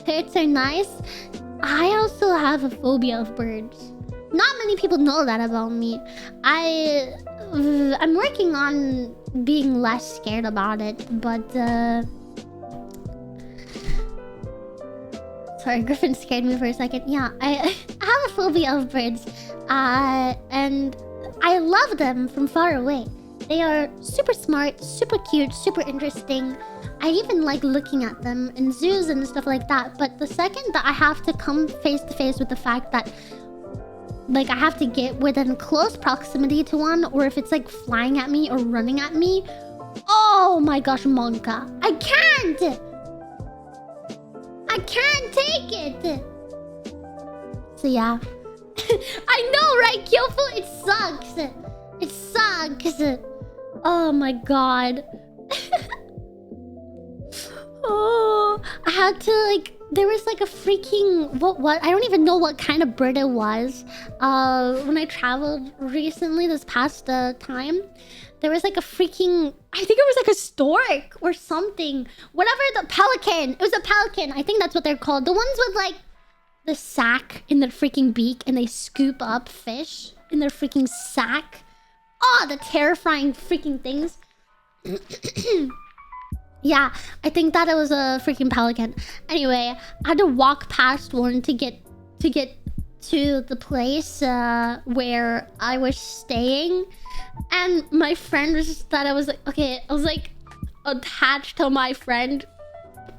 Pets are nice. I also have a phobia of birds. Not many people know that about me. I'm working on being less scared about it, but sorry, Griffin scared me for a second. Yeah, I have a phobia of birds, and I love them from far away. They are super smart, super cute, super interesting. I even like looking at them in zoos and stuff like that. But the second that I have to come face to face with the fact that like I have to get within close proximity to one, or if it's like flying at me or running at me, oh my gosh, Monka, I can't take it. So yeah. I know, right, Kyofu? It sucks. Oh my god. Oh, I had to like there was like a freaking what I don't even know what kind of bird it was. When I traveled recently this past time, there was like a freaking, I think it was like a stork or something. Whatever, the pelican. It was a pelican. I think that's what they're called. The ones with like the sack in their freaking beak and they scoop up fish in their freaking sack. Oh, the terrifying freaking things. Yeah, I think that it was a freaking pelican. Anyway, I had to walk past one to get to the place where I was staying, and my friend was just that I was like, okay, I was like attached to my friend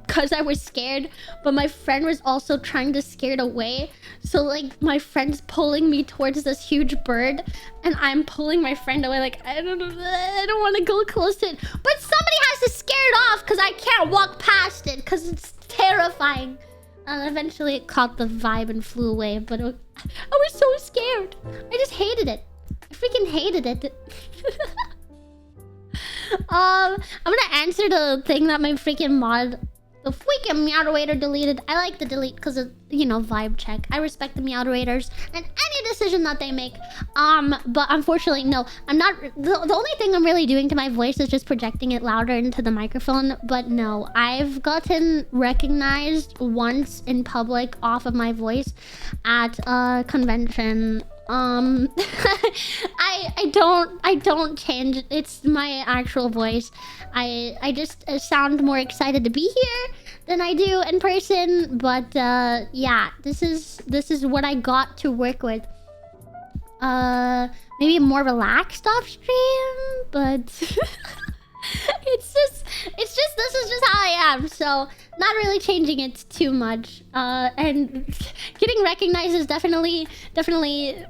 because I was scared, but my friend was also trying to scare it away. So like my friend's pulling me towards this huge bird, and I'm pulling my friend away. Like I don't want to go close to it, but somebody has to scare it off because I can't walk past it because it's terrifying. And eventually it caught the vibe and flew away. But I was so scared. I just hated it. I freaking hated it. I'm gonna answer the thing that my freaking mod, the freaking Meowderator deleted. I like the delete because of, you know, vibe check. I respect the Meowderators and any decision that they make. But unfortunately, no, I'm not. The only thing I'm really doing to my voice is just projecting it louder into the microphone. But no, I've gotten recognized once in public off of my voice at a convention. I don't change. It's my actual voice. I just sound more excited to be here than I do in person. But yeah, this is what I got to work with. Maybe more relaxed off stream, but it's just this is just how I am. So not really changing it too much. And getting recognized is definitely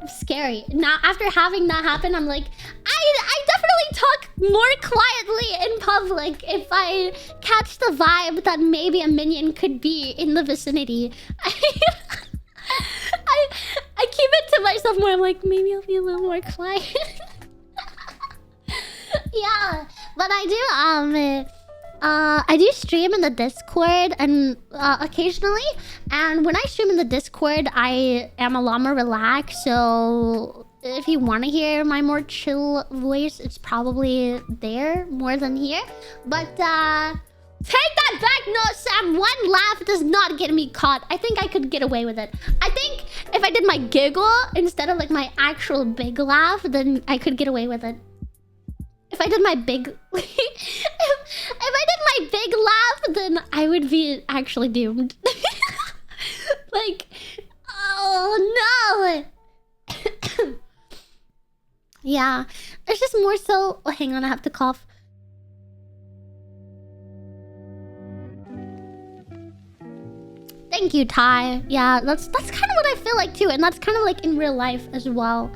scary. Now after having that happen, I'm like, I definitely talk more quietly in public if I catch the vibe that maybe a minion could be in the vicinity. I keep it to myself more. I'm like, maybe I'll be a little more quiet. Yeah, but I do stream in the Discord and occasionally, and when I stream in the Discord, I am a lot more relaxed. So if you want to hear my more chill voice, it's probably there more than here. But take that back, no, Sam. One laugh does not get me caught. I think I could get away with it. I think if I did my giggle instead of like my actual big laugh, then I could get away with it. If I did my big if I did my big laugh, then I would be actually doomed. Like, oh no. Yeah, it's just more so. Oh, hang on, I have to cough. Thank you, Ty. Yeah, that's kind of what I feel like too, and that's kind of like in real life as well.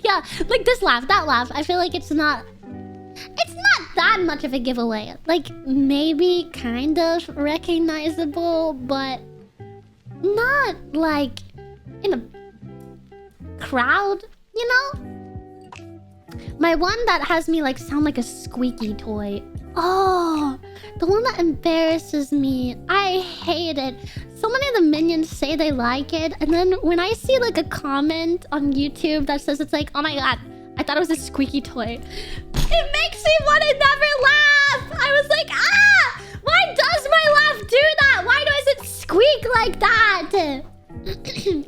Yeah, like this laugh, that laugh. I feel like it's not that much of a giveaway. Like maybe kind of recognizable, but not like in a crowd, you know? My one that has me like sound like a squeaky toy. Oh, the one that embarrasses me. I hate it. So many of the minions say they like it, and then when I see like a comment on YouTube that says it's like, oh my god, I thought it was a squeaky toy, it makes me want to never laugh. I was like, ah, why does my laugh do that? Why does it squeak like that?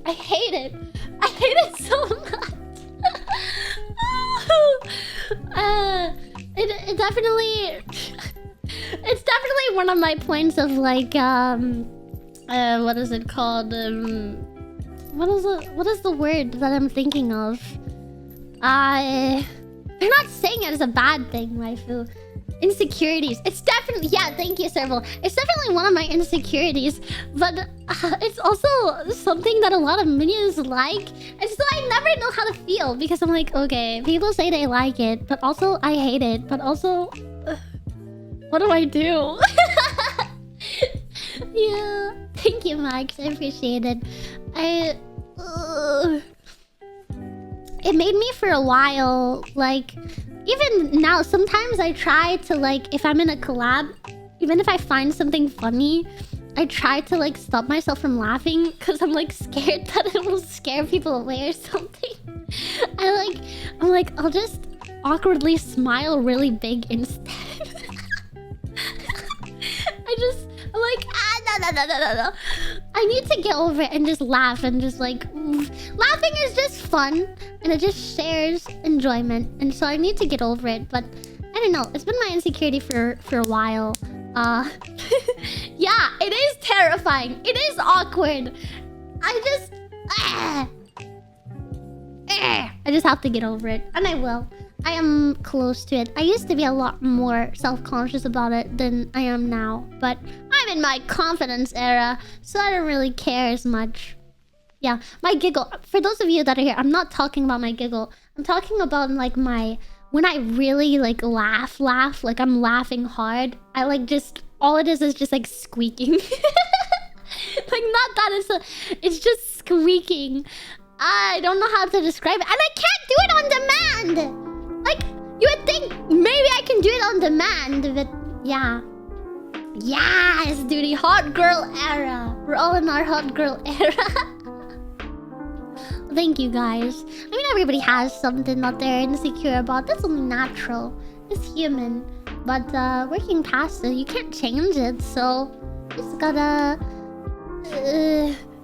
I hate it. I hate it so much. It definitely it's definitely one of my points of like what is it called, what is the word that I'm thinking of? They're not saying it as a bad thing, waifu. Insecurities. It's definitely, yeah, thank you, Serval. It's definitely one of my insecurities, but it's also something that a lot of minions like, and so I never know how to feel, because I'm like, okay, people say they like it, but also I hate it, but also what do I do? Yeah, thank you, Max. I appreciate it. It made me for a while, like, even now, sometimes I try to, like, if I'm in a collab, even if I find something funny, I try to like stop myself from laughing because I'm like scared that it will scare people away or something. I'm like, I'll just awkwardly smile really big instead. I'm like, no. I need to get over it and just laugh and just like... Laughing is just fun and it just shares enjoyment. And so I need to get over it, but I don't know. It's been my insecurity for a while. Yeah, it is terrifying. It is awkward. I just have to get over it. And I will. I am close to it. I used to be a lot more self-conscious about it than I am now. But I'm in my confidence era, so I don't really care as much. Yeah, my giggle. For those of you that are here, I'm not talking about my giggle. I'm talking about like my... When I really like laugh, like I'm laughing hard. I like just... All it is just like squeaking. Like not that, it's just squeaking. I don't know how to describe it. And I can't do it on demand! Like, you would think maybe I can do it on demand, but yeah. Yes, dude, hot girl era. We're all in our hot girl era. Thank you, guys. I mean, everybody has something that they're insecure about. That's only natural. It's human. But working past it, you can't change it, so you just gotta...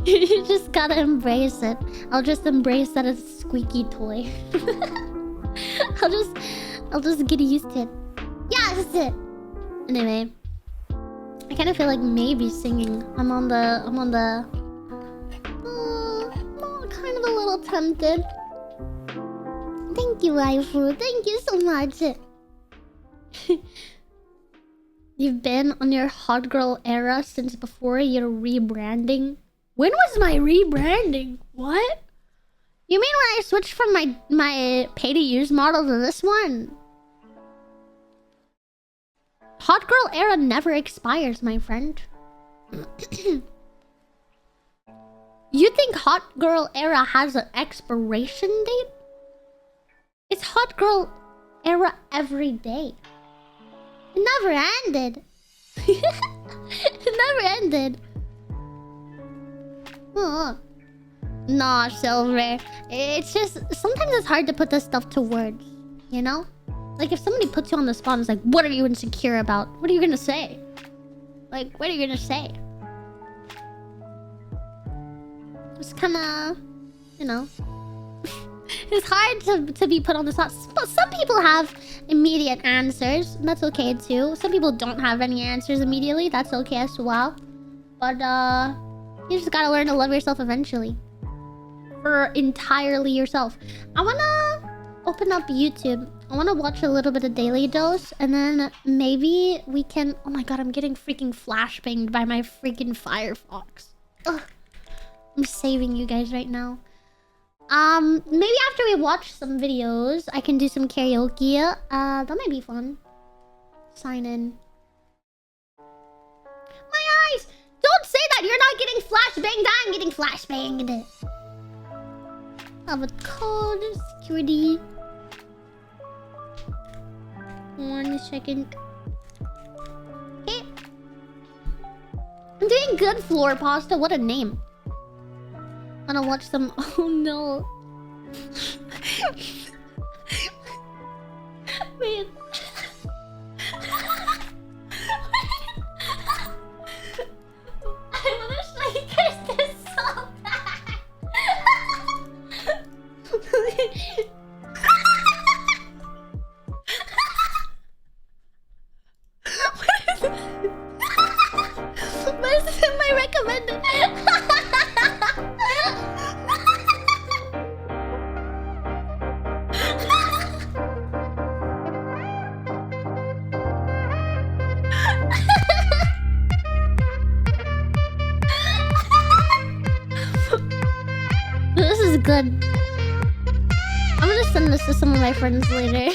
you just gotta embrace it. I'll just embrace that it's a squeaky toy. I'll just get used to it. Yeah, that's it. Anyway, I kind of feel like maybe singing. I'm on the kind of a little tempted. Thank you, waifu. Thank you so much. You've been on your hot girl era since before your rebranding. When was my rebranding? What? You mean when I switched from my pay-to-use model to this one? Hot girl era never expires, my friend. You think hot girl era has an expiration date? It's hot girl era every day. It never ended. It never ended. Oh. Nah, Silver. It's just... Sometimes it's hard to put this stuff to words. You know? Like, if somebody puts you on the spot and is like, what are you insecure about? What are you gonna say? Like, what are you gonna say? It's kinda... You know... It's hard to be put on the spot. Some people have immediate answers. And that's okay, too. Some people don't have any answers immediately. That's okay as well. But, you just gotta learn to love yourself eventually. For entirely yourself. I wanna open up YouTube. I wanna watch a little bit of Daily Dose. And then maybe we can... Oh my god, I'm getting freaking flashbanged by my freaking Firefox. Ugh. I'm saving you guys right now. Maybe after we watch some videos, I can do some karaoke. That might be fun. Sign in. My eyes! Don't say that! You're not getting flashbanged! I'm getting flashbanged! Have a code, security. 1 second. Okay. I'm doing good, Floor Pasta. What a name. I'm gonna watch some... Oh no. Wait. I wanna show you guys this so bad. What is my recommended? This is good. I'm gonna send this to some of my friends later.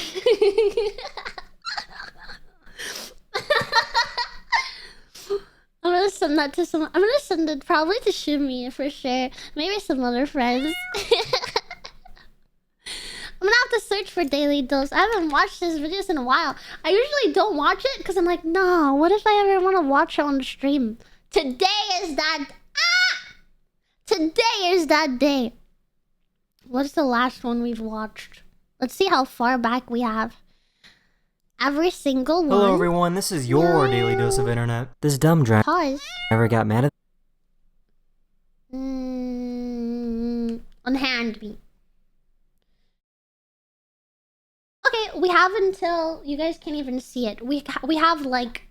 I'm gonna send that to some... I'm gonna send it probably to Shimmy for sure. Maybe some other friends. I'm gonna have to search for Daily Dose. I haven't watched his videos in a while. I usually don't watch it because I'm like, no, what if I ever want to watch it on the stream? Today is that... Today is that day. What's the last one we've watched? Let's see how far back we have. Every single one. Hello everyone, this is your daily dose of internet. This dumb driver never got mad at... Unhand me. Okay, we have until... You guys can't even see it. We have like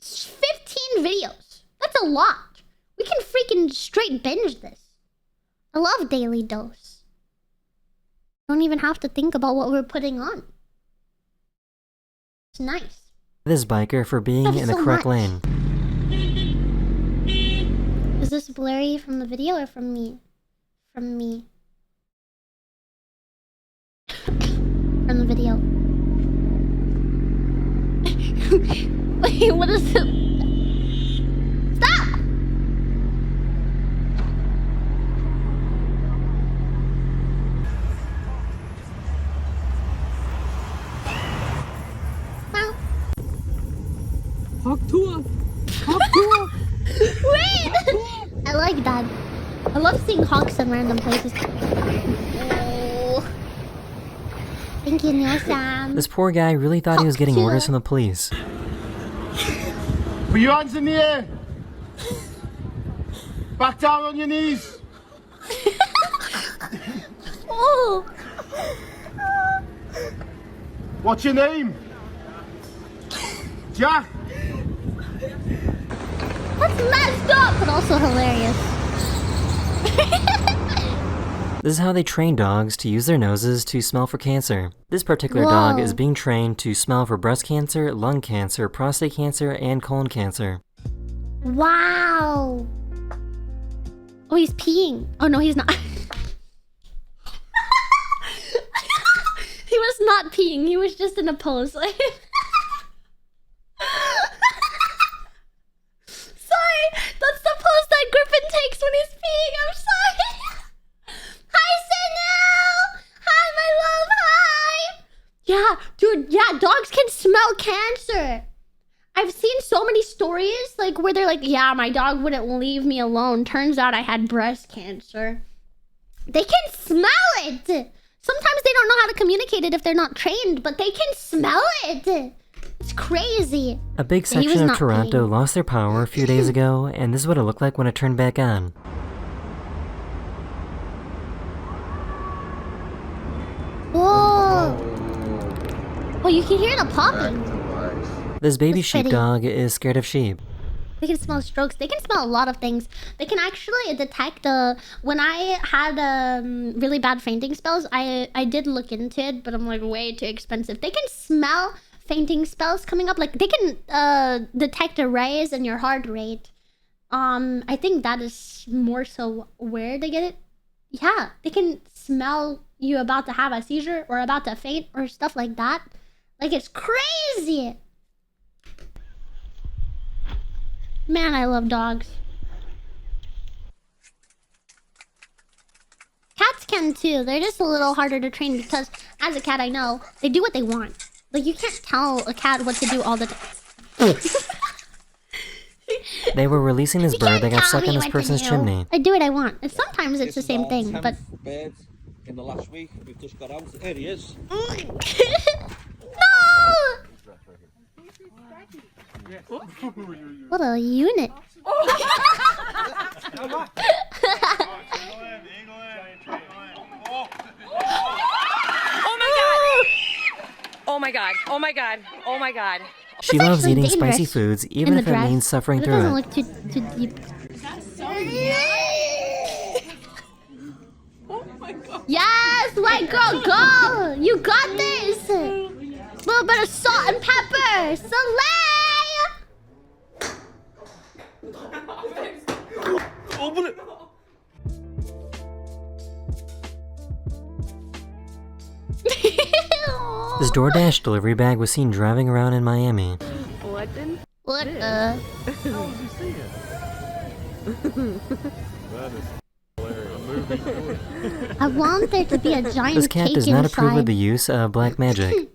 15 videos. That's a lot. We can freaking straight binge this. I love Daily Dose. Don't even have to think about what we're putting on. It's nice. This biker for being in the correct lane. Is this blurry from the video or from me? From me. From the video. Wait, what is it? Stop! Wow. Hawk Tua! Hawk Tua! Wait! I like that. I love seeing hawks in random places. Oh. Thank you, Meow. This poor guy really thought he was getting orders from the police. Put your hands in the air. Back down on your knees. Oh. What's your name? Jack. That's messed up, but also hilarious. This is how they train dogs to use their noses to smell for cancer. This particular dog is being trained to smell for breast cancer, lung cancer, prostate cancer, and colon cancer. Wow. Oh, he's peeing. Oh, no, he's not. He was not peeing. He was just in a pose. Sorry, that's the pose that Griffin takes when he's peeing. I'm sorry. Hi, Sinel! Hi, my love, hi! Yeah, dude, yeah, dogs can smell cancer. I've seen so many stories, like, where they're like, yeah, my dog wouldn't leave me alone. Turns out I had breast cancer. They can smell it! Sometimes they don't know how to communicate it if they're not trained, but they can smell it! It's crazy. A big section of Toronto lost their power a few days ago, and this is what it looked like when it turned back on. Whoa! Oh, you can hear the popping. This baby sheepdog is scared of sheep. They can smell strokes. They can smell a lot of things. They can actually detect when I had really bad fainting spells, I did look into it, but I'm like, way too expensive. They can smell fainting spells coming up. Like, they can detect a rise in your heart rate. I think that is more so where they get it. Yeah, they can smell you about to have a seizure or about to faint or stuff like that. Like, it's crazy. Man, I love dogs. Cats can too. They're just a little harder to train because, as a cat, I know, they do what they want. Like, you can't tell a cat what to do all the time. They were releasing this bird that got stuck in this person's chimney. I do what I want. And sometimes it's the same thing, but... birds in the last week, we've just got out. There he is. No! What a unit. Oh my god! Oh my god! Oh my god! Oh my god! She loves eating spicy foods, even if it means suffering through it. It doesn't look too deep. That's so yummy! Oh my god! Yes, white girl, go! You got this! A little bit of salt and pepper! Soleil! Open it! This DoorDash delivery bag was seen driving around in Miami. What then? What the? How did you see it? That is hilarious. I want there to be a giant This cat cake does not inside. approve of the use of black magic.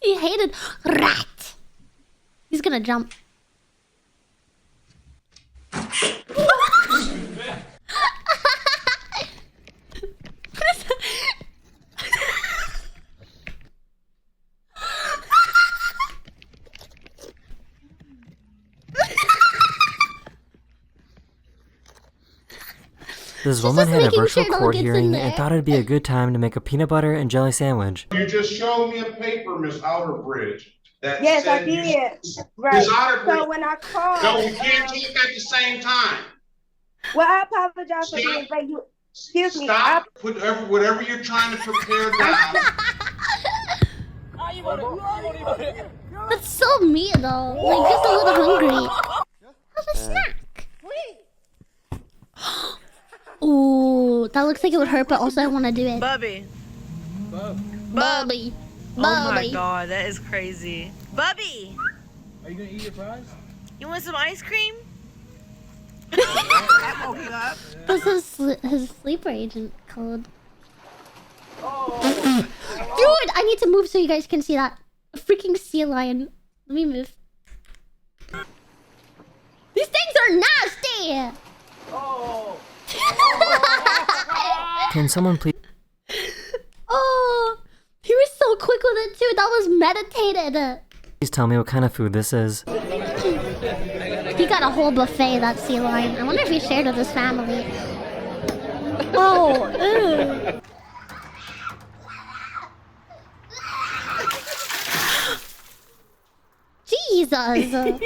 He hated rat. He's gonna jump. This woman had a making virtual sure no one court gets in hearing there. and thought it'd be a good time to make a peanut butter and jelly sandwich. You just showed me a paper, Miss Outerbridge. That Yes, I said did. You, Right. Miss Outerbridge. So when I called, No, we can't talk at the same time. well, I apologize for Stop. being late. You, excuse me. Stop. Put whatever you're trying to prepare down. That's so mean though. Like just a little hungry. Have a snack. Ooh, that looks like it would hurt, but also I want to do it. Bubby. Bubby. Oh my Bubby. god, that is crazy. Bubby! Are you gonna eat your fries? You want some ice cream? That's his sleeper agent code. Dude, I need to move so you guys can see that. A freaking sea lion. Let me move. These things are nasty! Can someone please Oh, he was so quick with it too. That was meditated. tell me what kind of food this is? He got a whole buffet, that sea lion. I wonder if he shared with his family. Oh, ew. Jesus.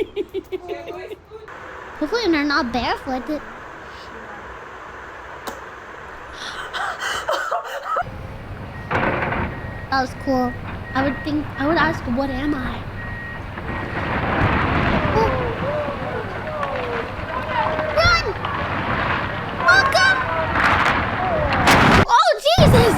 Hopefully they're not barefooted. That was cool. I would ask, what am I? Oh. Run! Welcome! Oh, Jesus!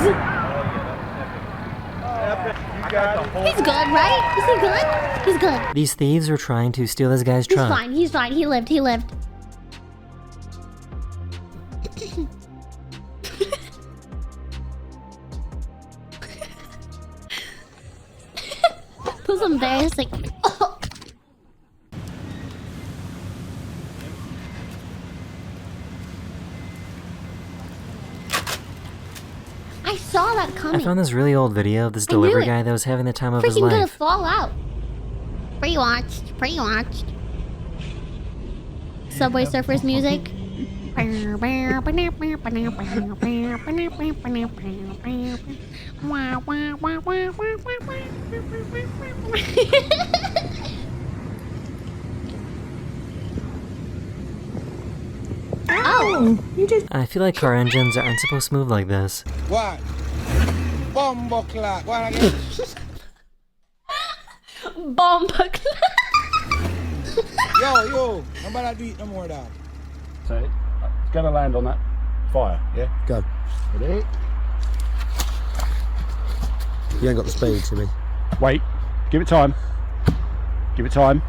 He's good, right? Is he good? He's good. These thieves are trying to steal this guy's He's truck. fine. He's fine. He lived. He lived. That was embarrassing. Oh. I saw that I coming. found this really old video of this I knew delivery it. guy that was having the time of his Freaking gonna life. fall out. Pre-watched. Pre-watched. Subway Surfers music. Oh, I feel like car engines aren't supposed to move like this. What? Bumbo clock. What again? bomb. Yo, I'm about to eat no more dog. So it's gonna land on that fire, yeah? Go. Ready? You ain't got the speed to me. Wait. Give it time. Give it time.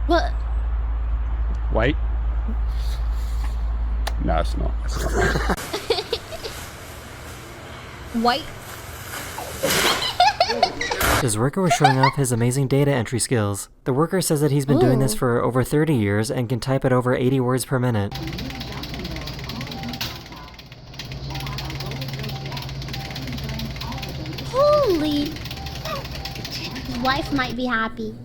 What? Wait. No, it's not. It's not. White. This worker was showing off his amazing data entry skills. The worker says that he's been doing this Ooh. for over 30 years and can type at over 80 words per minute. Holy. His wife might be happy.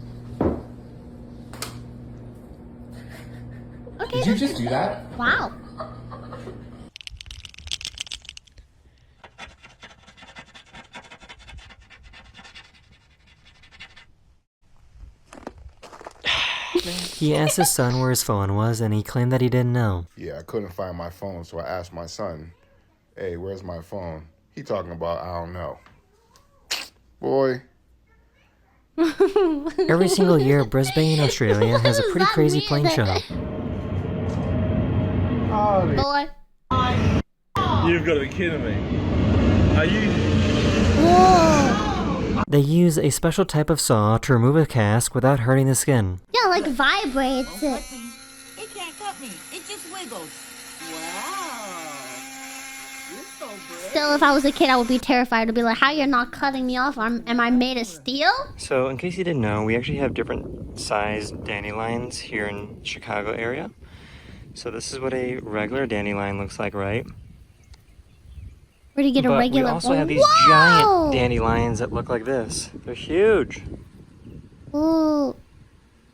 Okay. Did you just do that? Wow. He asked his son where his phone was and he claimed that he didn't know. Yeah, I couldn't find my phone, so I asked my son, hey, where's my phone? He talking about, I don't know. Boy. Every single year, Brisbane, Australia has a pretty crazy plane show. Boy. You've got to be kidding me. Are you? Whoa. They use a special type of saw to remove a cask without hurting the skin. Yeah, like vibrates it. It can't cut me. It just wiggles. Wow. You're so brave. Still, if I was a kid, I would be terrified. I'd be like, how you're not cutting me off? Am I made of steel? So, in case you didn't know, we actually have different sized dandelions here in Chicago area. So this is what a regular dandelion looks like, right? Where do you get a regular? We also have these Whoa! giant dandelions that look like this. They're huge. Ooh.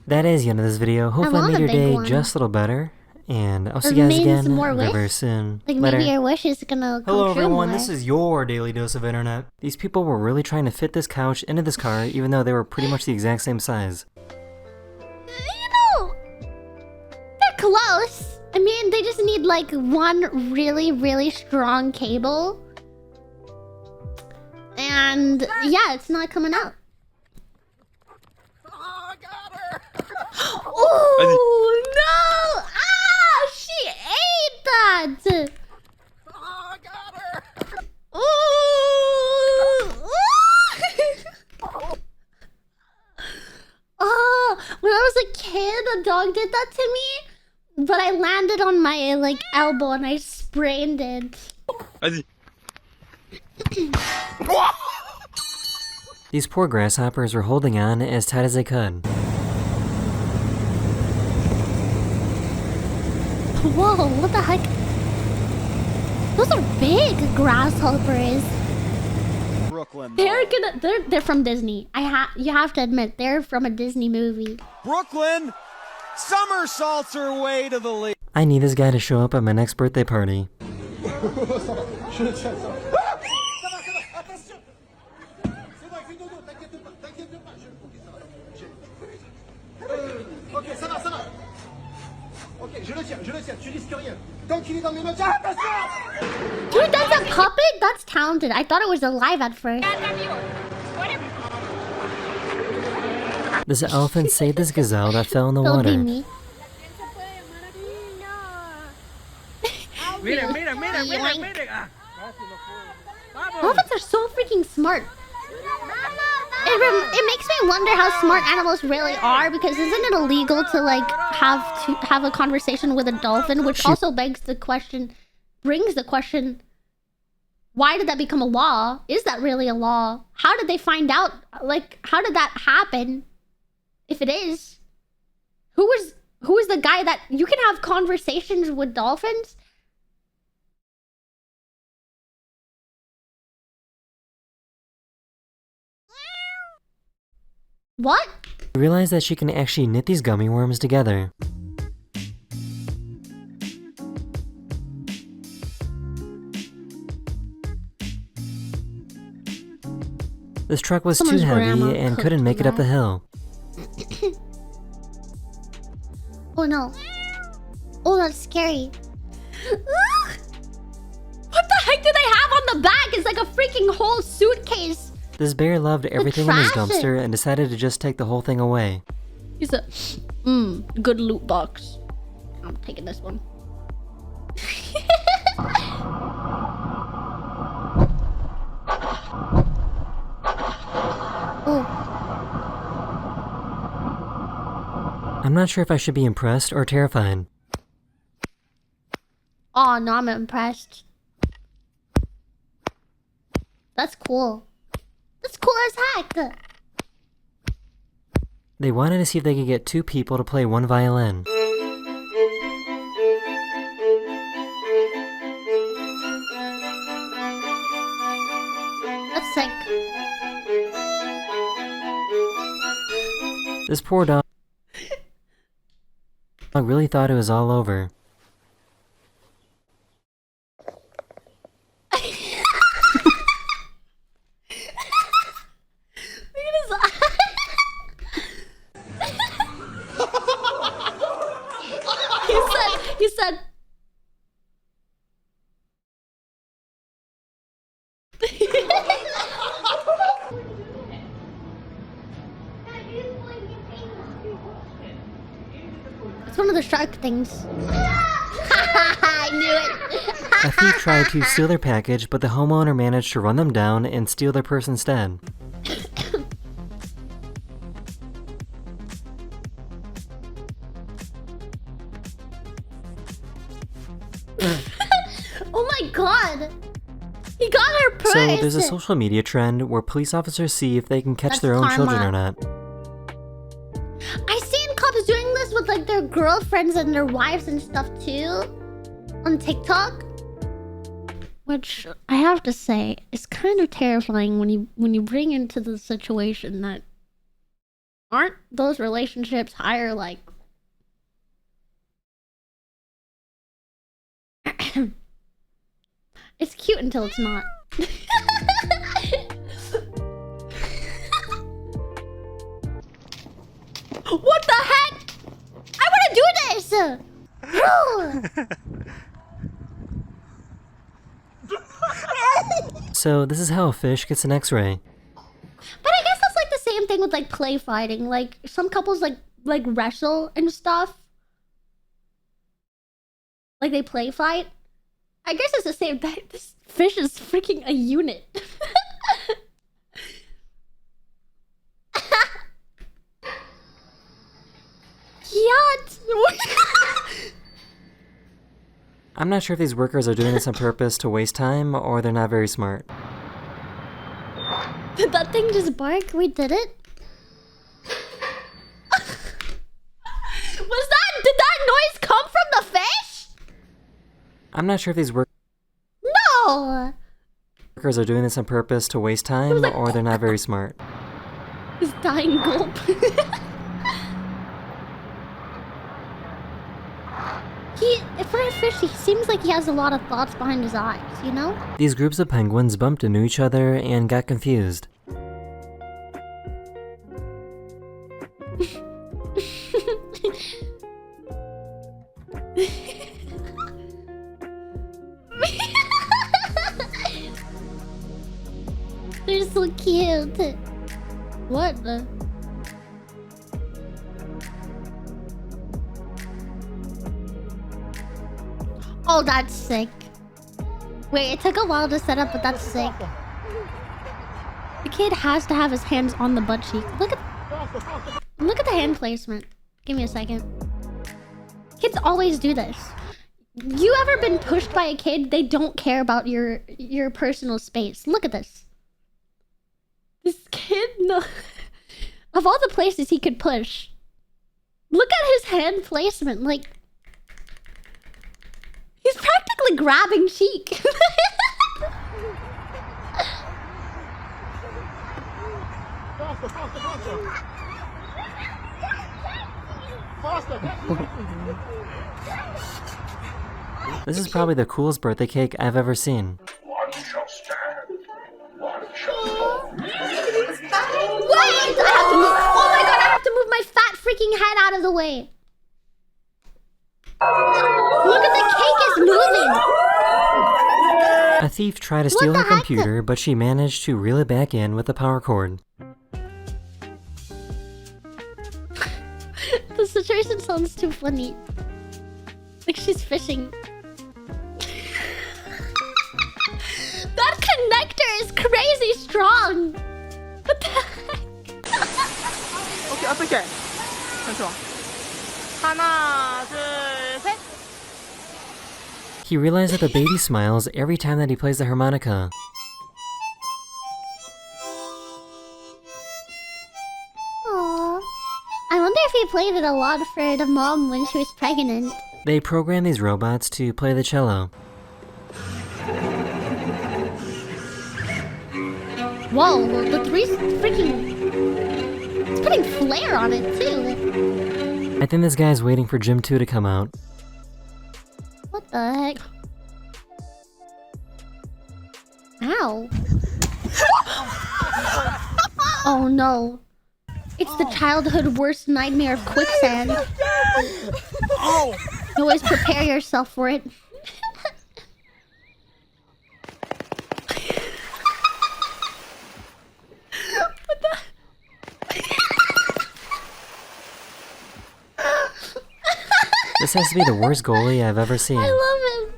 That is the end of this video. Hopefully I want made a your big day one. just a little better. And I'll see Or you guys maybe again some more very, wish? very soon. Like Later. maybe your wish is gonna come Hello true everyone, more. this is your daily dose of internet. These people were really trying to fit this couch into this car even though they were pretty much the exact same size. You know, they're close. I mean, they just need like one really, really strong cable. And yeah, it's not coming out. Oh, I got her. Oh no! Ah, she ate that. Oh, I got her. Ooh! Oh, when I was a kid, a dog did that to me, but I landed on my like elbow and I sprained it. These poor grasshoppers were holding on as tight as they could. Whoa, what the heck? Those are big grasshoppers. Brooklyn. They're from Disney. You have to admit they're from a Disney movie. Brooklyn. Somersaults her way to the lead. I need this guy to show up at my next birthday party. Dude, that's a puppet? That's talented. I thought it was alive at first. This elephant saved this gazelle that fell in the Don't be water. me. Elephants are so freaking smart. It makes me wonder how smart animals really are, because isn't it illegal to like have a conversation with a dolphin? Which also brings the question, why did that become a law? Is that really a law? How did they find out? Like, how did that happen? If it is, who is the guy that you can have conversations with dolphins? What? I realized that she can actually knit these gummy worms together. This truck was Someone's too grandma heavy and cooked couldn't make it up that. the hill. Oh no. Oh, that's scary. What the heck do they have on the back? It's like a freaking whole suitcase. This bear loved everything in his trash. dumpster and decided to just take the whole thing away. He's a, good loot box. I'm taking this one. Oh, I'm not sure if I should be impressed or terrified. oh no, I'm impressed. That's cool. That's cool as heck. They wanted to see if they could get two people to play one violin. That's sick. This poor dog really thought it was all over. He said. It's one of the shark things. I knew it. A thief tried to steal their package, but the homeowner managed to run them down and steal their purse instead. god! He got her purse! So there's a social media trend where police officers see if they can catch That's their own karma. children or not. I seen cops doing this with like their girlfriends and their wives and stuff too. On TikTok. Which I have to say is kind of terrifying when you bring into the situation that aren't those relationships higher like it's cute until it's not. What the heck? I want to do this! So this is how a fish gets an x-ray. But I guess that's like the same thing with like play fighting. Like some couples like wrestle and stuff. Like they play fight. I guess it's the same thing. This fish is freaking a unit. Yacht. I'm not sure if these workers are doing this on purpose to waste time or they're not very smart. Did that thing just bark? We did it? Did that noise come from the fish? I'm not sure if these No! workers are doing this on purpose to waste time like- or they're not very smart. His dying gulp. For a fish, he seems like he has a lot of thoughts behind his eyes, you know? These groups of penguins bumped into each other and got confused. They're so cute. What the? Oh, that's sick. Wait, it took a while to set up, but that's sick. The kid has to have his hands on the butt cheek. Look at the hand placement. Give me a second. Kids always do this. You ever been pushed by a kid? They don't care about your personal space. Look at this. This kid, no. Of all the places he could push, look at his hand placement. Like, he's practically grabbing cheek. This is probably the coolest birthday cake I've ever seen. Wait! I have to move. Oh my god, I have to move my fat freaking head out of the way. Look at the cake is moving. A thief tried to steal her computer, but she managed to reel it back in with a power cord. The situation sounds too funny. Like she's fishing. That connector is crazy strong. What the heck? 오케이, 어떻게? 잠시만. 하나, 둘, 셋. He realized that the baby smiles every time that he plays the harmonica. Aww. I wonder if he played it a lot for the mom when she was pregnant. They programmed these robots to play the cello. Whoa, the three's freaking... It's putting flair on it, too. I think this guy's waiting for Gym 2 to come out. What the heck? Ow. Oh no. It's the childhood worst nightmare of quicksand. Always prepare yourself for it. This has to be the worst goalie I've ever seen. I love him.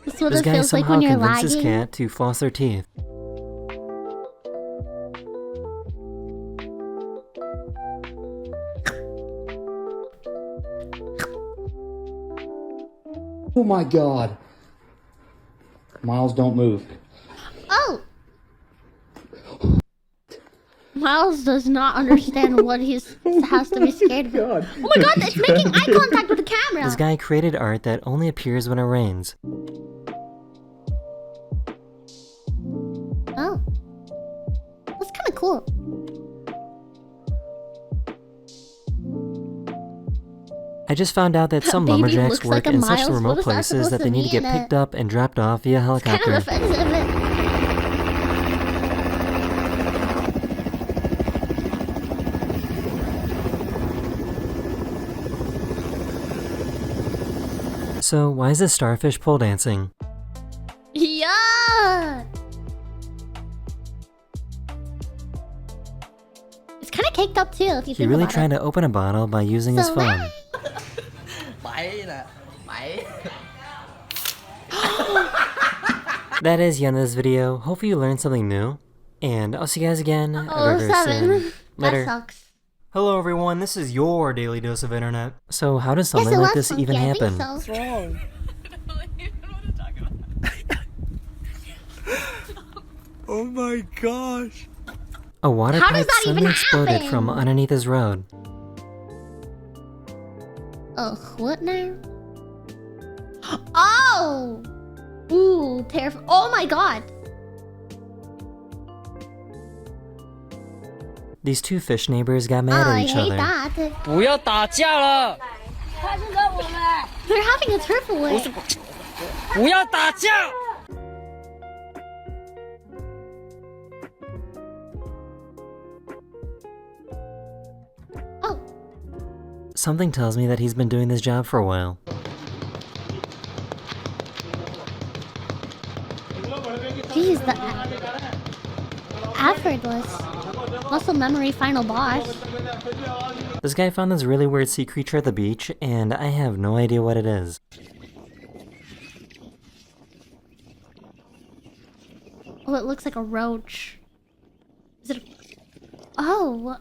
This is what This it guy feels like somehow when you're convinced his lagging. cat to floss their teeth. Oh my god. Miles, don't move. Oh! Miles does not understand what he has to be scared of. Oh my god, it's making eye contact with the camera! This guy created art that only appears when it rains. Oh. That's kinda cool. I just found out that some Baby lumberjacks looks work like a in such Miles. remote What is that places supposed that to they need to get mean? picked up and dropped off via Kind of helicopter. offensive. So why is this starfish pole dancing? Yeah! It's kind of caked up too, if you He think really about tried it. to open a bottle by using his So phone. That is the end of this video. Hopefully you learned something new. And I'll see you guys again Oh, very 7. soon. Later. That sucks. Hello everyone, this is your daily dose of internet. So how does something Yes, it like was this even funky, I think happen? so. Wrong. Oh my gosh. A water How does pipe that even suddenly exploded happen? from underneath his road. Oh, what now? Oh! Ooh, terrifying. Oh my god! These two fish neighbors got Oh, mad I at each hate other. that. 不要打架了， They're having a turf war. 不要打架。 Oh, Something tells me that he's been doing this job for a while. geez, the effortless muscle memory final boss. This guy found this really weird sea creature at the beach, and I have no idea what it is. Oh, it looks like a roach. Is it a... Oh.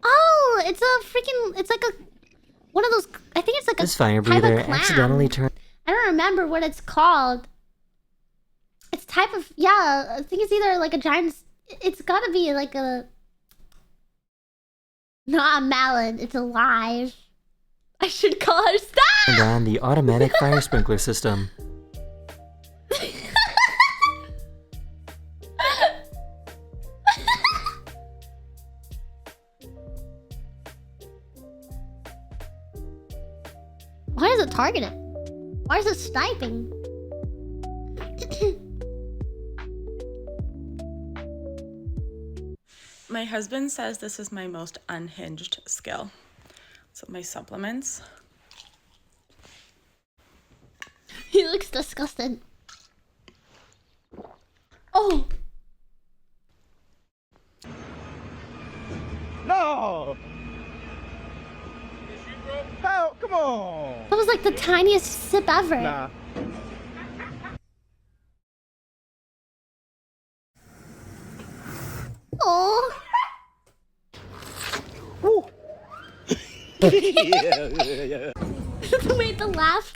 Oh, it's a freaking... It's like a... One of those... I think it's like a This fire type of breather clam. accidentally turned... I don't remember what it's called. It's type of... Yeah, I think it's either like a giant... It's gotta be like a... Not a mallet, it's alive. I should call her... Stop! on the automatic fire sprinkler system. Why is it targeted? Why is it sniping? My husband says this is my most unhinged skill. So my supplements. He looks disgusted. Oh! No! How? Come on! That was like the tiniest sip ever. Nah. Oh. Yeah. Wait, the laugh.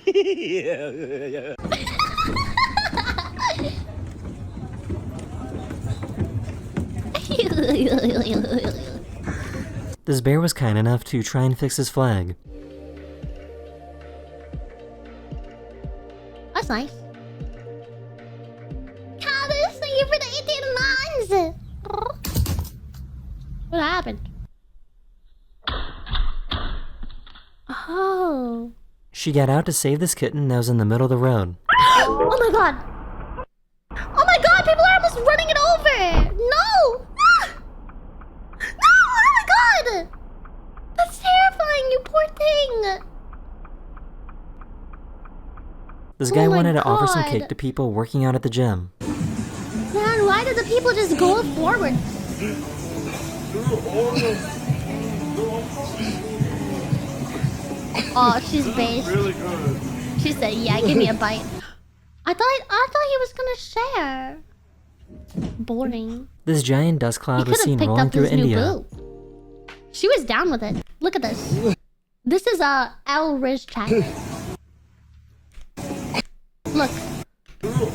Yeah. This bear was kind enough to try and fix his flag. That's nice. Candace, thank you for the 18 months. What happened? Oh. She got out to save this kitten that was in the middle of the road. Oh my god. Oh my god, people are almost running it over. No. Ah! No, oh my god. That's terrifying, you poor thing. This guy Oh my wanted to offer some God. cake to people working out at the gym. Man, why did the people just go forward? Oh, she's based. Really good. She said, "Yeah, give me a bite." I thought he was gonna share. Boring. This giant dust He cloud could was have seen picked rolling up through his new India. boo. She was down with it. Look at this. This is a L Riz chat. Look.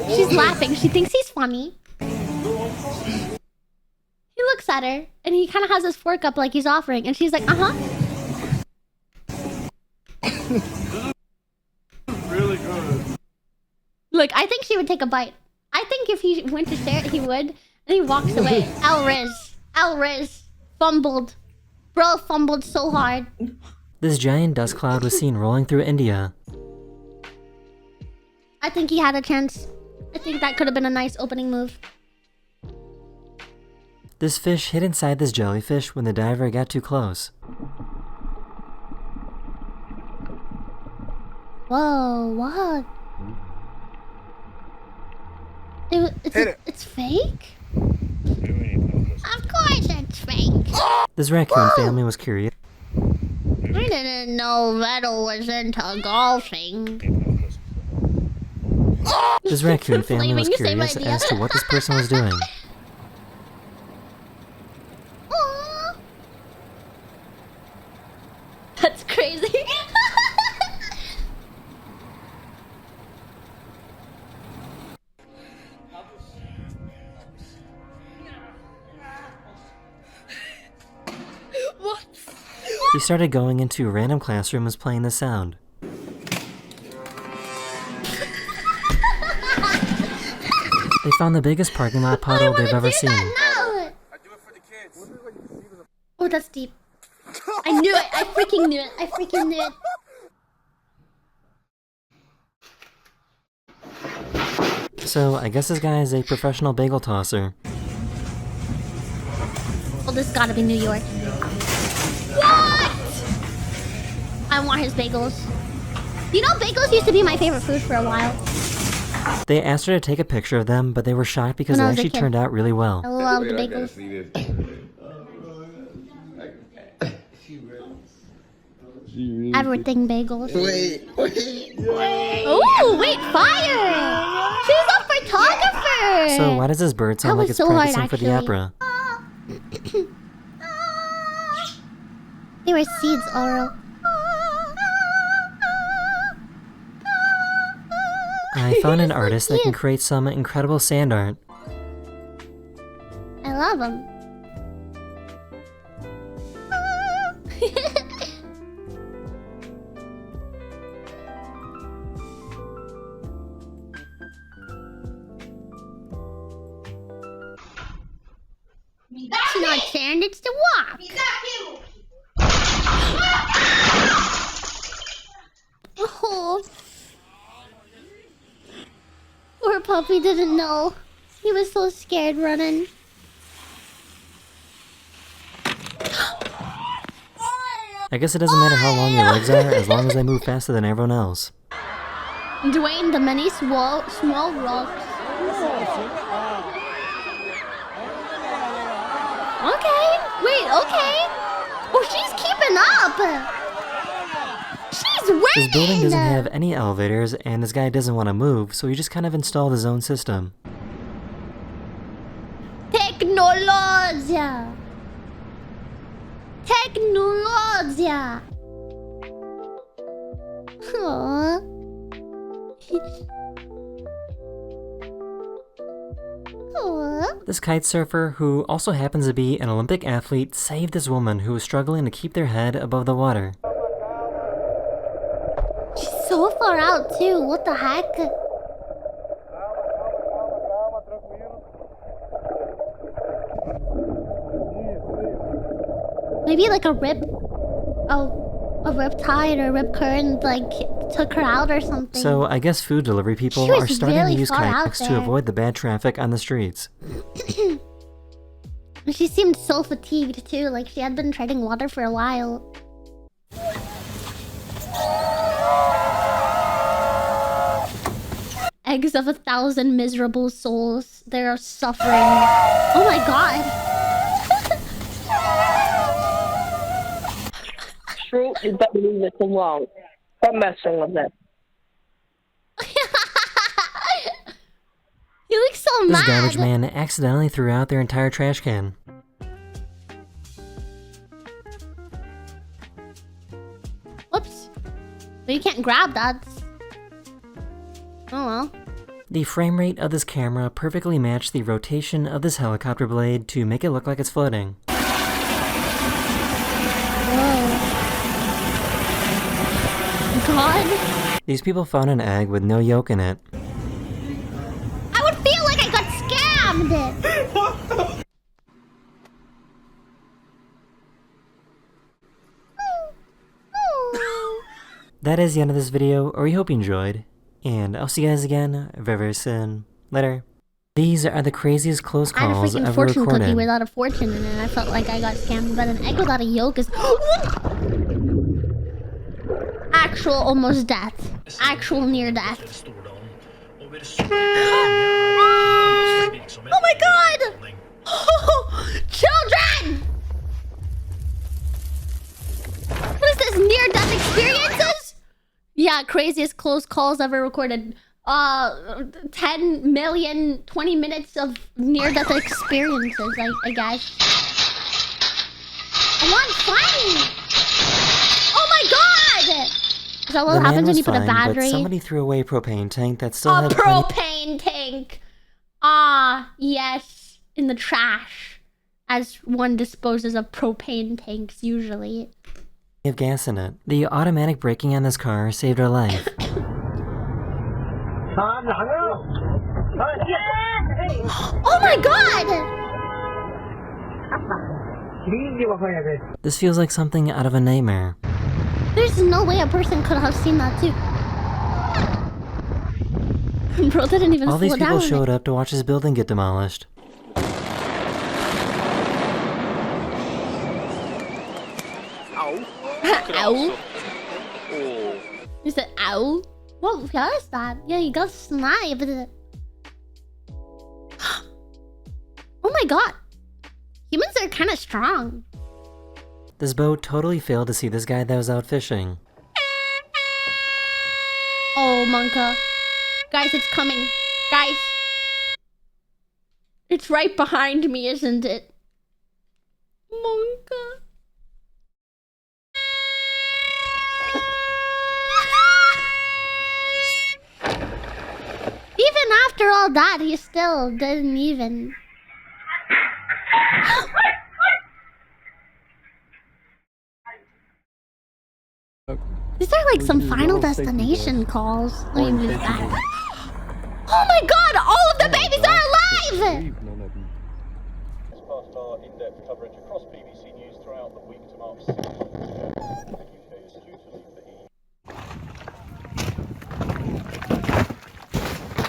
She's laughing. She thinks he's funny. He looks at her, and he kind of has his fork up like he's offering, and she's like, uh-huh. Really good. Look, I think she would take a bite. I think if he went to share it, he would. And he walks away. L Riz. Fumbled. Bro fumbled so hard. This giant dust cloud was seen rolling through India. I think he had a chance. I think that could have been a nice opening move. This fish hid inside this jellyfish when the diver got too close. Whoa, what? It's fake? Of course it's fake. This raccoon family was curious. I didn't know Vettel was into golfing. This raccoon family was Flaming, same curious idea. as to what this person was doing. Aww. That's crazy. What? He started going into random classrooms playing the sound. They found the biggest parking lot puddle they've ever seen. No. Oh, that's deep. I knew it. I freaking knew it. I freaking knew it. So, I guess this guy is a professional bagel tosser. Oh, this gotta be New York. What? I want his bagels. You know, bagels used to be my favorite food for a while. They asked her to take a picture of them, but they were shocked because When they I was a actually kid. turned out really well. I love the bagels. Everything bagels. Wait. Oh, wait, fire! She's a photographer! So why does this bird sound That like was it's so hard, practicing for the actually. opera? They were seeds, Oro. I found an So artist that can cute. create some incredible sand art. I love them. It's not sand, it's the walk. Oh. Poor puppy didn't know. He was so scared running. I guess it doesn't matter how long your legs are, as long as they move faster than everyone else. Dwayne the many small rocks. Okay. Wait, okay. Oh, she's keeping up. She's winning. This building doesn't have any elevators, and this guy doesn't want to move, so he just kind of installed his own system. Tecnologia. Tecnologia. Aww. Aww. This kite surfer, who also happens to be an Olympic athlete, saved this woman who was struggling to keep their head above the water. She's so far out too. What the heck? Maybe like a rip. Oh, a rip tide or a rip current like took her out or something. So I guess food delivery people She was are starting really to use far out kayaks to there. avoid the bad traffic on the streets. She seemed so fatigued too, like she had been treading water for a while. Eggs of 1,000 miserable souls. They are suffering. Oh my god. Fruit, you better leave it alone. Stop messing with it. You look so This mad. garbage man accidentally threw out their entire trash can. you can't grab that. Oh well. The frame rate of this camera perfectly matched the rotation of this helicopter blade to make it look like it's floating. Whoa. God. These people found an egg with no yolk in it. I would feel like I got scammed! That is the end of this video, or we hope you enjoyed. And I'll see you guys again very, very soon. Later. These are the craziest close calls I had a freaking ever fortune recorded. cookie without a fortune in it. I felt like I got scammed, but an egg without a yolk is... Actual almost death. Actual near death. Oh my god! Children! What is this? Near death experiences? Yeah, craziest close calls ever recorded. 10 million, 20 minutes of near death experiences, I guess. I want fun! Oh my god! Is that what happens when you put a battery? But somebody threw away a propane tank that still had propane tank! Ah, yes. In the trash. As one disposes of propane tanks, usually. Of gas in it. The automatic braking on this car saved our life. Oh my god! This feels like something out of a nightmare. There's no way a person could have seen that too. Bro didn't even All these slow people down. showed up to watch his building get demolished. Ow. You said ow? What was that? Yeah, you got sniped. Oh my god. Humans are kind of strong. This boat totally failed to see this guy that was out fishing. Oh, Monka. Guys, it's coming. Guys. It's right behind me, isn't it? Monka. Even after all that, he still didn't even... These are like some Final Destination calls. Let me move back. Oh my god! All of the babies are alive! As part of our in-depth coverage across BBC News throughout the week to mark 6 months the UK is due to leave the EU.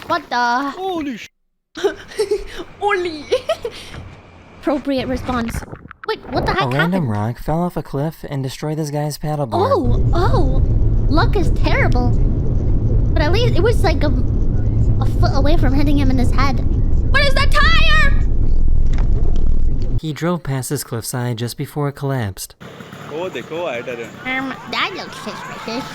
What the? Holy sh... Oli! Appropriate response. Wait, what the heck A random happened? rock fell off a cliff and destroyed this guy's paddleboard. Oh! Luck is terrible. But at least it was like a foot away from hitting him in his head. What is that tire? He drove past this cliffside just before it collapsed. That looks suspicious.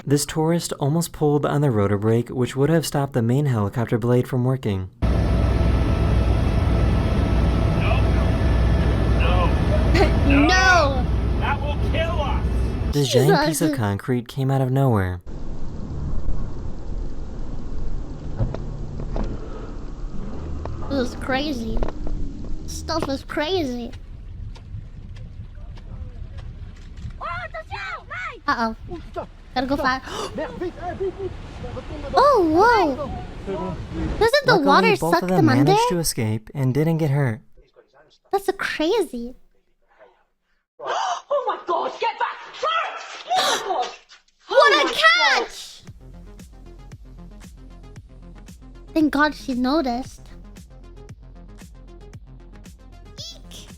This tourist almost pulled on the rotor brake, which would have stopped the main helicopter blade from working. No! That will kill us! This giant piece of concrete came out of nowhere. This is crazy. Stuff is crazy. Uh-oh. Gotta go fast. Oh, whoa! Doesn't the Luckily, water both suck of them them under? managed to escape and didn't get hurt. That's a crazy. Oh my god, get back! First! Oh my god! What a catch! Thank God she noticed. Eek.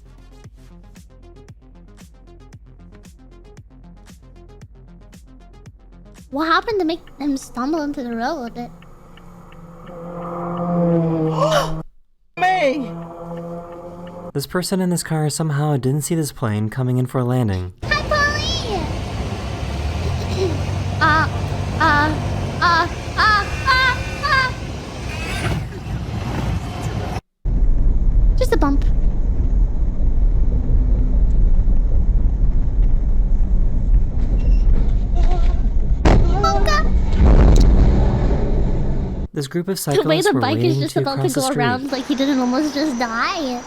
What happened to make him stumble into the road? Me! This person in this car somehow didn't see this plane coming in for a landing. Hi, Polly! Just a bump. This group of The way cyclists the were bike is waiting just to about to cross the go street. around like he didn't almost just die.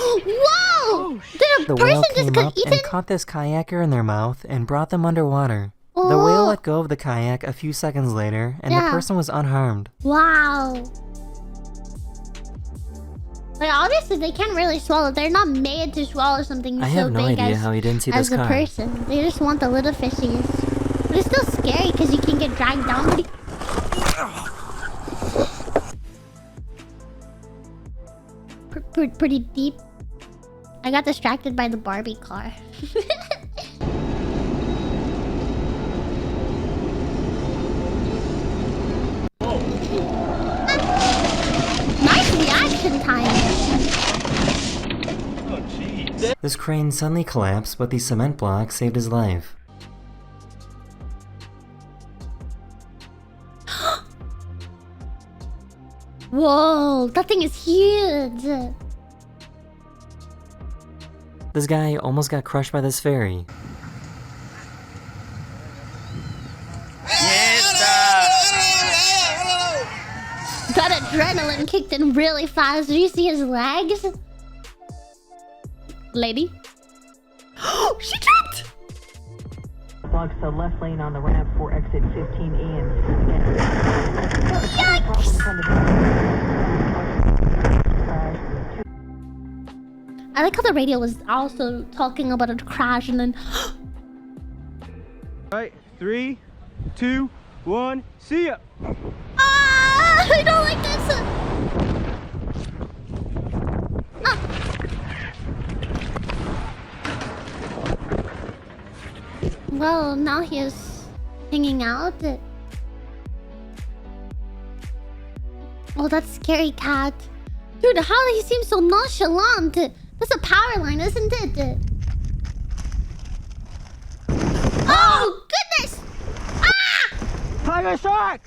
Whoa! Did The a whale person just came get up eaten? and caught this kayaker in their mouth and brought them underwater. The Oh. whale let go of the kayak a few seconds later, and the Yeah. person was unharmed. Wow. Like obviously they can't really swallow. They're not made to swallow something I so have no big idea as, how he didn't see as this a car. person. They just want the little fishies. But it's still scary because you can get dragged down pretty deep. I got distracted by the Barbie car. Nice reaction time. This crane suddenly collapsed, but the cement block saved his life. Whoa, that thing is huge. This guy almost got crushed by this ferry. That adrenaline kicked in really fast. Did you see his legs? Lady? She tripped! Blocks the left lane on the ramp for exit 15E and I like how the radio was also talking about a crash and then... Right, 3, 2, 1, see ya! Ah! I don't like this! Well, now he is hanging out. Oh, that's scary, cat. Dude, how he seems so nonchalant. That's a power line, isn't it? Oh, goodness! Ah! Tiger Shark!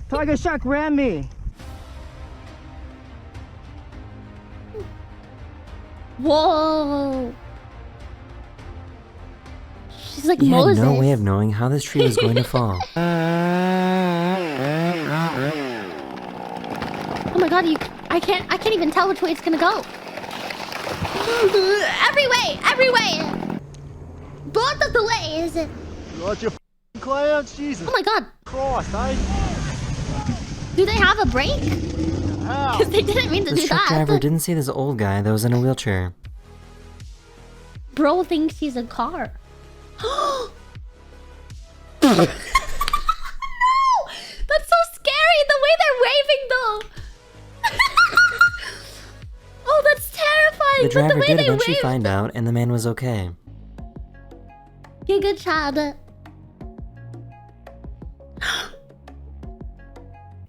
Tiger Shark ran me! Whoa! She's like He Moses. had no way of knowing how this tree was going to fall. Oh my god, I can't even tell which way it's gonna go. Every way! Both of the ways! Got your clouds, Jesus. Oh my god. Christ, eh? Do they have a brake? How? Because they didn't mean to This do truck that. driver didn't see this old guy that was in a wheelchair. Bro thinks he's a car. No! That's so scary, the way they're waving though. Oh, that's terrifying. The but driver the way did they eventually waved. find out, and the man was okay. Okay, good job.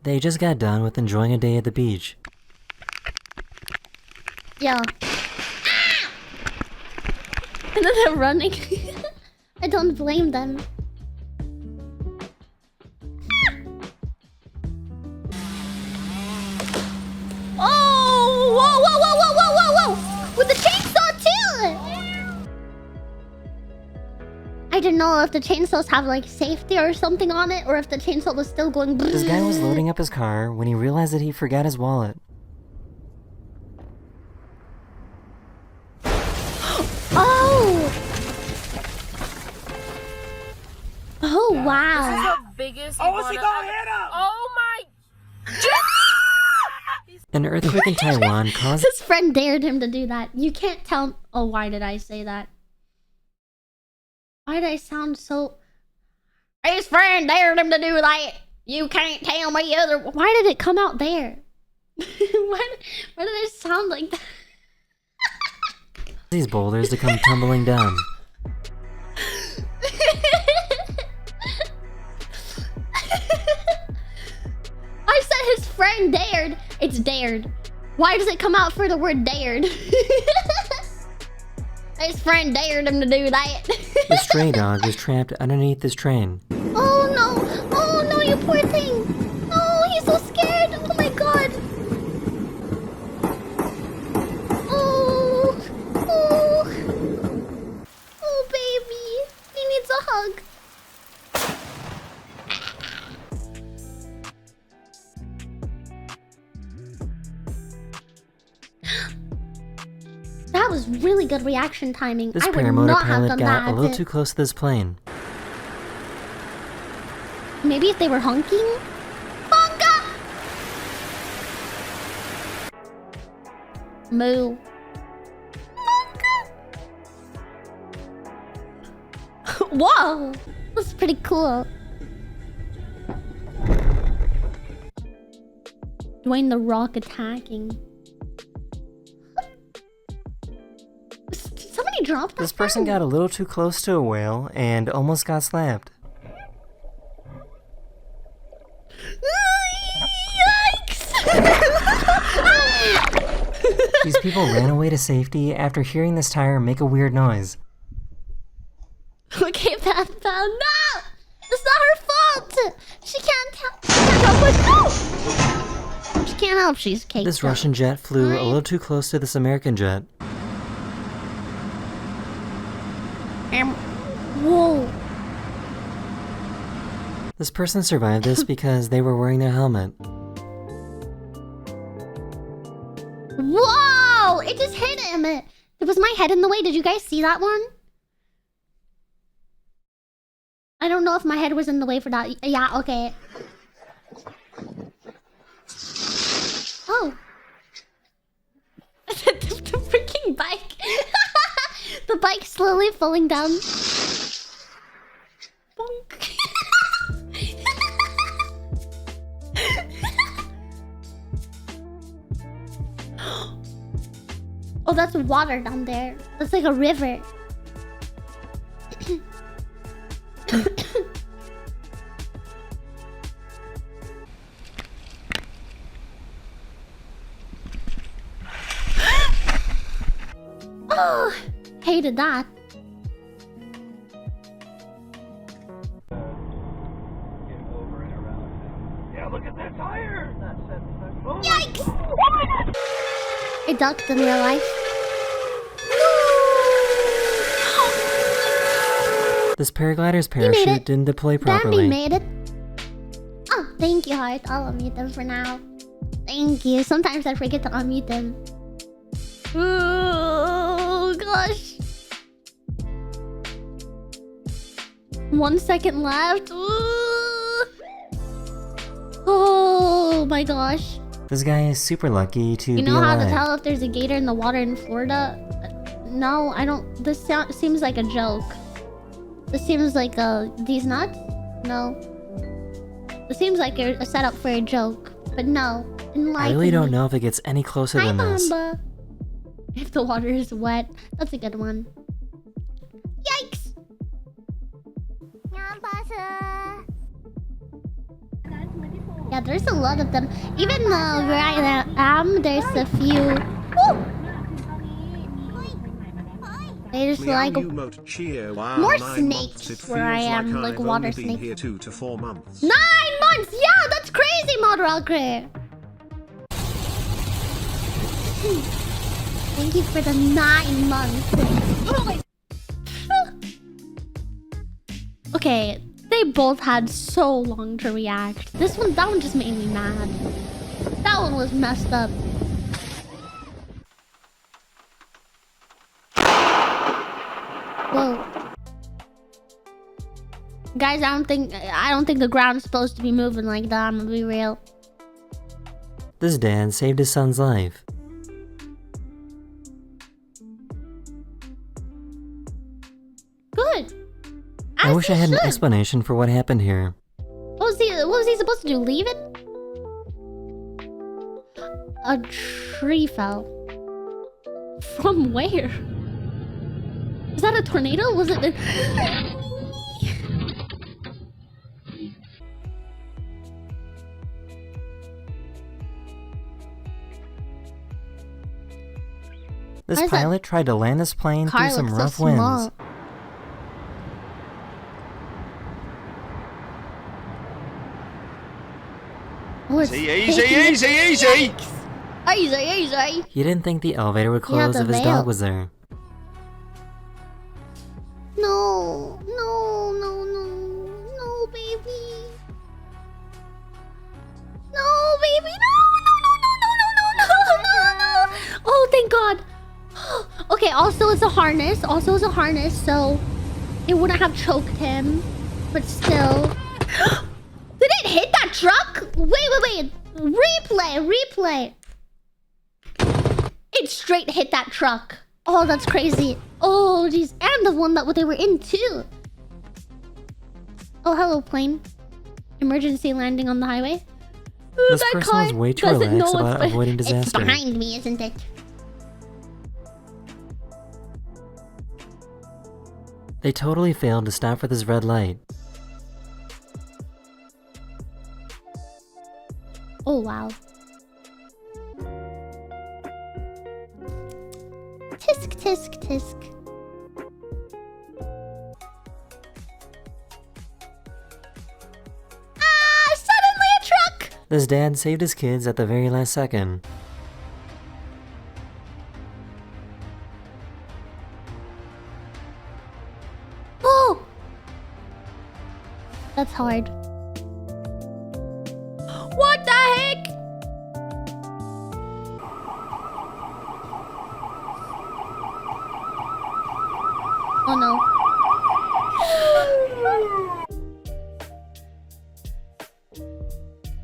They just got done with enjoying a day at the beach. Yeah. And then they're running. I don't blame them. Oh! Whoa, whoa, whoa, whoa, whoa, whoa, whoa! With the chainsaw too! I didn't know if the chainsaws have like safety or something on it, or if the chainsaw was still going. This guy was loading up his car when he realized that he forgot his wallet. Oh! Oh wow! This is the biggest. Oh, what's he going hit him? Oh my! An earthquake in Taiwan caused... His friend dared him to do that. You can't tell. Oh, why did I say that? Why did I sound so? His friend dared him to do that. You can't tell me other. Why did it come out there? why did I sound like that? these boulders to come tumbling down. I said his friend dared. It's dared. Why does it come out for the word dared? His friend dared him to do that. The stray dog was trapped underneath this train. Oh no! Oh no, you poor thing! Oh, he's so scared! Oh my god! Oh! Oh! That was really good reaction timing. This I would paramotor not have pilot done got that. a little too close to this plane. Maybe if they were honking? Honka! Moo. Honka! Whoa! That's pretty cool. Dwayne the Rock attacking. Somebody dropped that This person phone. got a little too close to a whale and almost got slapped. These people ran away to safety after hearing this tire make a weird noise. Okay, Beth, no! It's not her fault! She can't help. She can't help with. No! She can't help. She's caked This up. Russian jet flew a little too close to this American jet. Whoa. This person survived this because they were wearing their helmet. Whoa! It just hit him. Was my head in the way? Did you guys see that one? I don't know if my head was in the way for that. Yeah, okay. Oh. The freaking bike. The bike slowly falling down. Bonk. Oh, that's water down there. That's like a river. Oh, hated that. Yeah, look at that tire! Yikes! I ducked in real life. This paraglider's parachute didn't deploy properly. Bambi made it. Oh, thank you, Heart. I'll unmute them for now. Thank you. Sometimes I forget to unmute them. Oh, gosh. 1 second left. Ooh. Oh, my gosh. This guy is super lucky to You be know how to alive. tell if there's a gator in the water in Florida? No, I don't. This seems like a joke. This seems like these nuts? No. This seems like a setup for a joke. But no. I really don't know if it gets any closer Hi, than this. Mamba. If the water is wet. That's a good one. Yikes! Yeah, there's a lot of them. Even where I am, there's a few. Woo! There's like more snakes where I am, like water snakes. Here 2 to 4 months. 9 months! Yeah, that's crazy, Modrocker! Thank you for the 9 months. Okay, they both had so long to react. That one just made me mad. That one was messed up. Whoa. Guys, I don't think the ground's supposed to be moving like that, I'm gonna be real. This dad saved his son's life. Good. I wish I had an should. explanation for what happened here. What was he supposed to do? Leave it? A tree fell. From where? Is that a tornado? Was it? This Why is that pilot tried to land this plane car through some looks so rough small? winds. Easy! Easy! He didn't think the elevator would Yeah, close the if his veil. dog was there. No, baby. No, baby, no. Oh, also is a harness. So it wouldn't have choked him. But still. Did it hit that truck? Wait. Replay. It straight hit that truck. Oh, that's crazy. Oh, jeez. And the one that they were in, too. Oh, hello, plane. Emergency landing on the highway. Ooh, this person was way too relaxed about avoiding disaster. It's behind me, isn't it? They totally failed to stop for this red light. Oh, wow. Tisk. Ah, suddenly a truck! This dad saved his kids at the very last second. Oh! That's hard. What the heck? Oh no.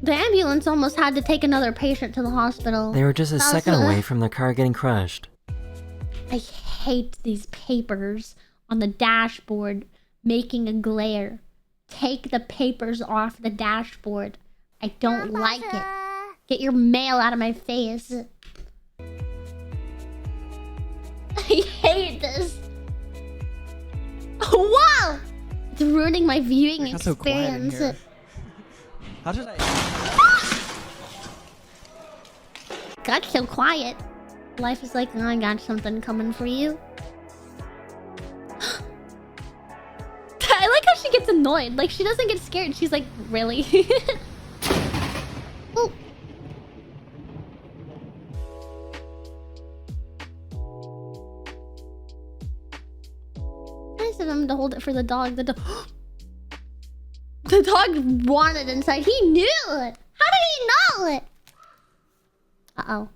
The ambulance almost had to take another patient to the hospital. They were just a second away from their car getting crushed. I hate these papers on the dashboard making a glare. Take the papers off the dashboard. I don't like it. Get your mail out of my face. I hate this. Wow! It's ruining my viewing experience. So how did I... Got so quiet. Life is like, oh, I got something coming for you. I like how she gets annoyed. Like, she doesn't get scared. She's like, really? Oh. Nice of him to hold it for the dog. The dog wanted inside. He knew it. How did he know it? Uh-oh.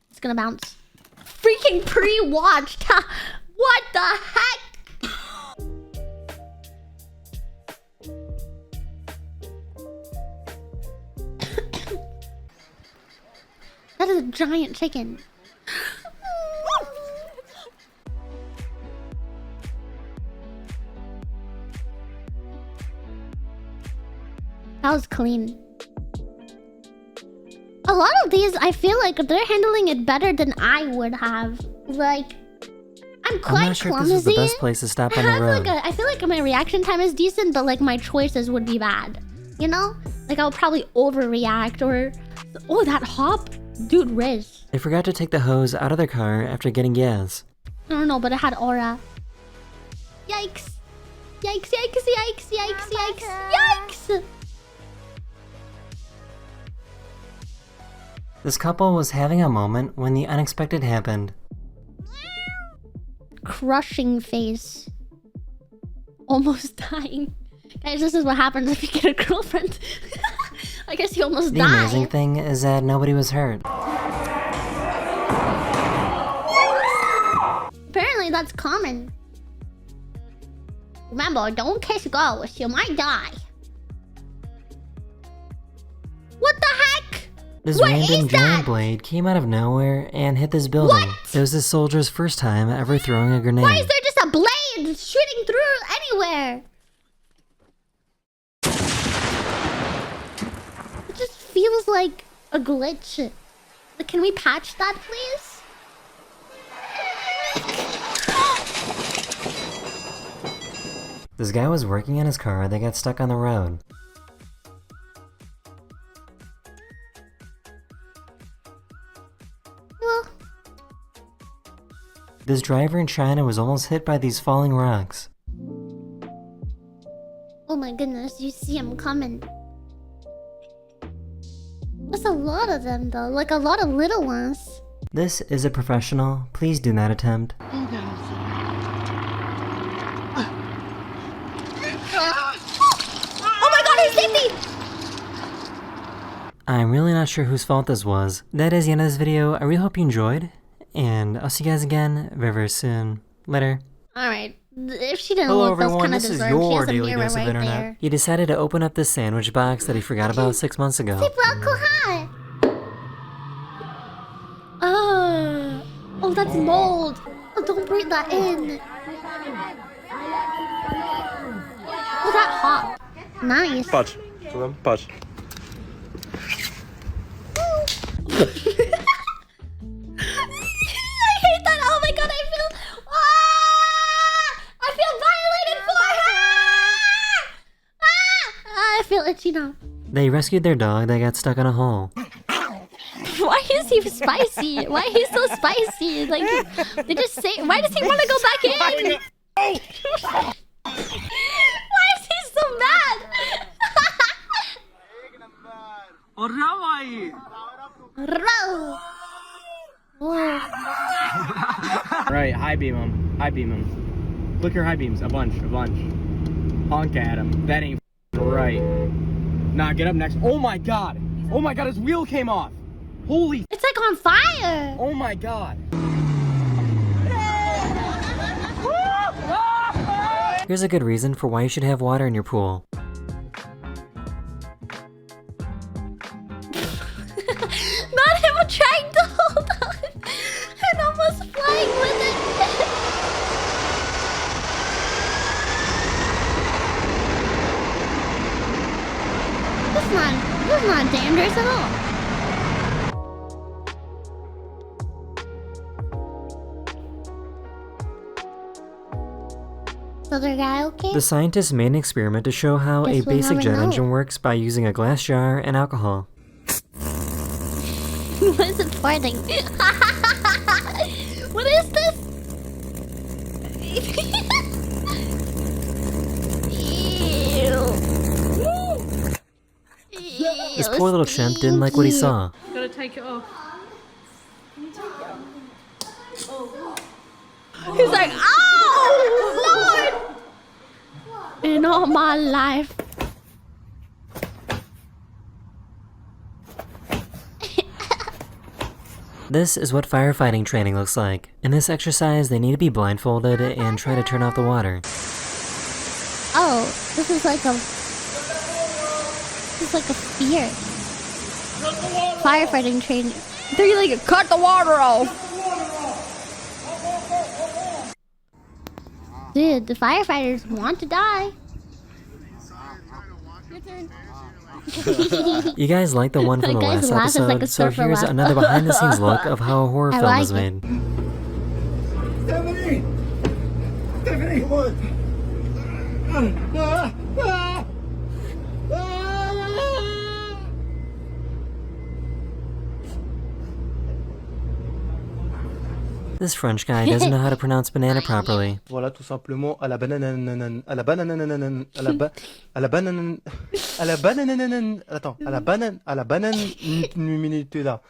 It's gonna bounce. Freaking pre-watched. What the heck? That is a giant chicken. That was clean. A lot of these, I feel like they're handling it better than I would have. Like, I'm quite I'm not sure clumsy. if this is the best place to stop on the road. I feel like my reaction time is decent, but like my choices would be bad. You know? Like I'll probably overreact or... Oh, that hop? Dude, Riz. They forgot to take the hose out of their car after getting gas. I don't know, but it had aura. Yikes. Yikes. This couple was having a moment when the unexpected happened. Crushing face. Almost dying. Guys, this is what happens if you get a girlfriend. I guess you almost die. The amazing thing is that nobody was hurt. Apparently that's common. Remember, don't kiss ghosts, you might die. What the heck? This What random is giant that? blade came out of nowhere and hit this building. What? It was this soldier's first time ever throwing a grenade. Why is there just a blade shooting through anywhere? It just feels like a glitch. Like, can we patch that, please? This guy was working on his car that got stuck on the road. Well, This driver in China was almost hit by these falling rocks. oh my goodness, you see him coming. That's a lot of them, though. Like, a lot of little ones. This is a professional. Please do not attempt. Oh my god, he saved me! I'm really not sure whose fault this was. That is the end of this video. I really hope you enjoyed. and I'll see you guys again very, very soon. Later. Alright. If she didn't Hello look those everyone, kind of this is deserved, she your has a daily mirror dose of right internet. there. He decided to open up this sandwich box that he forgot about 6 months ago. Oh, that's mold. Oh, don't breathe that in. Oh, that hot. Nice. Patrz, co tam? Patrz. I hate that. Oh my god, I feel violated for her. I feel itchy now. They rescued their dog that got stuck in a hole. Why is he spicy? Why is he so spicy? Like, they just say, why does he want to go back in? Why is he so mad? Right, high beam him. High beam him. Look your high beams. A bunch. Honk at him. That ain't right. Nah, get up next. Oh my god. Oh my god, his wheel came off. Holy. It's like on fire. Oh my god. Here's a good reason for why you should have water in your pool. Not him trying to hold on and almost flying with it. This is not dangerous at all. Other guy okay? The scientists made an experiment to show how Guess a we'll basic never jet know. engine works by using a glass jar and alcohol. What is it farting? What is this? This poor little chimp didn't like what he saw. Gotta take it off. He's like, oh, Lord! In all my life. This is what firefighting training looks like. In this exercise, they need to be blindfolded and try to turn off the water. Oh, this is like a fear. Firefighting training. They're like, cut the water off. Dude, the firefighters want to die. Your turn. You guys like the one from the last episode, so here's another behind the scenes look of how a horror film is made. Stephanie! Stephanie, come on! This French guy doesn't know how to pronounce banana properly. Voilà, tout simplement à la banane, à la banane, à la banane, à la banane, à la banane, attends, à la banane, une minute là.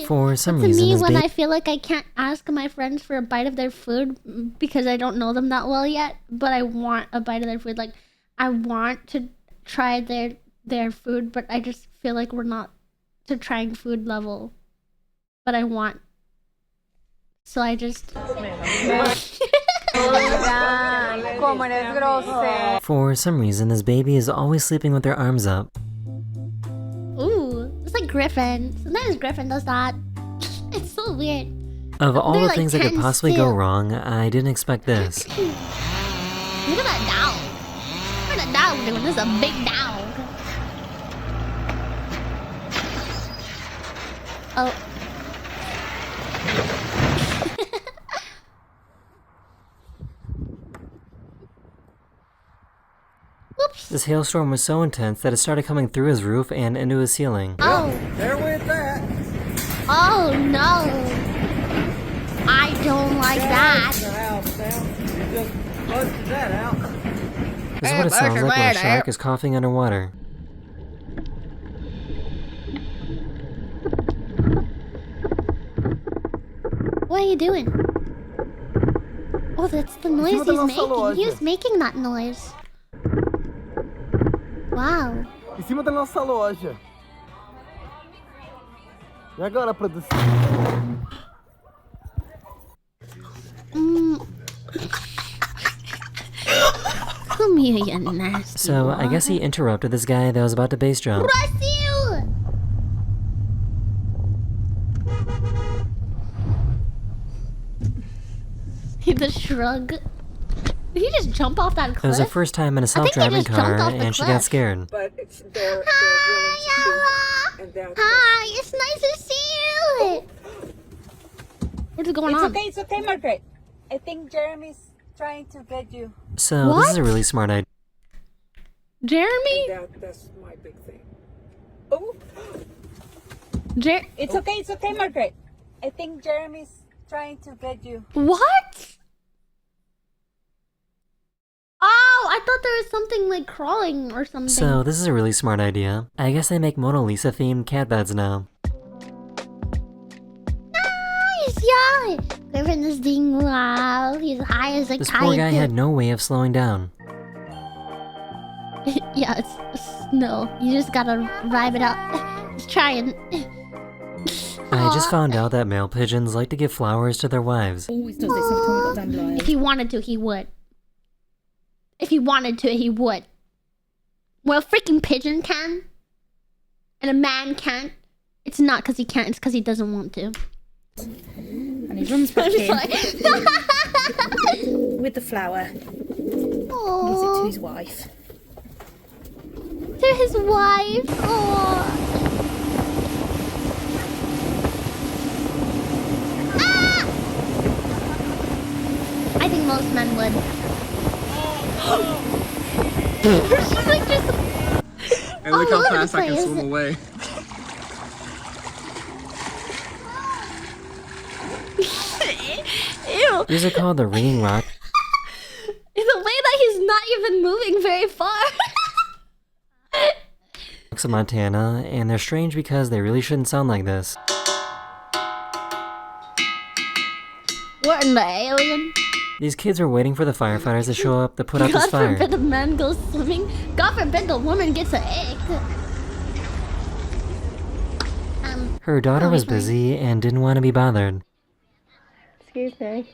For some To reason, me, his when baby I feel like I can't ask my friends for a bite of their food because I don't know them that well yet, but I want a bite of their food. Like, I want to try their food, but I just feel like we're not to trying food level. But I want. So I just... For some reason, this baby is always sleeping with their arms up. Ooh, it's like Griffin. Sometimes Griffin does that. It's so weird. Of all They're the like things that could 10 possibly go still. wrong, I didn't expect this. Look at that dog. Look at that dog doing. This is a big dog. Oh. Whoops. This hailstorm was so intense that it started coming through his roof and into his ceiling. Oh. There went that. Oh no. I don't like that. You just busted that out. This is what it sounds like when a shark is coughing underwater. What are you doing? Oh, that's the noise he's making. He was making that noise. Wow. Em cima da nossa loja. E agora, produção? Come here, you nasty. So, I guess he interrupted this guy that was about to base jump. Brazil! He just shrug. Did he just jump off that cliff? It was her first time in a self-driving car, and she got scared. But they're willing to do, and they're Hi, it's nice to see you. What's going on? It's okay, Margaret. I think Jeremy's trying to get you. So, this is a really smart idea. Jeremy? That's my big thing. Oh. It's okay, Margaret. I think Jeremy's trying to get you. What? Oh, I thought there was something like crawling or something. So, this is a really smart idea. I guess they make Mona Lisa themed cat beds now. Nice, yeah. Griffin is doing well. He's high as a kite. This poor guy had no way of slowing down. Yeah, it's snow. You just gotta vibe it out. He's trying. I just found out that male pigeons like to give flowers to their wives. If he wanted to, he would. If he wanted to, he would. Well, a freaking pigeon can. And a man can't. It's not because he can't, it's because he doesn't want to. And he runs back in with the flower. Aww. Gives it to his wife. To his wife. Aww. Ah! I think most men would. She's like just. And look how fast I can swim away. Ew. These are called the ringing rock. In the way that he's not even moving very far. Of Montana, and they're strange because they really shouldn't sound like this. What in the alien? These kids are waiting for the firefighters to show up to put out this fire. God forbid a man goes swimming. God forbid the woman gets an egg. Her daughter was busy and didn't want to be bothered. Excuse me.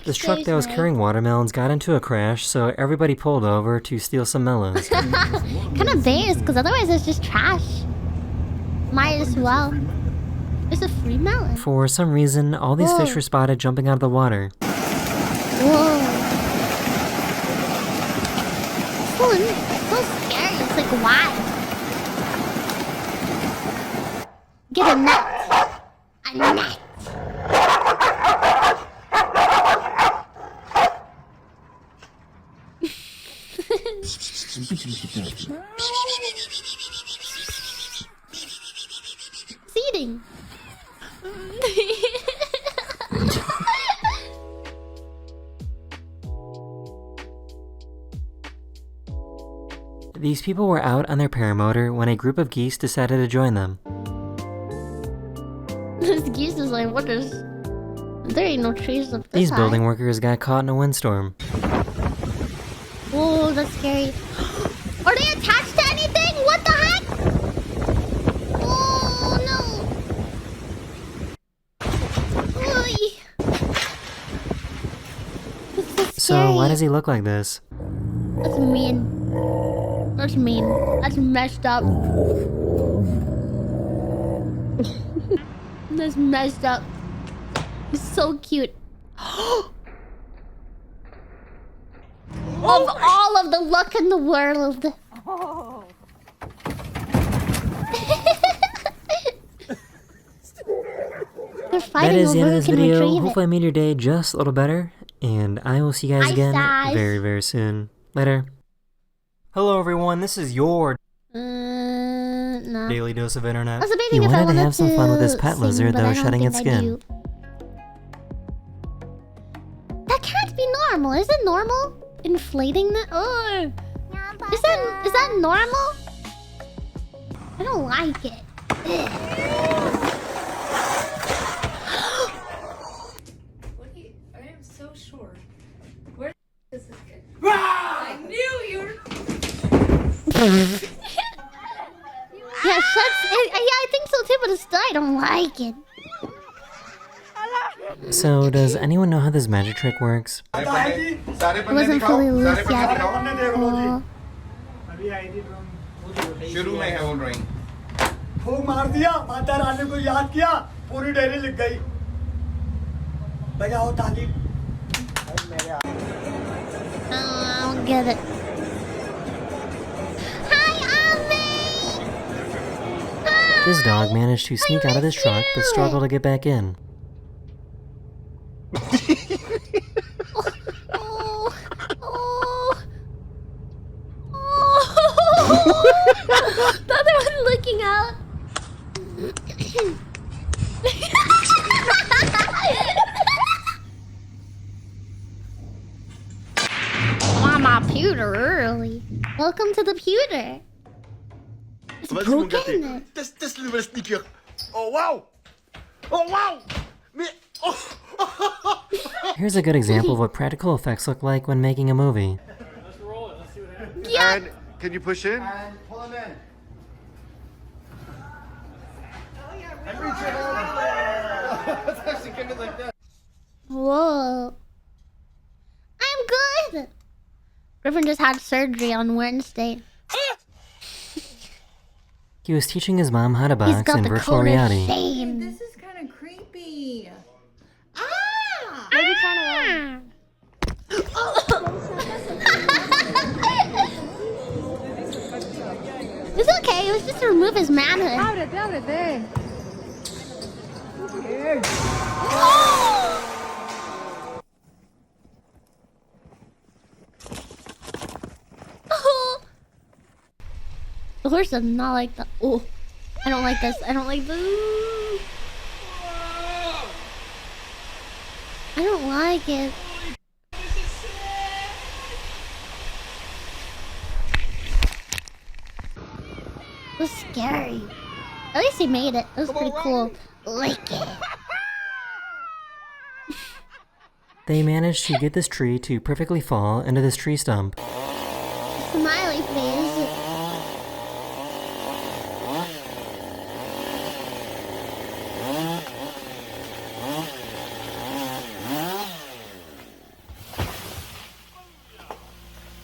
This truck that was carrying watermelons got into a crash, so everybody pulled over to steal some melons. Kind of base, because otherwise it's just trash. Might as well. It's a free melon. For some reason, all these fish were spotted jumping out of the water. Whoa. So scary. It's like, why? Get a net. A net. Seeding. These people were out on their paramotor when a group of geese decided to join them. This geese is like, what is... There ain't no trees up this These high. building workers got caught in a windstorm. Whoa, that's scary. Are they attached to anything? What the heck? Oh, no. Oy. That's So why does he look like this? That's mean. That's mean. That's messed up. That's messed up. It's so cute. Of all of the luck in the world. Oh. They're That fighting is the end over of this who can video. retrieve Hopefully I made your day just a little better. And I will see you guys Bye, again guys. very, very soon. Later. Hello everyone, this is your no. daily dose of internet. I was He debating if I wanted to have wanted some fun with his pet sing, lizard but though I don't shedding think its I skin. do. That can't be normal. Is it normal? Inflating the... Oh. Is that normal? I don't like it. Ugh. Yeah, I think so too, but still I don't like it. So, does anyone know how this magic trick works? It wasn't fully loose yet. Oh. शुरू में है वो drawing फूंक मार दिया माता रानी को याद किया पूरी डायरी लिख गई बजाओ ताली I don't get it. Hi, Ami! This dog managed to sneak out of this truck, but struggled to get back in. The other one looking out. Mama pewter early. Welcome to the pewter. It's broken. This little sneaker. Oh wow! Oh wow! Here's a good example of what practical effects look like when making a movie. Yeah. And can you push in? And pull him in. Whoa. I'm good. Griffin just had surgery on Wednesday. He was teaching his mom how to He's box got in the virtual cone of reality. shame. This is kind of creepy. Maybe turn around. It's okay. It was just to remove his manhood. The horse does not like that. Oh, I don't like this. I don't like this. I don't like it. It was scary. At least he made it. It was pretty cool. Like it. They managed to get this tree to perfectly fall into this tree stump. Smiley face.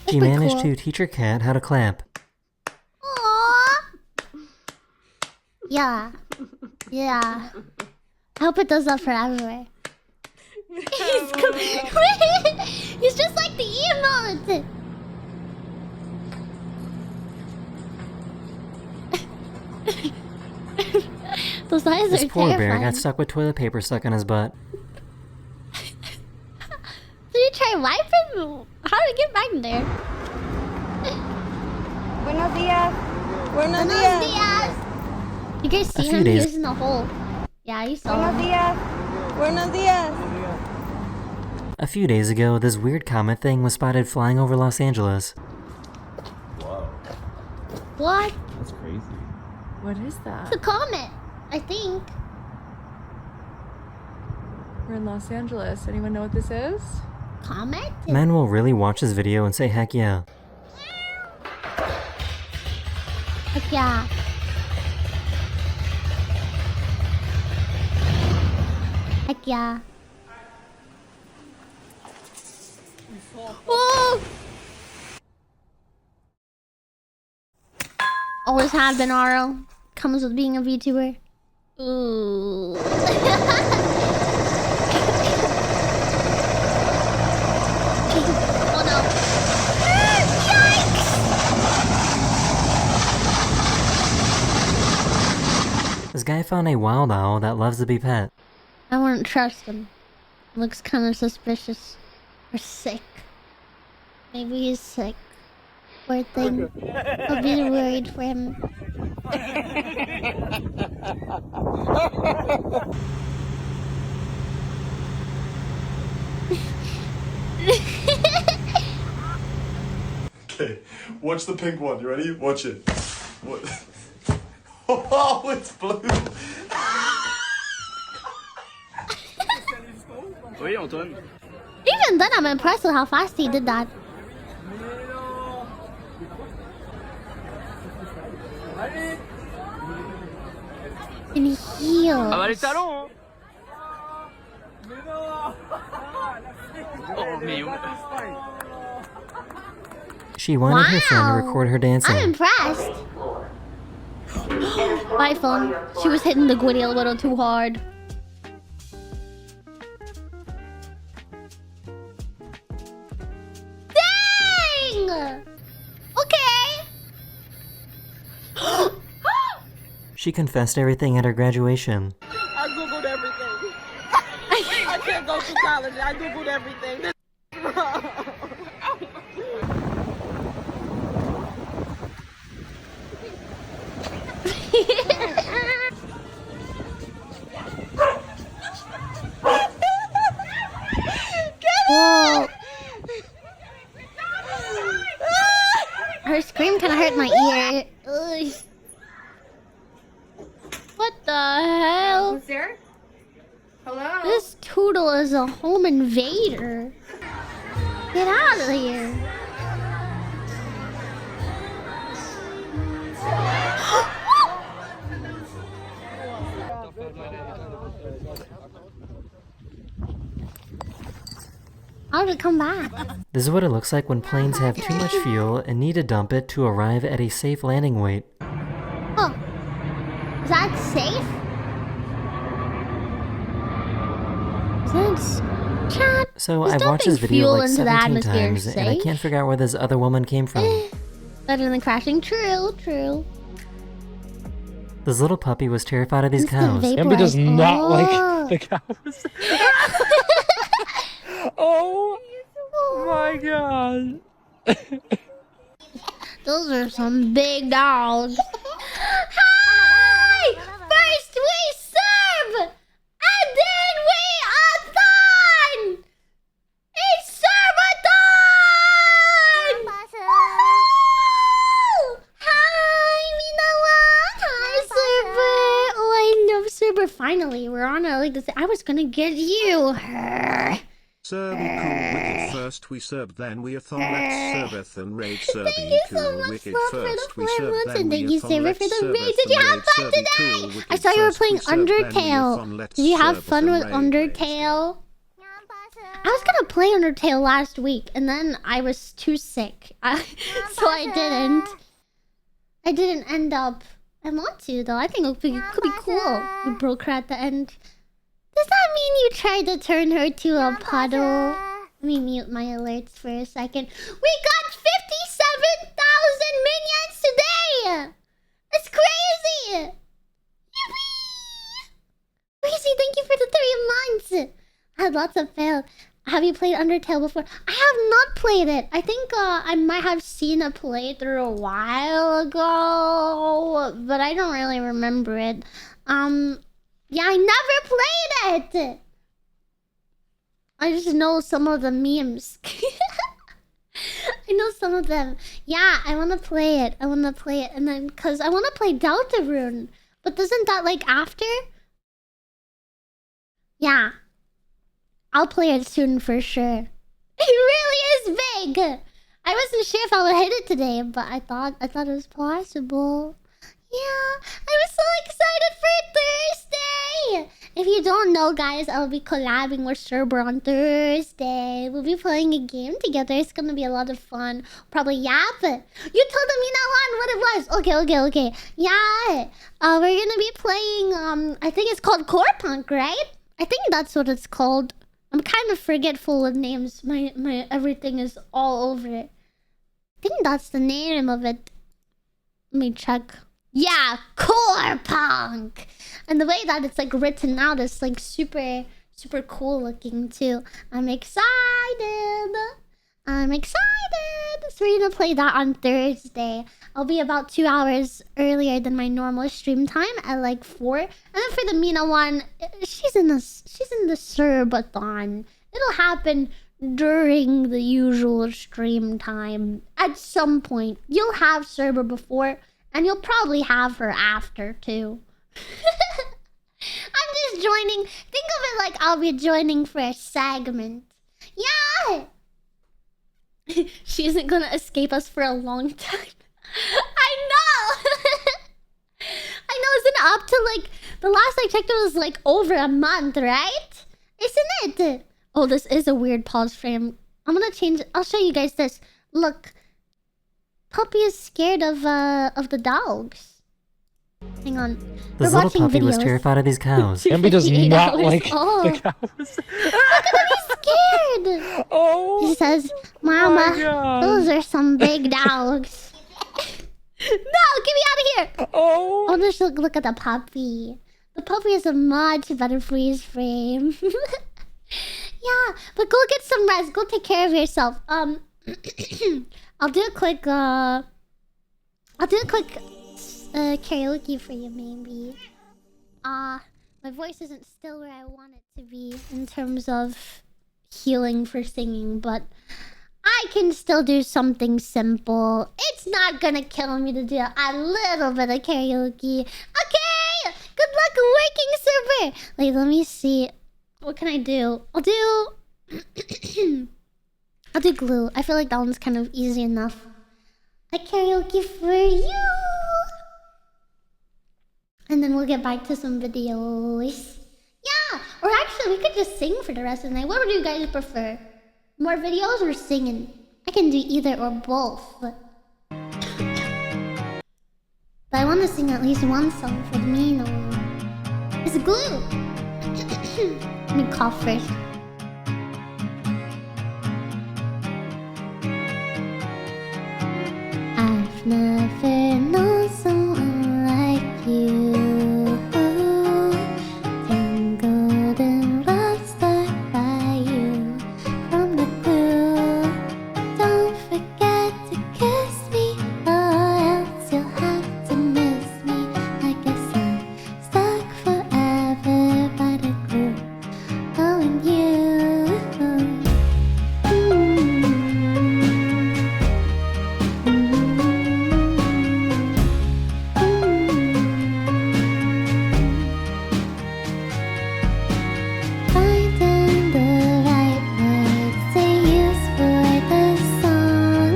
She managed to teach her cat how to clap. Aww. Yeah. Yeah. I hope it does that forever. He's just like the emote. Those eyes This are poor bear terrifying. got stuck with toilet paper stuck on his butt. Did you try wiping? How did it get back there? Buenos dias. Buenos dias. You guys see few him days- using the hole? Yeah, you saw Buenos him. dias. Buenos dias. A few days ago, this weird comet thing was spotted flying over Los Angeles. What? That's crazy. What is that? It's a comet, I think. We're in Los Angeles. Anyone know what this is? Comet? Men will really watch this video and say heck yeah. Heck yeah. Heck yeah. Oh! Always have been, Aro. Comes with being a VTuber. Ooh. Oh no. Yikes! This guy found a wild owl that loves to be pet. I wouldn't trust him. Looks kind of suspicious. Or sick. Maybe he's sick. Poor thing. I'll be worried for him. Okay, watch the pink one. You ready? Watch it. What? Oh, it's blue. Even then, I'm impressed with how fast he did that. And heels. She wanted her friend to record her dancing. I'm impressed. My phone. She was hitting the Gwitty a little too hard. Dang! Okay. She confessed everything at her graduation. I googled everything. I can't go to college. I googled everything. Whoa. Her scream kind of hurt my ear. Ugh. What the hell? Who's there? Hello? This Toodle is a home invader. Get out of here. How did it come back? This is what it looks like when planes have too much fuel and need to dump it to arrive at a safe landing weight. Oh. Is that safe? Chat. So Is I've watched this dumping video fuel like into the 17 atmosphere times and I safe? can't figure out where this other woman came from. Better than crashing. True, true. This little puppy was terrified of these cows. Amber does not like the cows. Oh my god. Those are some big dogs. Hi! First we serve! And then we are done! It's serve-a-thon! Woo! Hi, Minawan! Hi, Server! Oh, I love Server. Finally, we're on a, like this. I was gonna get you. Serby cool wicked first we serb then we athon let's serveth and raid Serby cool wicked first we serb then thank we you, athon Saber, let's for the serveth raid. Did you and have raid fun Serby today? cool wicked I saw you were first playing we serb then we athon Undertale. let's Did you have serveth fun and with raid Undertale? I was gonna play Undertale last week, and then I was too sick, so I didn't. I didn't end up. I want to though. I think it could be cool. We broke her at the end. Does that mean you tried to turn her to a puddle? Let me mute my alerts for a second. We got 57,000 minions today! That's crazy! Yippee! Crazy, thank you for the 3 months! I had lots of fail. Have you played Undertale before? I have not played it. I think I might have seen a playthrough a while ago, but I don't really remember it. Yeah, I never played it! I just know some of the memes. I know some of them. Yeah, I want to play it. I want to play it. And then, because I want to play Deltarune. But isn't that like after? Yeah. I'll play it soon for sure. It really is big! I wasn't sure if I would hit it today, but I thought it was possible. Yeah, I'm so excited for Thursday! If you don't know, guys, I'll be collabing with Cerber on Thursday. We'll be playing a game together. It's gonna be a lot of fun. Probably yap. You told them you know what it was. Okay. Yeah. We're gonna be playing, I think it's called Core Punk, right? I think that's what it's called. I'm kind of forgetful with names. My everything is all over it. I think that's the name of it. Let me check. Yeah, Core Punk. And the way that it's like written out is like super cool looking too. I'm excited. So we're gonna play that on Thursday. I'll be about 2 hours earlier than my normal stream time at like 4. And then for the Mina one, she's in the Serbathon. It'll happen during the usual stream time. At some point, you'll have Serber before, and you'll probably have her after too. I'm just joining. Think of it like I'll be joining for a segment. Yeah! She isn't gonna escape us for a long time. I know! up to like the last I checked, it was like over a month, right? Isn't it? Oh, this is a weird pause frame. I'm gonna change it. I'll show you guys this. Look, Puppy is scared of the dogs. Hang on. This little puppy was terrified of these cows. Emby does not like the Look cows. at him, he's scared. Oh, he says, "Mama, those are some big dogs." No, get me out of here! Oh, just look at the puppy. The puppy is a much better freeze frame. Yeah, but go get some rest. Go take care of yourself. I'll do a quick karaoke for you, maybe. My voice isn't still where I want it to be in terms of healing for singing, but I can still do something simple. It's not gonna kill me to do a little bit of karaoke. Okay! Good luck working, server! Like, let me see. What can I do? I'll do glue. I feel like that one's kind of easy enough. A karaoke for you! And then we'll get back to some videos. Yeah! Or actually, we could just sing for the rest of the night. What would you guys prefer? More videos or singing? I can do either or both. But I want to sing at least one song for the Mino. It's glue! Let me cough first. I've never known someone like you. Tangled in love, stuck by you from the glue. Don't forget to kiss me, or else you'll have to miss me. I guess I'm stuck forever by the glue. Knowing you. Finding the right words to use for the song.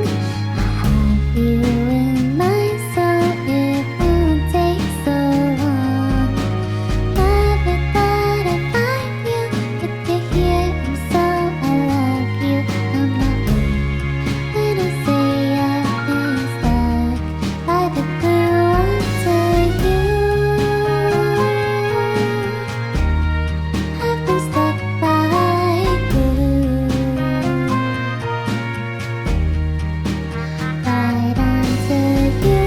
I have you in my soul, it won't take so long. Never thought I'd find you, but you're here, and so I love you. I'm not wrong when I say I've been stuck by the glue onto you. I've been stuck by glue right onto you.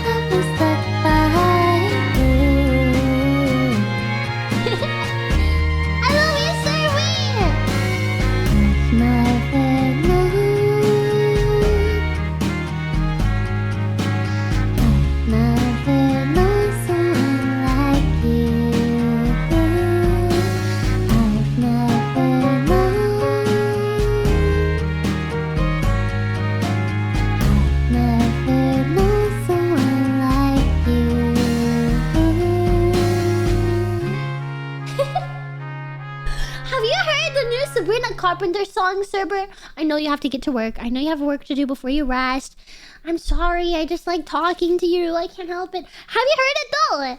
I've been stuck by glue. I love you, Survey! I've never known someone like you. I've never known someone like you. Have you heard the new Sabrina Carpenter song, Cerber? I know you have to get to work. I know you have work to do before you rest. I'm sorry, I just like talking to you. I can't help it. Have you heard it though?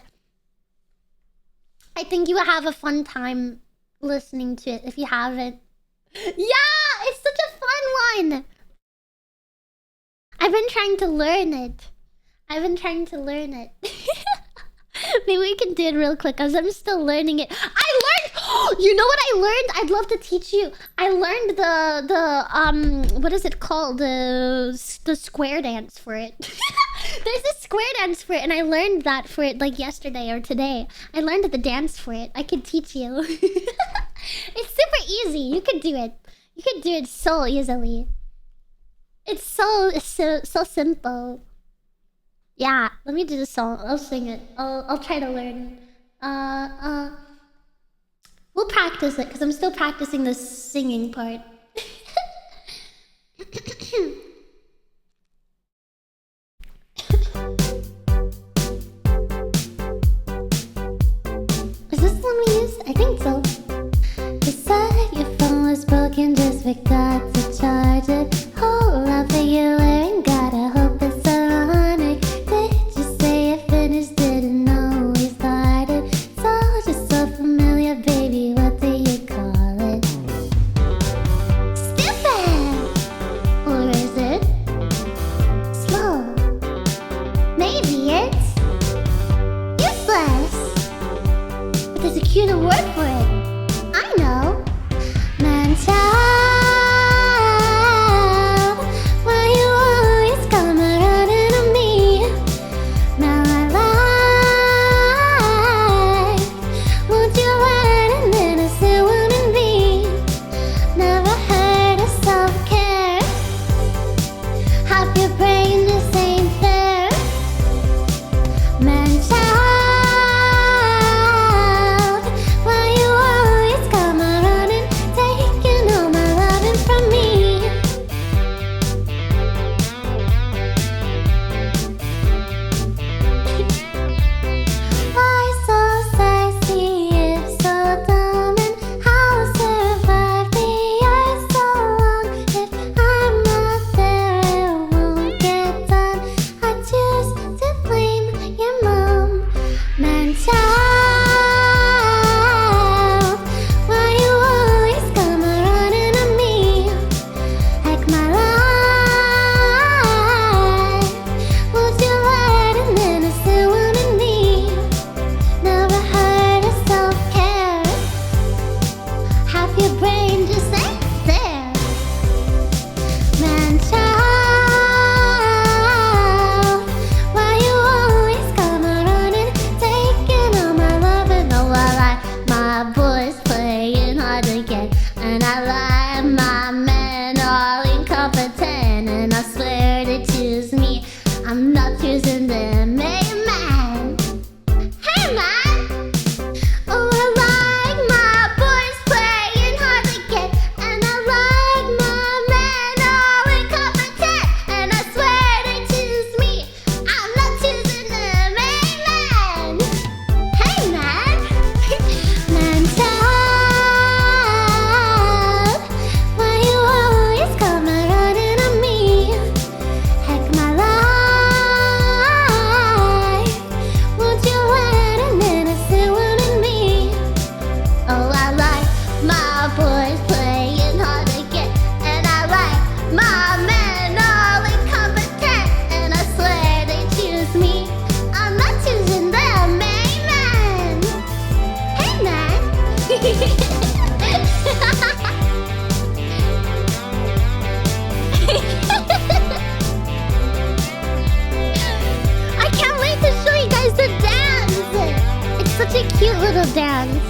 I think you will have a fun time listening to it if you haven't. Yeah, it's such a fun one. I've been trying to learn it. Maybe we can do it real quick because I'm still learning it. I learned. You know what I learned? I'd love to teach you. I learned the what is it called? The square dance for it. There's a square dance for it, and I learned that for it like yesterday or today. I learned the dance for it. I could teach you. It's super easy. You could do it. You could do it so easily. It's so simple. Yeah, let me do the song. I'll sing it. I'll try to learn. We'll practice it because I'm still practicing the singing part. Is this the one we used? I think so. You said your phone was broken, just forgot to charge it. Whole lot for you wearing, gotta hope it's a honor. you the word for it. I know. Man child, why you always come running to me? Now I like, won't you let an innocent woman be? Never heard of self-care. Half your brain just ain't there. Man child, why you always come running, taking all my loving from me? Why so sassy, if so dumb, and how survive the years so long? If I'm not there, it won't get done. I choose to blame your mom. Man child, why you always come running to me? Heck my life, won't you let an innocent woman be? Never heard of self-care. Half your brain just ain't there. Man child, why you always come running, taking all my loving? Oh, I like my boys playing hard to get, and I like my men all incompetent, and I swear to choose me, I'm not choosing them. Hey man, hey man. Oh, I like my boys playing hard to get, and I like my men all incompetent, and I swear they choose me, I'm not choosing them. Amen. Hey man, man child, why you always come running to me? Heck my life, won't you let an innocent woman be? Oh, I like my boys playing hard to get, and I like my men all incompetent, and I swear they choose me, I'm not choosing them. Amen. Hey man. I can't wait to show you guys the dance. It's such a cute little dance.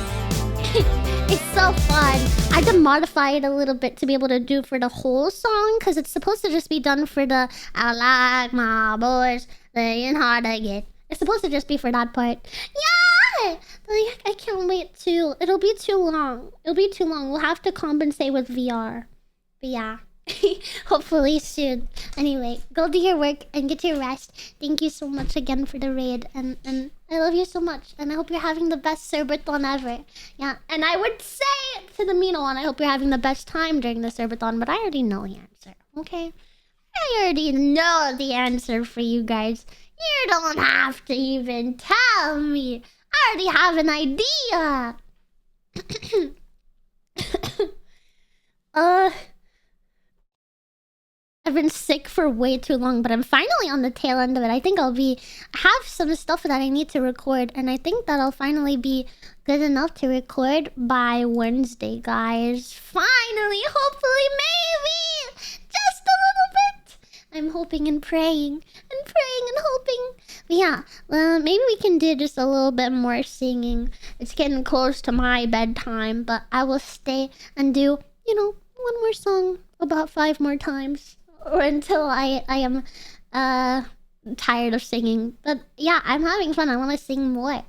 It's so fun. I had to modify it a little bit to be able to do for the whole song, because it's supposed to just be done for the I like my boys playing hard to get. It's supposed to just be for that part. Yeah! Like, I can't wait to. It'll be too long. It'll be too long. We'll have to compensate with VR. But yeah. Hopefully soon. Anyway, go do your work and get your rest. Thank you so much again for the raid, and I love you so much, and I hope you're having the best Serbathon ever. Yeah, and I would say to the Mino one, I hope you're having the best time during the Serbathon, but I already know the answer, okay? I already know the answer for you guys. You don't have to even tell me. I already have an idea. I've been sick for way too long, but I'm finally on the tail end of it. I think I have some stuff that I need to record, and I think that'll finally be good enough to record by Wednesday, guys. Finally, hopefully, maybe, just a little bit. I'm hoping and praying and hoping. But yeah, maybe we can do just a little bit more singing. It's getting close to my bedtime, but I will stay and do, one more song about 5 more times. Or until I am tired of singing. But yeah, I'm having fun. I want to sing more.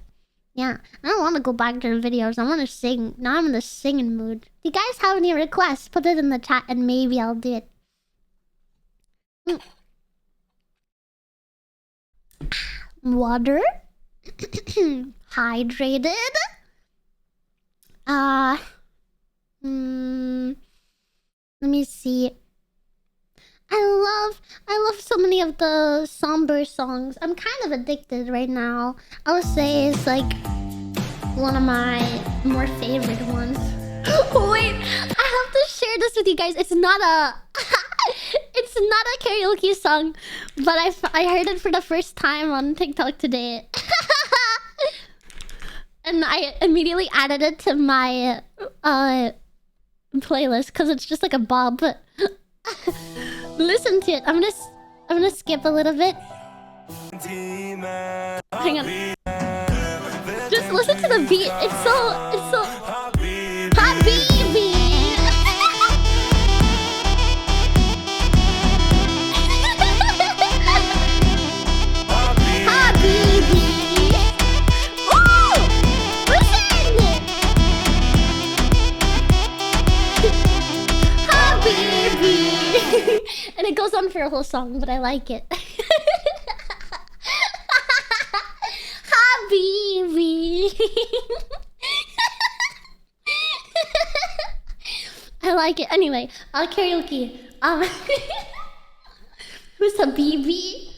Yeah, I don't want to go back to the videos. I want to sing. Now I'm in the singing mood. Do you guys have any requests? Put it in the chat and maybe I'll do it. Water. Hydrated. Let me see. I love so many of the somber songs. I'm kind of addicted right now. I would say it's like one of my more favorite ones. Wait, I have to share this with you guys. It's not a it's not a karaoke song, but I heard it for the first time on TikTok today. And and I immediately added it to my playlist because it's just like a bob. Listen to it. I'm gonna skip a little bit. Hang on. Just listen to the beat. It's so Habibi. Habibi. Ooh! Listen! Habibi. And it goes on for a whole song, but I like it. Habibi. I like it. Anyway, karaoke. Who's Habibi?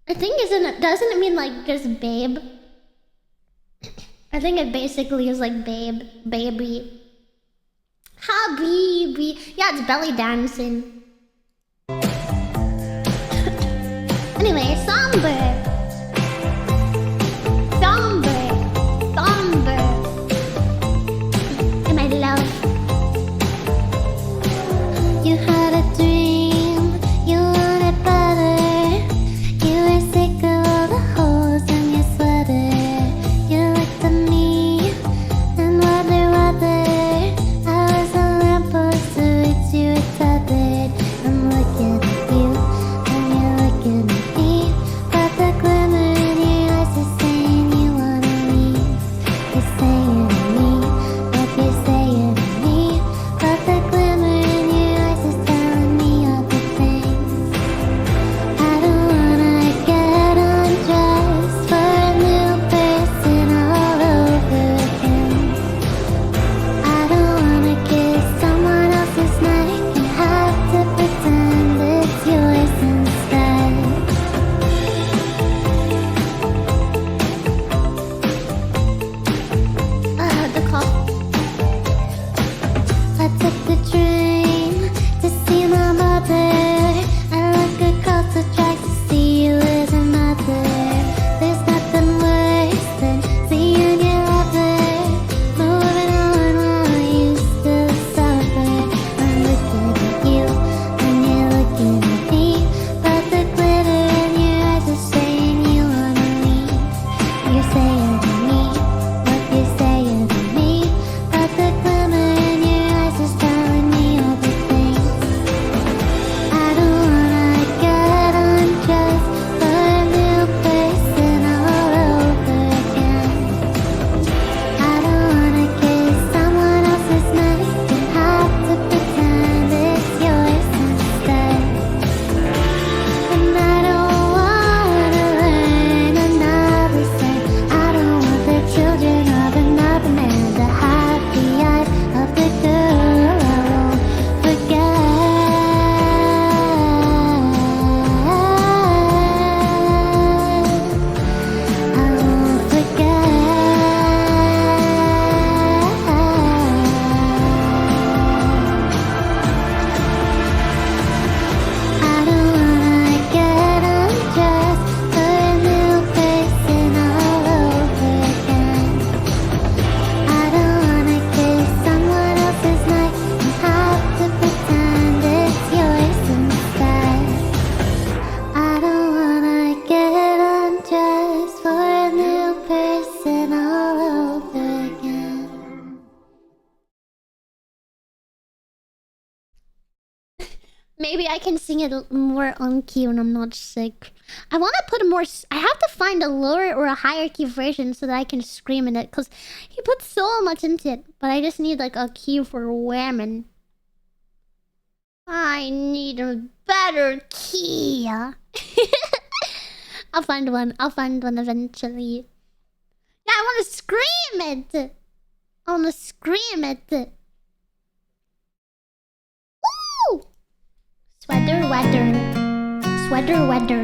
I think doesn't it mean like just babe? I think it basically is like babe, baby. Habibi. Yeah, it's belly dancing. Anyway, somber. My love. You had a dream, you wanted better. You were sick of all the holes in your sweater. You looked at me and wondered whether I was a lamppost to which you were tethered. I'm looking at you and you're looking at me, but the glimmer in your eyes is saying you wanna leave. You're saying to me what you're saying to me, but the glimmer in your eyes is telling me other things. I don't wanna get undressed for a new person all over again. I don't wanna kiss someone else's neck and have to pretend it's yours instead. The call. I took the train to see my mother. I look across the track to see you as a mother. There's nothing worse than seeing your lover moving on while you still suffer. I'm looking at you and you're looking at me, but the glitter in your eyes is saying you wanna leave. You're saying to me what you're saying to me, but the glimmer in your eyes is telling me other things. I don't wanna get undressed for a new person all over again. I don't wanna kiss someone else's neck and have to pretend it's yours instead. And I don't wanna learn another sin. I don't want the children of another man to have the eyes of the girl I won't forget. I won't forget. I don't wanna get undressed for a new person all over again. I don't wanna kiss someone else's neck and have to pretend it's yours instead. I don't wanna get undressed for a new person all over again. Maybe I can sing it more on key when I'm not sick. I want to put a more... I have to find a lower or a higher key version so that I can scream in it. Because he put so much into it. But I just need like a key for women. I need a better key. I'll find one. I'll find one eventually. Yeah, I want to scream it. I want to scream it. Woo! Sweater weather. Sweater weather.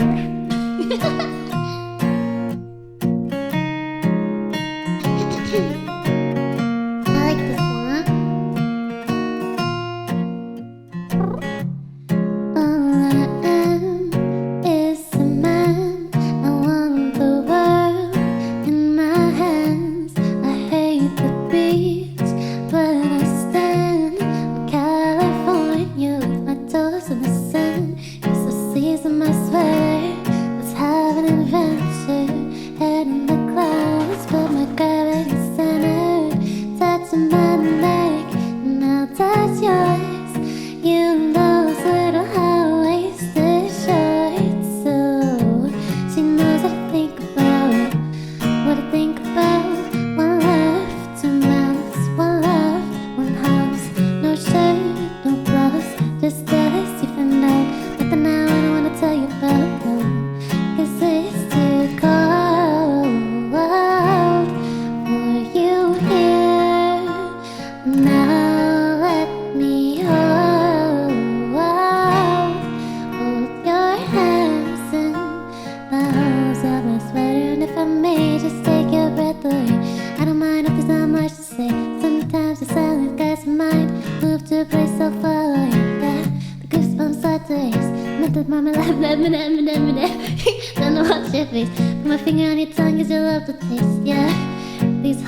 I like this one. All I am is a man. I want the world in my hands.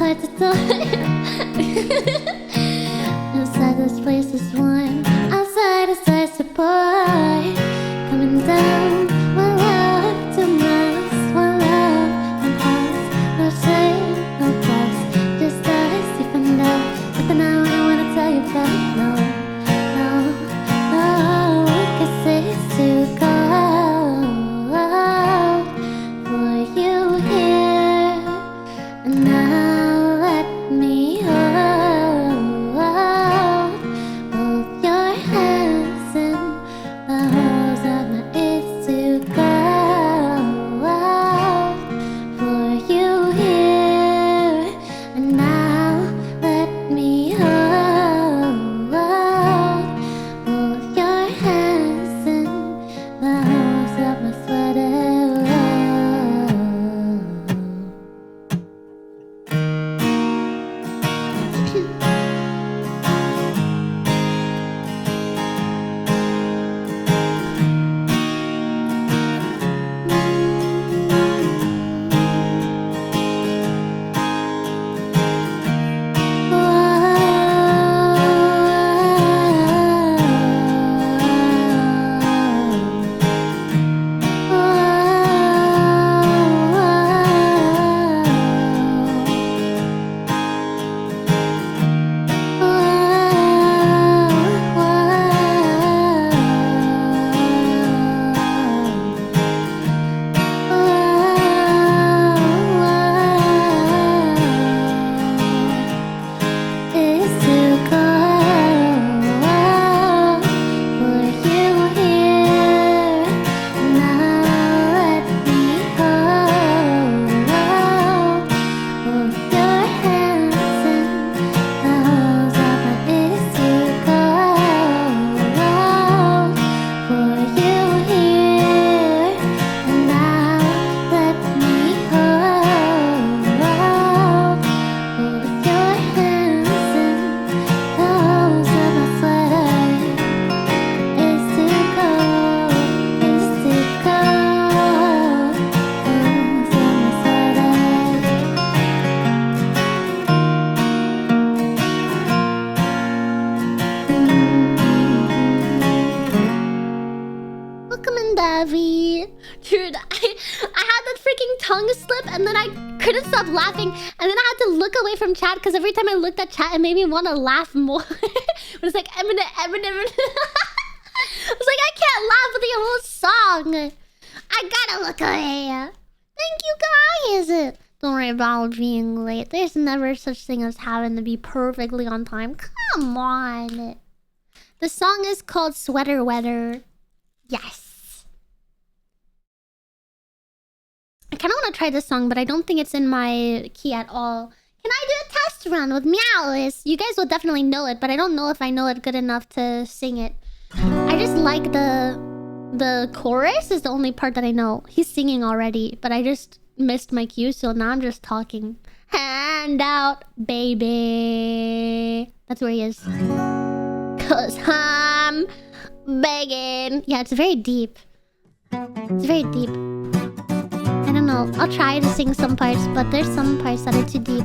hard to die. Inside this place is warm, outside is ice apart. Coming down, one love, 2 months, one love, and pause. No shame, no fuss, just us, you find out. But then I wanna tell you about no, no, no, 'cause it's too cold for you here. And now let me hold your hands in the holes of my. It's too cold for you here. And now let me hold your hands in the holes of my sweater. It's too cold for you here. Now let me hold your hands in the holes of my. It's too cold for you here. Now let me hold your hands in the holes of my sweater. It's too cold, it's too cold, holes of my sweater. Welcome in, Davy. Dude, I had that freaking tongue slip, and then I couldn't stop laughing, and then I had to look away from chat because every time I looked at chat, it made me want to laugh more. But it's like Eminem. I was like, I can't laugh with the whole song. I gotta look away. Thank you, guys. Don't worry about being late. There's never such thing as having to be perfectly on time. Come on. The song is called Sweater Weather. Yes. I kind of want to try this song, but I don't think it's in my key at all. Can I do a test run with Meow? You guys will definitely know it, but I don't know if I know it good enough to sing it. I just like the chorus is the only part that I know. He's singing already, but I just missed my cue, so now I'm just talking. Hand out, baby. That's where he is. 'Cause I'm begging. Yeah, it's very deep. It's very deep. I don't know. I'll try to sing some parts, but there's some parts that are too deep.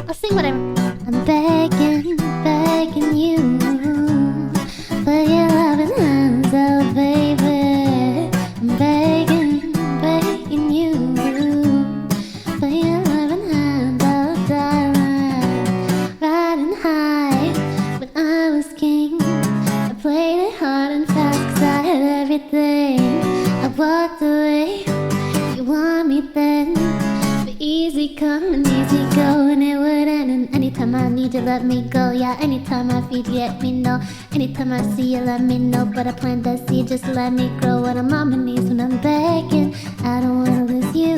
I'll sing whatever. I'm begging, begging you for your loving hands, oh baby. I'm begging, begging you for your loving hands, oh darling. Riding high when I was king, I played it hard and fast 'cause I had everything. I walked away, you want me then, but easy come and easy go, and it would end. And anytime I need you, let me go. Yeah, anytime I feed you, let me know. Anytime I see you, let me know. But I plant that seed, just let me grow. When I'm on my knees, when I'm begging, I don't wanna lose you.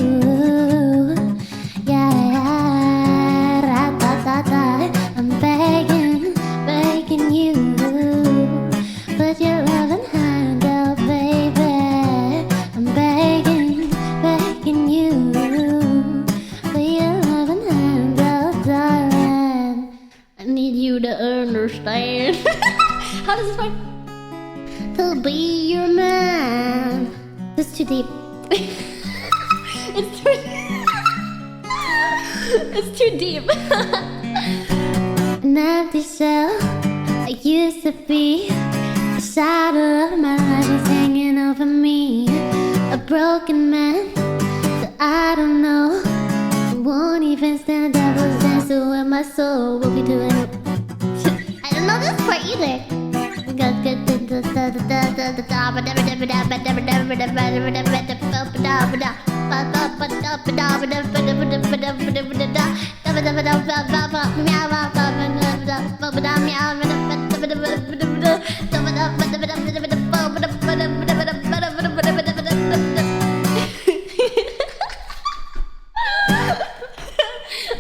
Yeah, ra-da-da-da. I'm begging, begging you, put your loving hand out, baby. I'm begging, begging you, put your loving hand out, darling. I need you to understand. How does this work? To be your man. This is too deep. It's too deep. It's too deep. An empty shell. I used to be. The shadow of my life is hanging over me. A broken man that I don't know. Won't even stand devil's dance with my soul. We'll be doing it. I don't know this part either.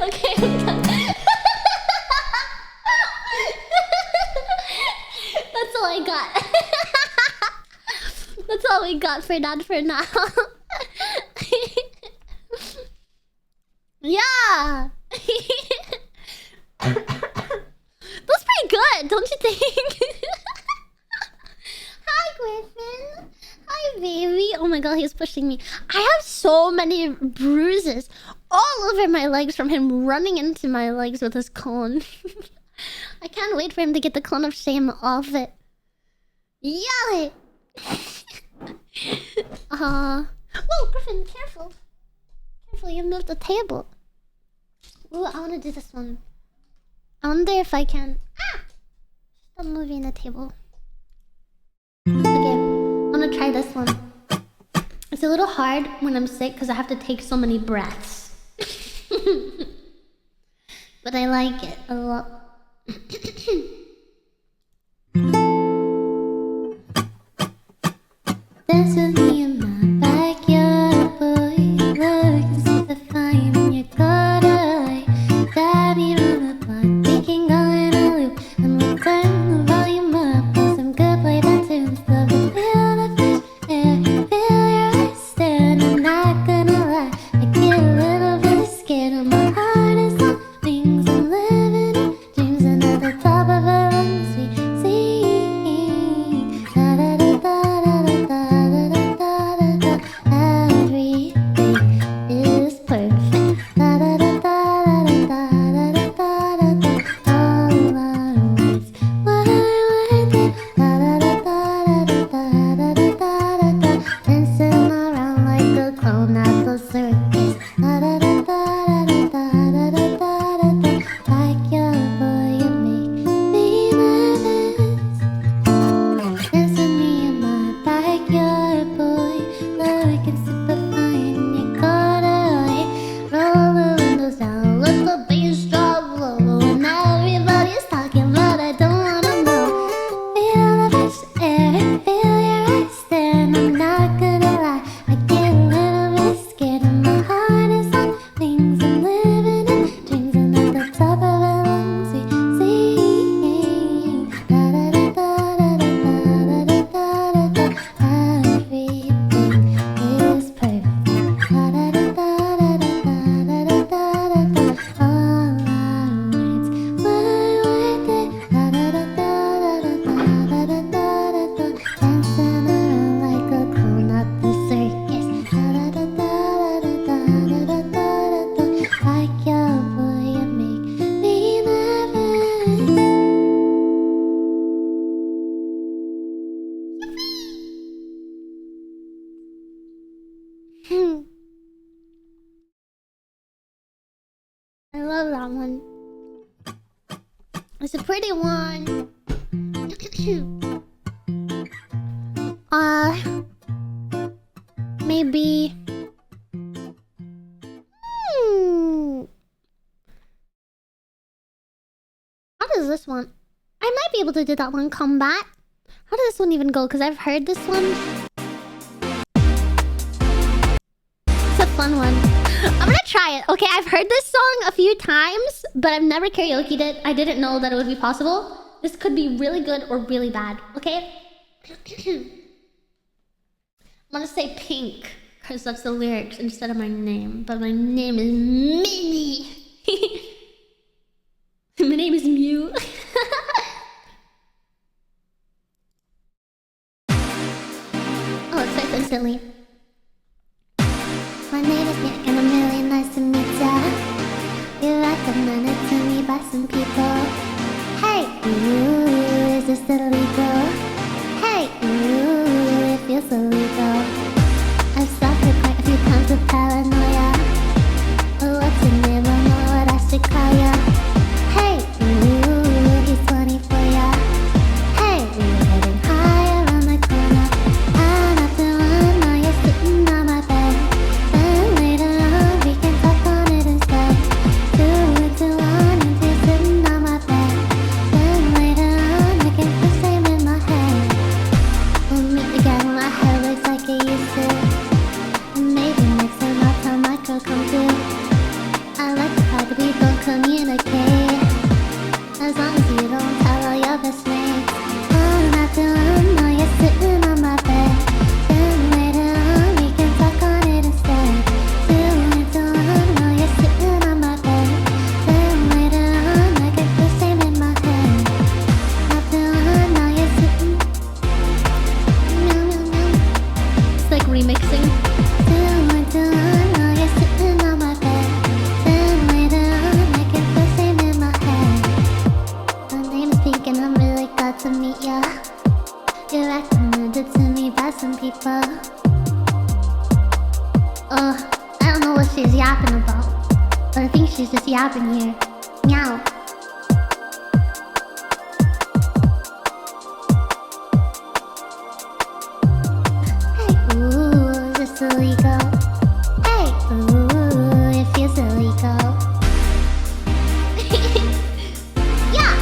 Okay, I'm done. That's all I got. That's all we got for that for now. Yeah. That's pretty good, don't you think? Hi, Griffin. Hi, baby. Oh my god, he's pushing me. I have so many bruises all over my legs from him running into my legs with his cone. I can't wait for him to get the cone of shame off it. Yell it! Whoa, Griffin, careful. Careful, you moved the table. Ooh, I want to do this one. I wonder if I can... Stop moving the table. Okay, I'm gonna try this one. It's a little hard when I'm sick because I have to take so many breaths. But I like it a lot. Dance with me in my backyard, boy. Looking super fine in your corduroy. Grab me around the block, we can go in a loop, and we'll turn the volume up. Play some good playback tunes. Love to feel the fresh air, feel your eyes staring. I'm not gonna lie, I get a little bit scared. And my heart is on wings, I'm living in dreams, and at the top of our lungs we sing. Da da da da da da da da da da. Everything is perfect. Da da da da da da da da da da. All our words were worth it. Da da da da da da da da da da. Dancing around like a clown at the circus. Da da da da da da da da da da. Like your boy, you make me nervous. Dance with me in my backyard, boy. Looking super fine in your corduroy. Roll the windows down, let the bass drop low. And everybody's talking, but I don't wanna know. Feel the fresh air, feel your eyes staring. I'm not gonna lie, I get a little bit scared. And my heart is on wings, I'm living in dreams, and at the top of our lungs we sing. Da da da da da da da da da da. Everything is perfect. Da da da da da da da da da da. All our words were worth it. Da da da da da da da da da da. Dancing around like a clown at the circus. Da da da da da da da da da. Like your boy, you make me nervous. I love that one. It's a pretty one. Maybe. How does this one? I might be able to do that one. Combat. How does this one even go? Because I've heard this one. It's a fun one. I'm gonna try it. Okay, I've heard this song a few times, but I've never karaoke'd it. I didn't know that it would be possible. This could be really good or really bad. Okay? I'm gonna say pink, because that's the lyrics instead of my name. But my name is Minnie. My name is Mew. Oh, it starts instantly. My name is Nick and I'm really nice to meet ya. I like the fact that we don't communicate. As long as you don't tell all your best mates. I'm not doing, now you're sitting on my bed. Then later on, we can talk on it instead. Now you're sitting on my bed. Then later on, I get the same in my head. Not doing, now you're sitting. It's like remixing. Now you're sitting on my bed. Then later on, I get the same in my head. My name's Pink and I'm really glad to meet ya. You're recommended to me by some people. I don't know what she's yapping about, but I think she's just yapping here. Meow. Hey, ooh, is this illegal? Hey, ooh, it feels illegal. Yeah.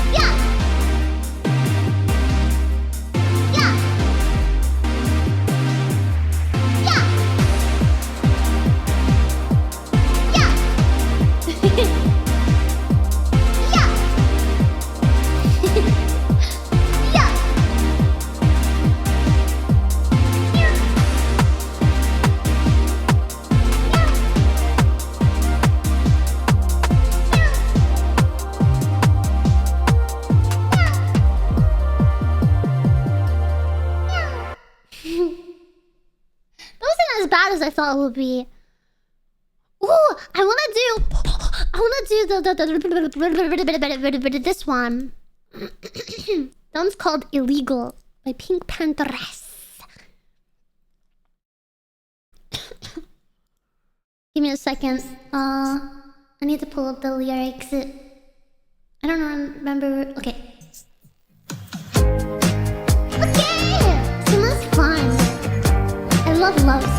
Yeah. Yeah. Yeah. That wasn't as bad as I thought it would be. Ooh, I wanna do this one. That one's called Illegal by Pink Pantheress. Give me a second. I need to pull up the lyrics. I don't remember. Okay. Okay! So that's fun. I love songs.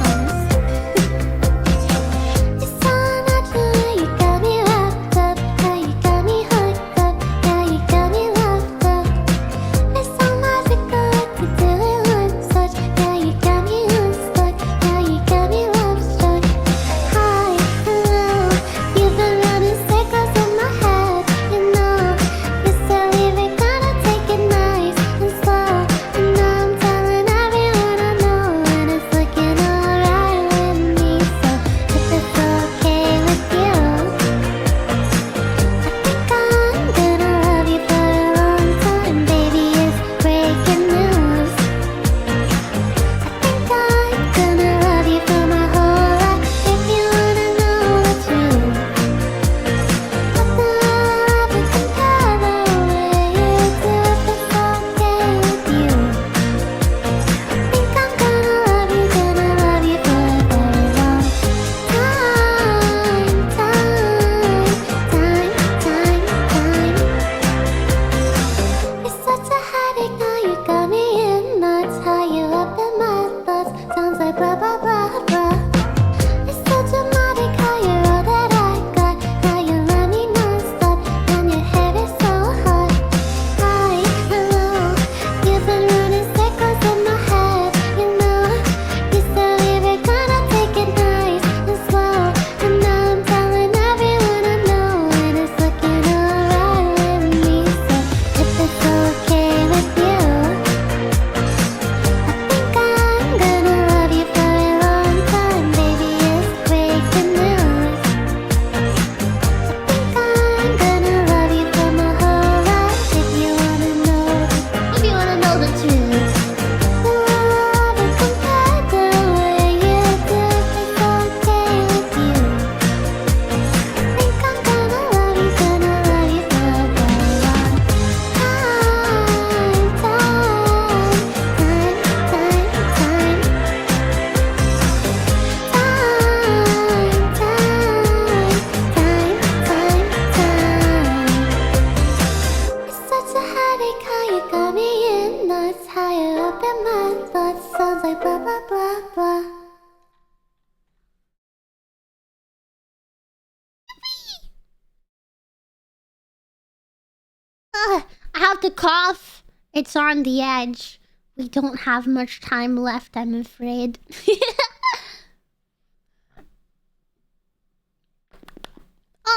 I have to cough. It's on the edge. We don't have much time left, I'm afraid.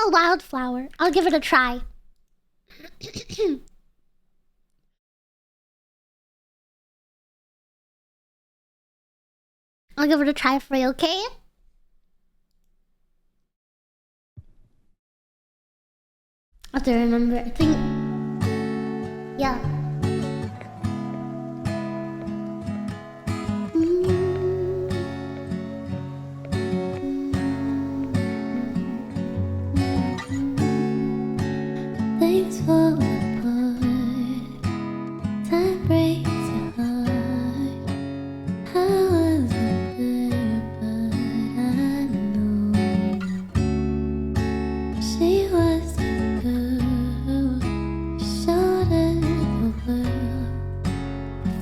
a wildflower. I'll give it a try. I'll give it a try for you, okay? I have to remember. I think. Yeah. Things fall apart. Time breaks your heart. I wasn't there, but I know she was the girl who showed her the world.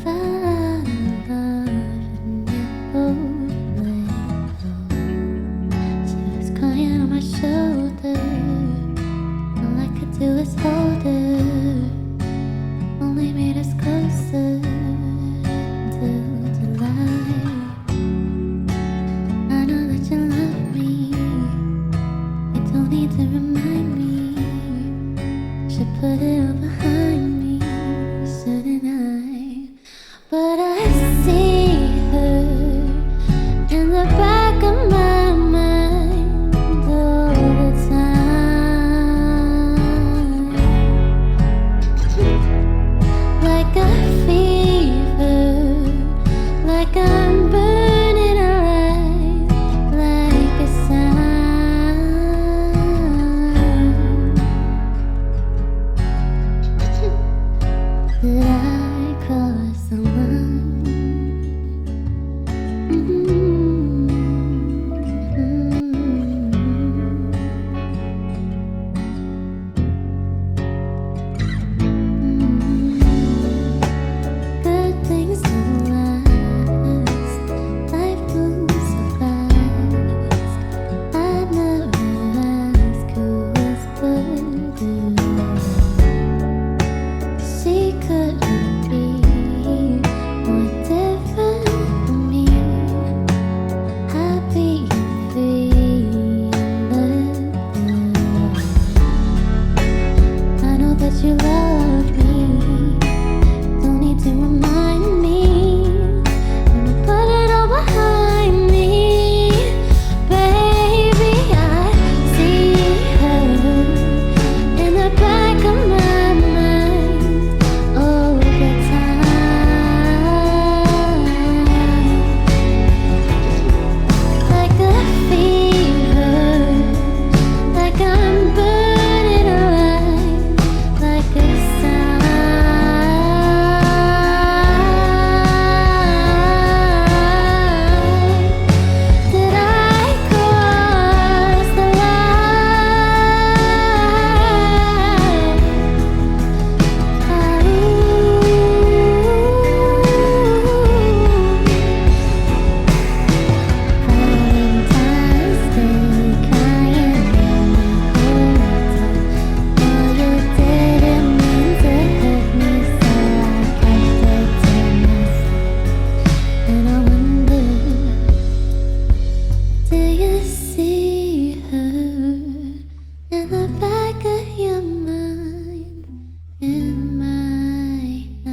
Fell out of love and you both let go. She was crying on my shoulder. All I could do was hold her. Only made us closer till July. I know that you love me. You don't need to remind me. Should put it all behind me, shouldn't I? But I see her in the back of my mind all the time. Like a fever, like I'm burning alive, like a sign that I crossed the line. Good things don't last. Life moves so fast. I never asked who was further. She couldn't be more different from me. Happy and free and loved. I know that you love me. Don't need to remind me. When you put it all behind me, baby, I see her in the back of my mind all the time. Like a fever, like I'm burning alive, like a sign that I crossed the Valentine's Day, crying in the hotel. Oh, you didn't mean to hurt me, so I kept it to myself. And I wonder, do you see her in the back of your mind, in my eyes?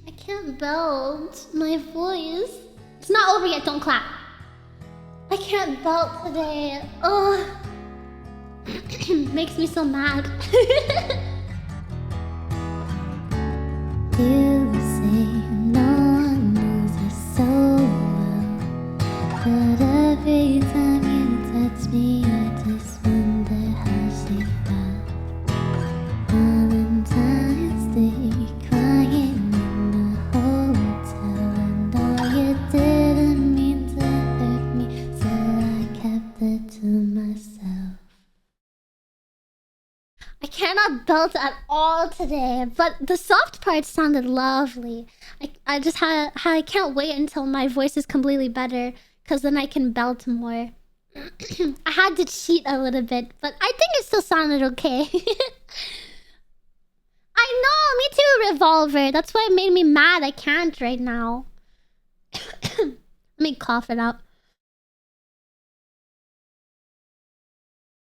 I can't belt my voice. It's not over yet, don't clap. I can't belt today. Oh, makes me so mad. You say no one knows you so well, but every time you touch me, I just wonder how she felt. Valentine's Day, crying in the hotel, and all you didn't mean to hurt me, so I kept it to myself. I cannot belt at all today, but the soft parts sounded lovely. I just I can't wait until my voice is completely better, because then I can belt more. I had to cheat a little bit, but I think it still sounded okay. I know, me too, Revolver. That's why it made me mad. I can't right now. Let me cough it out.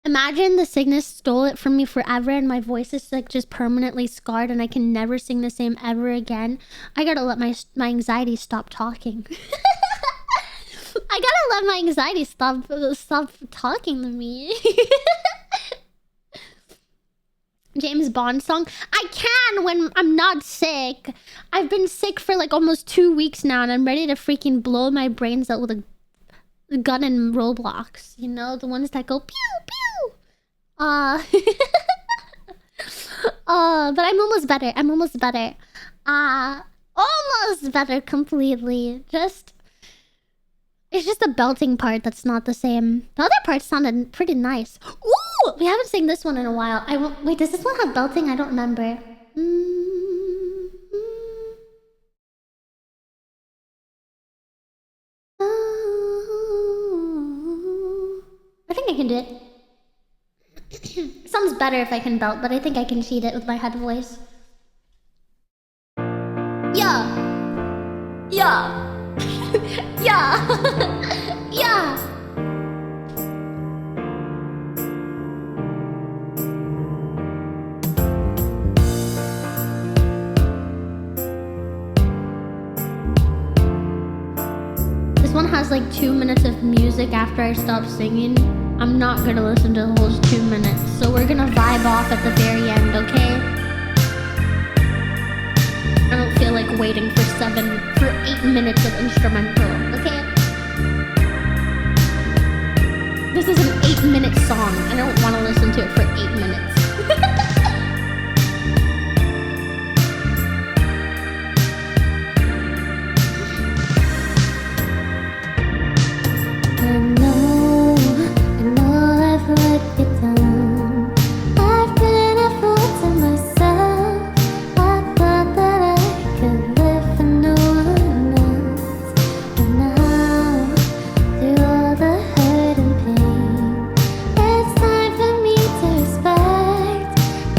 Imagine the sickness stole it from me forever and my voice is like just permanently scarred and I can never sing the same ever again. I gotta let my anxiety stop talking. I gotta let my anxiety stop talking to me. James Bond song? I can when I'm not sick. I've been sick for like almost 2 weeks now and I'm ready to freaking blow my brains out with a gun in Roblox. You know, the ones that go pew pew. But I'm almost better. Almost better completely. It's just the belting part that's not the same. The other part sounded pretty nice. Ooh! We haven't seen this one in a while. Wait, does this one have belting? I don't remember. I think I can do it. It sounds better if I can belt, but I think I can cheat it with my head voice. Yeah! Yeah! Yeah! Yeah! This one has like 2 minutes of music after I stop singing. I'm not gonna listen to the whole 2 minutes, so we're gonna vibe off at the very end, okay? I don't feel like waiting for 8 minutes of instrumental, okay? This is an 8-minute song. I don't want to listen to it for 8 minutes. I know I've let you down. I've been a fool to myself. I thought that I could live for no one else. But now, through all the hurt and pain, it's time for me to respect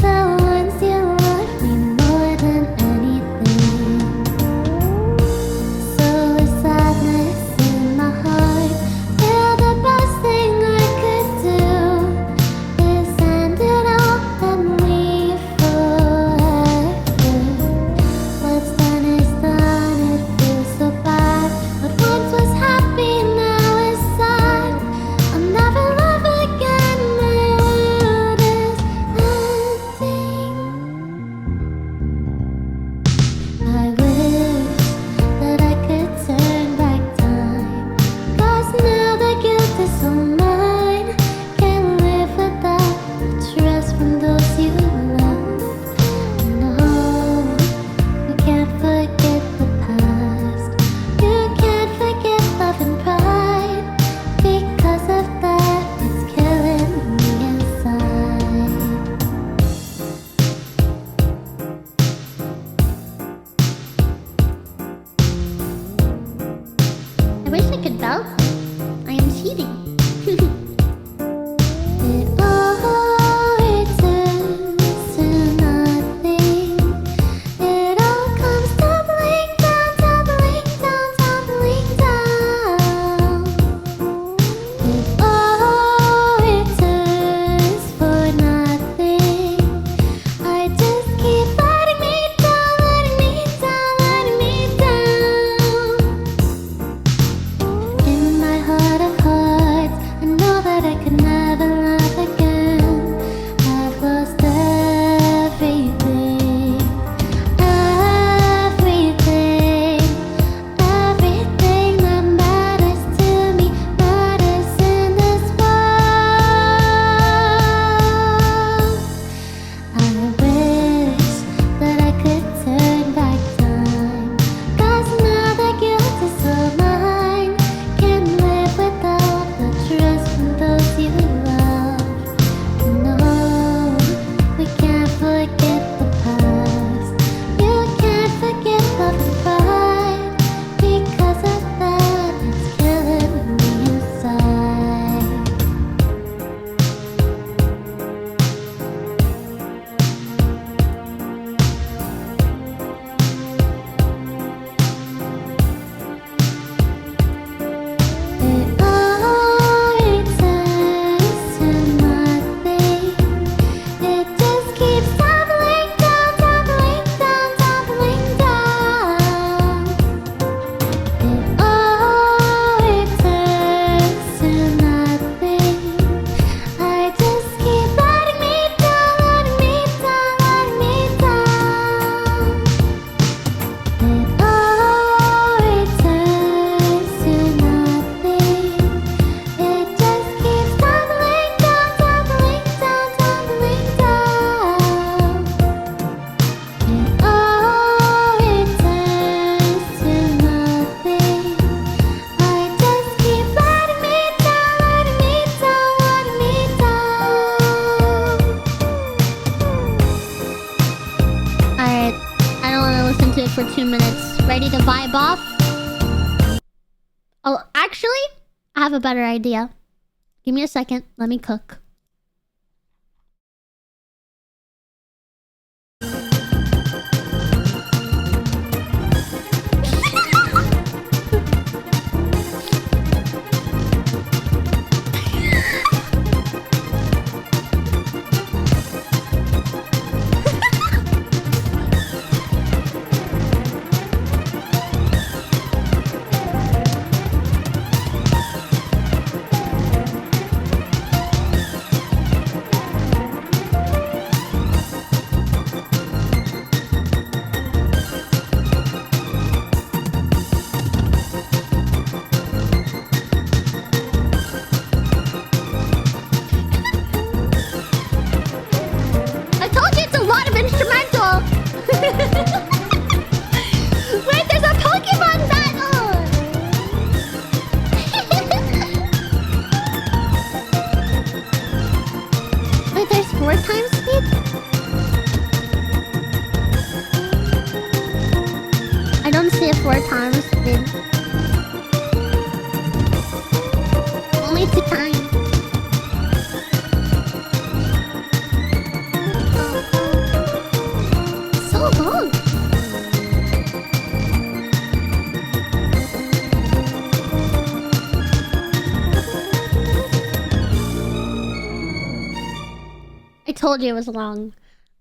the ones you loved me more than anything. So with sadness in my heart, feel the best thing I could do is end it all and leave forever. What's done is done, it feels so bad. What once was happy now is sad. I'll never love again, my world is ending. I wish that I could turn back time, 'cause now the guilt is all mine. Can't live without the trust from those you love. No, you can't forget the past. You can't forget love and pride. Because of that, it's killing me inside. I wish I could belt. I am cheating. It all returns to nothing. It all comes tumbling down, tumbling down, tumbling down. It all returns for nothing. I just keep letting me down, letting me down, letting me down. In Boff. Oh, actually, I have a better idea. Give me a second. Let me cook. I told you it's a lot of instrumental. Wait, there's a Pokemon battle. Wait, there's 4 times speed? I don't see a 4 times speed. Only 2 times. So long. I told you it was long.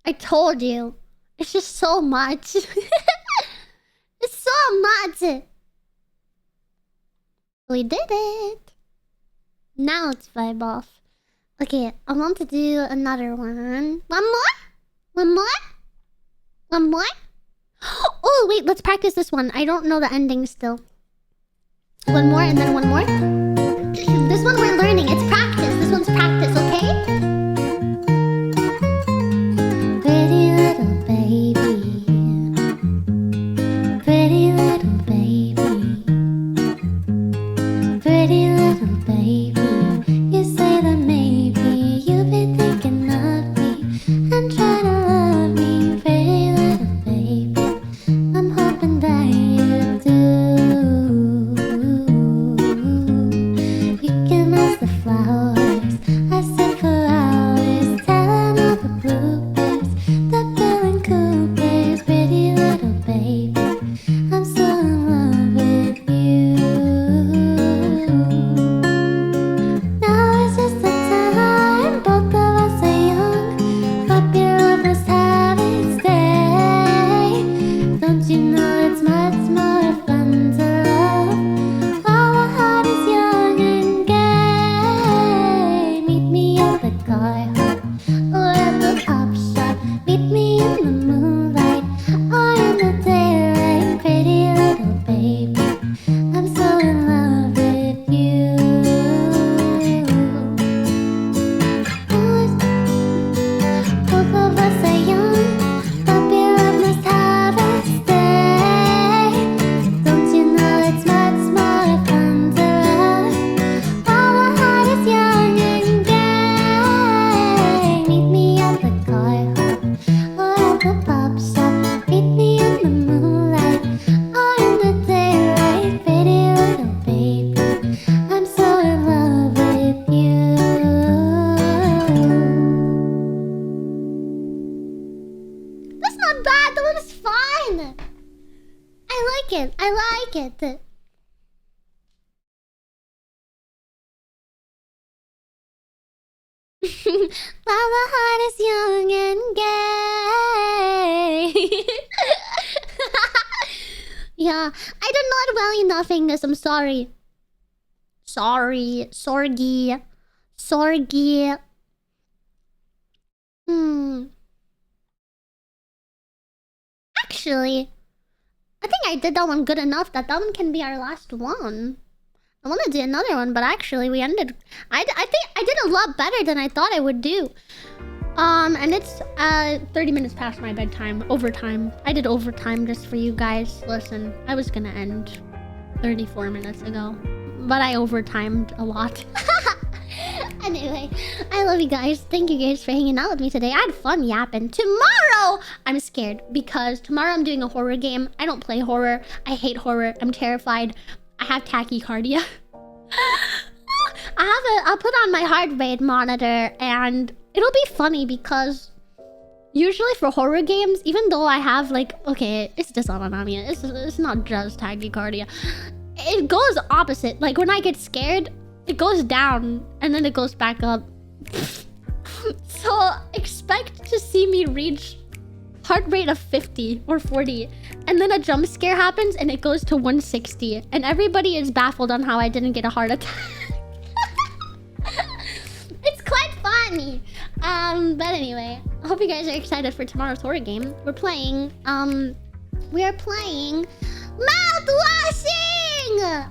I told you. It's just so much. It's so much. We did it. Now it's 5 off. Okay, I want to do another one. One more? One more? One more? Oh, wait, let's practice this one. I don't know the ending still. One more and then one more. This one we're learning. It's practice. This one's practice, okay? Pretty little baby. Pretty little baby. Pretty little baby. You say that maybe you've been thinking of me and try to love me. Pretty little baby. I'm hoping that you do. You can ask the flowers. I sit for hours telling all the bloopers, the Bill and Coopers. Pretty little baby, I'm so in love with you. Now is just the time, both of us are young. Puppy lovers have its day. Don't you know it's much more fun to love while our heart is young and gay? Meet me at the car hop or at the pop shop. Meet me in the moonlight or in the daylight. Pretty little baby, I'm so in love with you. Both of us are young, puppy love must have its day. Don't you know it's much more fun to love while our heart is young and gay? Meet me at the car hop or at the pop shop. Meet me in the moonlight or in the daylight. Pretty little baby, I'm so in love with you. That's not bad. That was fine. I like it. I like it. While the heart is young and gay. Yeah, I did not well enough English. I'm sorry. Sorry. Sorgy. Sorgy. Actually, I think I did that one good enough that one can be our last one. I want to do another one, but actually we ended... I think I did a lot better than I thought I would do. And it's 30 minutes past my bedtime. Overtime. I did overtime just for you guys. Listen, I was gonna end 34 minutes ago, but I overtimed a lot. Anyway, I love you guys. Thank you guys for hanging out with me today. I had fun yapping. Tomorrow, I'm scared because tomorrow I'm doing a horror game. I don't play horror. I hate horror. I'm terrified. I have tachycardia. I'll put on my heart rate monitor and it'll be funny because usually for horror games, even though I have like, okay, it's dysautonomia. It's not just tachycardia. It goes opposite. Like when I get scared, it goes down and then it goes back up. So expect to see me reach heart rate of 50 or 40 and then a jump scare happens and it goes to 160 and everybody is baffled on how I didn't get a heart attack. It's quite funny. But anyway, I hope you guys are excited for tomorrow's horror game. We are playing mouthwashing.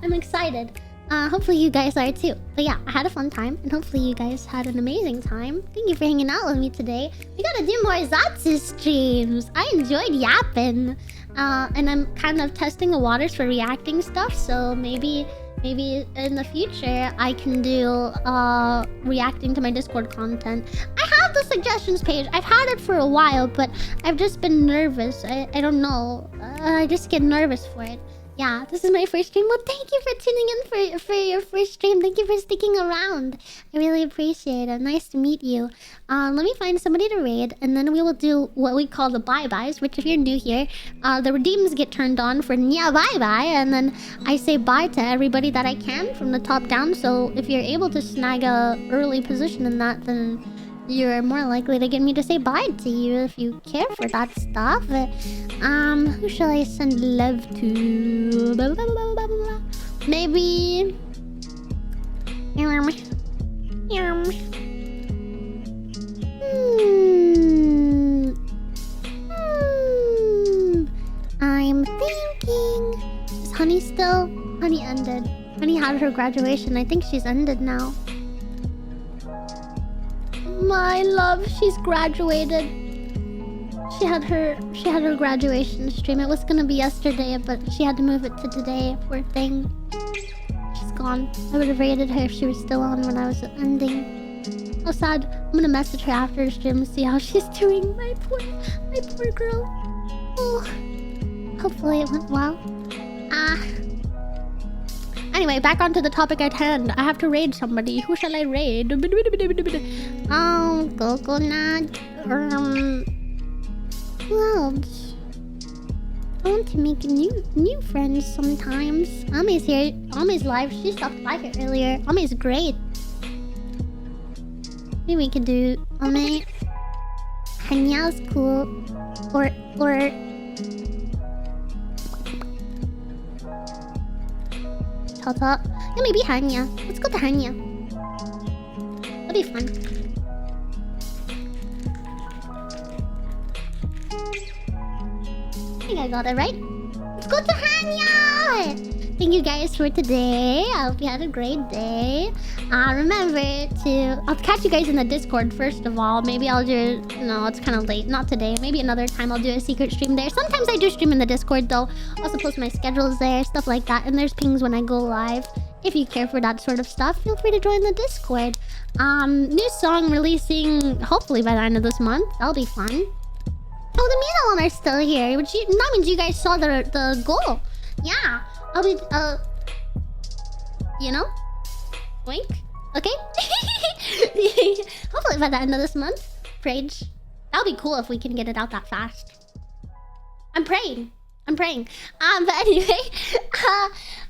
I'm excited. Hopefully you guys are too. But yeah, I had a fun time and hopefully you guys had an amazing time. Thank you for hanging out with me today. We gotta do more Zatsu streams. I enjoyed yapping. And I'm kind of testing the waters for reacting stuff, so maybe in the future I can do reacting to my Discord content. I have the suggestions page. I've had it for a while, but I've just been nervous. I don't know. I just get nervous for it. Yeah, this is my first stream. Well, thank you for tuning in for your first stream. Thank you for sticking around. I really appreciate it. Nice to meet you. Let me find somebody to raid, and then we will do what we call the bye-byes, which if you're new here, the redeems get turned on for Nya bye-bye, and then I say bye to everybody that I can from the top down, so if you're able to snag a early position in that, then you're more likely to get me to say bye to you if you care for that stuff. Who shall I send love to? Maybe... I'm thinking... Is Honey still? Honey ended. Honey had her graduation. I think she's ended now. My love, she's graduated. She had her graduation stream. It was gonna be yesterday, but she had to move it to today. Poor thing. She's gone. I would have rated her if she was still on when I was ending. How sad. I'm gonna message her after the stream and see how she's doing. My poor girl. Oh. Hopefully it went well. Anyway, back onto the topic at hand. I have to raid somebody. Who shall I raid? Coconut. Who else? I want to make new friends sometimes. Ami's here. Ami's live. She stopped by here earlier. Ami's great. Maybe we could do Ami. Hanya's cool. Or Tata. Yeah, maybe Hanya. Let's go to Hanya. That'll be fun. I think I got it right. Let's go to Hanya! Thank you guys for today. I hope you had a great day. Remember to... I'll catch you guys in the Discord first of all. Maybe I'll do... No, it's kind of late. Not today. Maybe another time I'll do a secret stream there. Sometimes I do stream in the Discord though. Also post my schedules there. Stuff like that. And there's pings when I go live. If you care for that sort of stuff, feel free to join the Discord. New song releasing hopefully by the end of this month. That'll be fun. Oh, the Meow are still here. That means you guys saw the goal. Yeah. I'll be, you know? Wink? Okay? Hopefully by the end of this month. Prage. That'll be cool if we can get it out that fast. I'm praying. But anyway,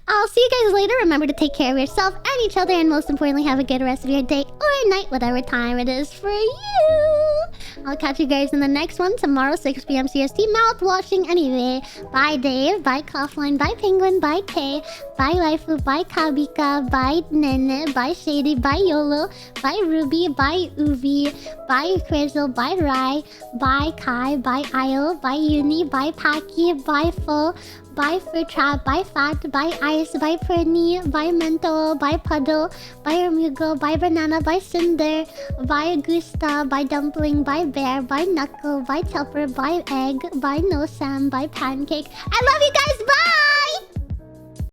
I'll see you guys later. Remember to take care of yourself and each other, and most importantly, have a good rest of your day or night, whatever time it is for you. I'll catch you guys in the next one tomorrow, 6 p.m. CST. Mouth washing anyway. Bye Dave, bye Coughlin, bye Penguin, bye Kay, bye Waifu, bye Kabika, bye Nene, bye Shady, bye Yolo, bye Ruby, bye Uvi, bye Crizzle, bye Rai, bye Kai, bye Isle, bye Uni, bye Paki, bye Fo, bye Furtrap, bye Fat, bye Ice, bye Perny, bye Mento, bye Puddle, bye Ermugo, bye Banana, bye Cinder, bye Gusta, bye Dumpling, bye Bear, bye Knuckle, bye Telper, bye Egg, bye No Sam, bye Pancake. I love you guys, bye!